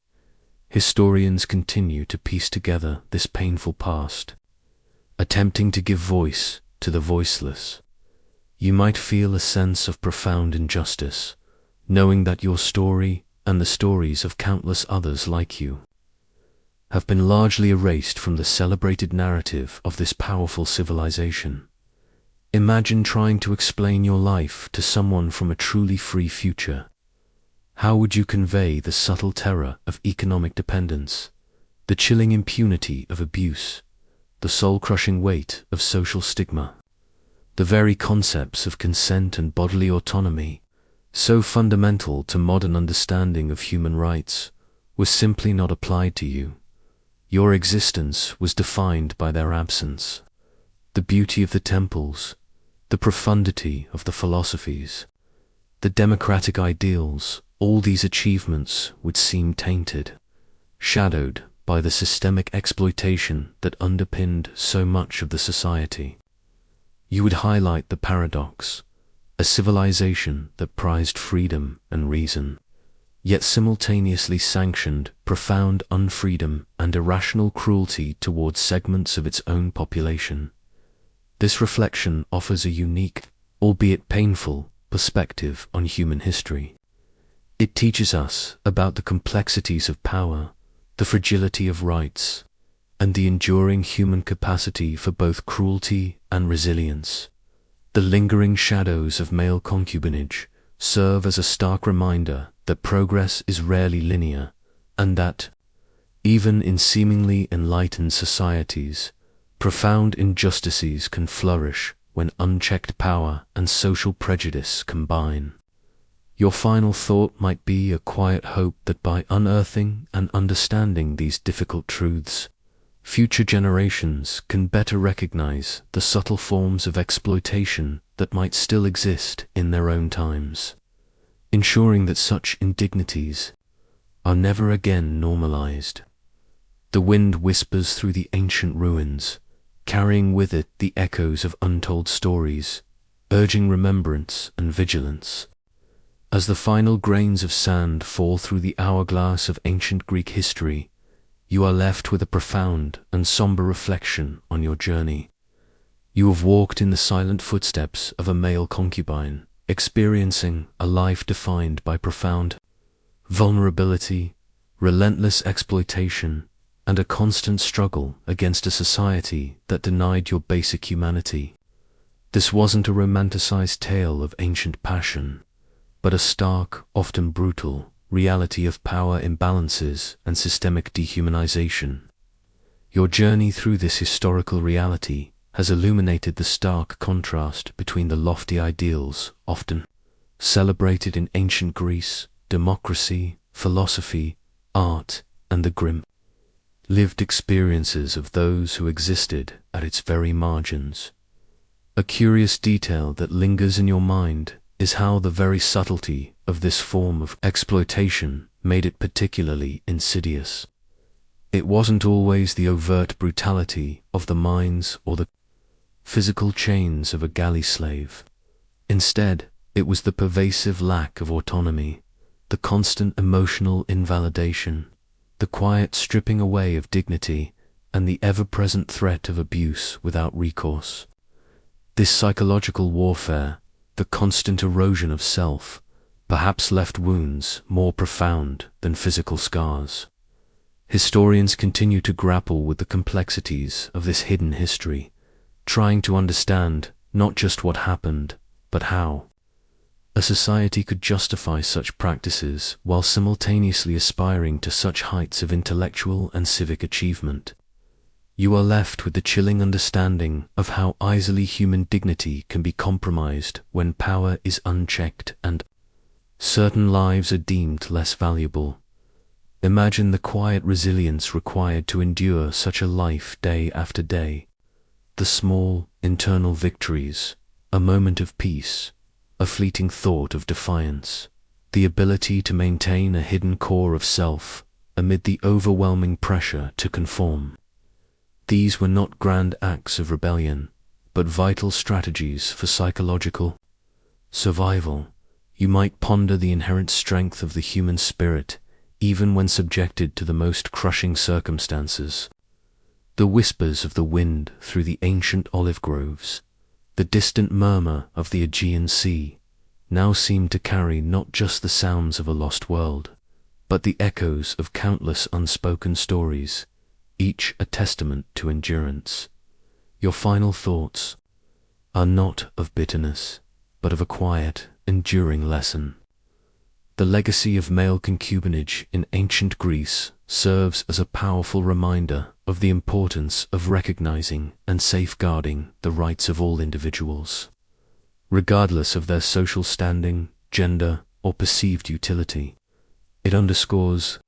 Speaker 1: Historians continue to piece together this painful past, attempting to give voice to the voiceless. You might feel a sense of profound injustice, knowing that your story and the stories of countless others like you have been largely erased from the celebrated narrative of this powerful civilization. Imagine trying to explain your life to someone from a truly free future. How would you convey the subtle terror of economic dependence, the chilling impunity of abuse, the soul-crushing weight of social stigma? The very concepts of consent and bodily autonomy, so fundamental to modern understanding of human rights, were simply not applied to you. Your existence was defined by their absence. The beauty of the temples, the profundity of the philosophies, the democratic ideals, all these achievements would seem tainted, shadowed by the systemic exploitation that underpinned so much of the society. You would highlight the paradox, a civilization that prized freedom and reason, yet simultaneously sanctioned profound unfreedom and irrational cruelty towards segments of its own population. This reflection offers a unique, albeit painful, perspective on human history. It teaches us about the complexities of power, the fragility of rights, and the enduring human capacity for both cruelty and resilience. The lingering shadows of male concubinage serve as a stark reminder that progress is rarely linear, and that, even in seemingly enlightened societies, profound injustices can flourish when unchecked power and social prejudice combine. Your final thought might be a quiet hope that by unearthing and understanding these difficult truths, future generations can better recognize the subtle forms of exploitation that might still exist in their own times, ensuring that such indignities are never again normalized. The wind whispers through the ancient ruins, carrying with it the echoes of untold stories, urging remembrance and vigilance. As the final grains of sand fall through the hourglass of ancient Greek history, you are left with a profound and somber reflection on your journey. You have walked in the silent footsteps of a male concubine, experiencing a life defined by profound vulnerability, relentless exploitation, and a constant struggle against a society that denied your basic humanity. This wasn't a romanticized tale of ancient passion, but a stark, often brutal, reality of power imbalances and systemic dehumanization. Your journey through this historical reality has illuminated the stark contrast between the lofty ideals often celebrated in ancient Greece, democracy, philosophy, art, and the grim, lived experiences of those who existed at its very margins. A curious detail that lingers in your mind is how the very subtlety of this form of exploitation made it particularly insidious. It wasn't always the overt brutality of the mines or the physical chains of a galley slave. Instead, it was the pervasive lack of autonomy, the constant emotional invalidation, the quiet stripping away of dignity, and the ever-present threat of abuse without recourse. This psychological warfare, the constant erosion of self, perhaps left wounds more profound than physical scars. Historians continue to grapple with the complexities of this hidden history, trying to understand not just what happened, but how a society could justify such practices while simultaneously aspiring to such heights of intellectual and civic achievement. You are left with the chilling understanding of how easily human dignity can be compromised when power is unchecked and certain lives are deemed less valuable. Imagine the quiet resilience required to endure such a life day after day. The small, internal victories, a moment of peace, a fleeting thought of defiance, the ability to maintain a hidden core of self amid the overwhelming pressure to conform. These were not grand acts of rebellion, but vital strategies for psychological survival. You might ponder the inherent strength of the human spirit, even when subjected to the most crushing circumstances. The whispers of the wind through the ancient olive groves, the distant murmur of the Aegean Sea, now seemed to carry not just the sounds of a lost world, but the echoes of countless unspoken stories, each a testament to endurance. Your final thoughts are not of bitterness, but of a quiet, enduring lesson. The legacy of male concubinage in ancient Greece serves as a powerful reminder of the importance of recognizing and safeguarding the rights of all individuals, regardless of their social standing, gender, or perceived utility. It underscores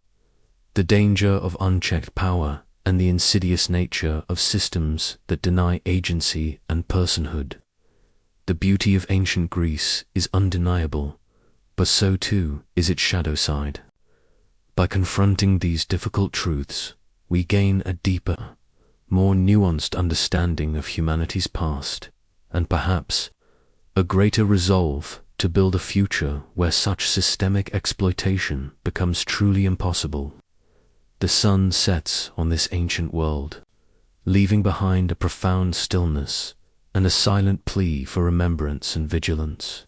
Speaker 1: the danger of unchecked power and the insidious nature of systems that deny agency and personhood. The beauty of ancient Greece is undeniable, but so too is its shadow side. By confronting these difficult truths, we gain a deeper, more nuanced understanding of humanity's past, and perhaps a greater resolve to build a future where such systemic exploitation becomes truly impossible. The sun sets on this ancient world, leaving behind a profound stillness and a silent plea for remembrance and vigilance.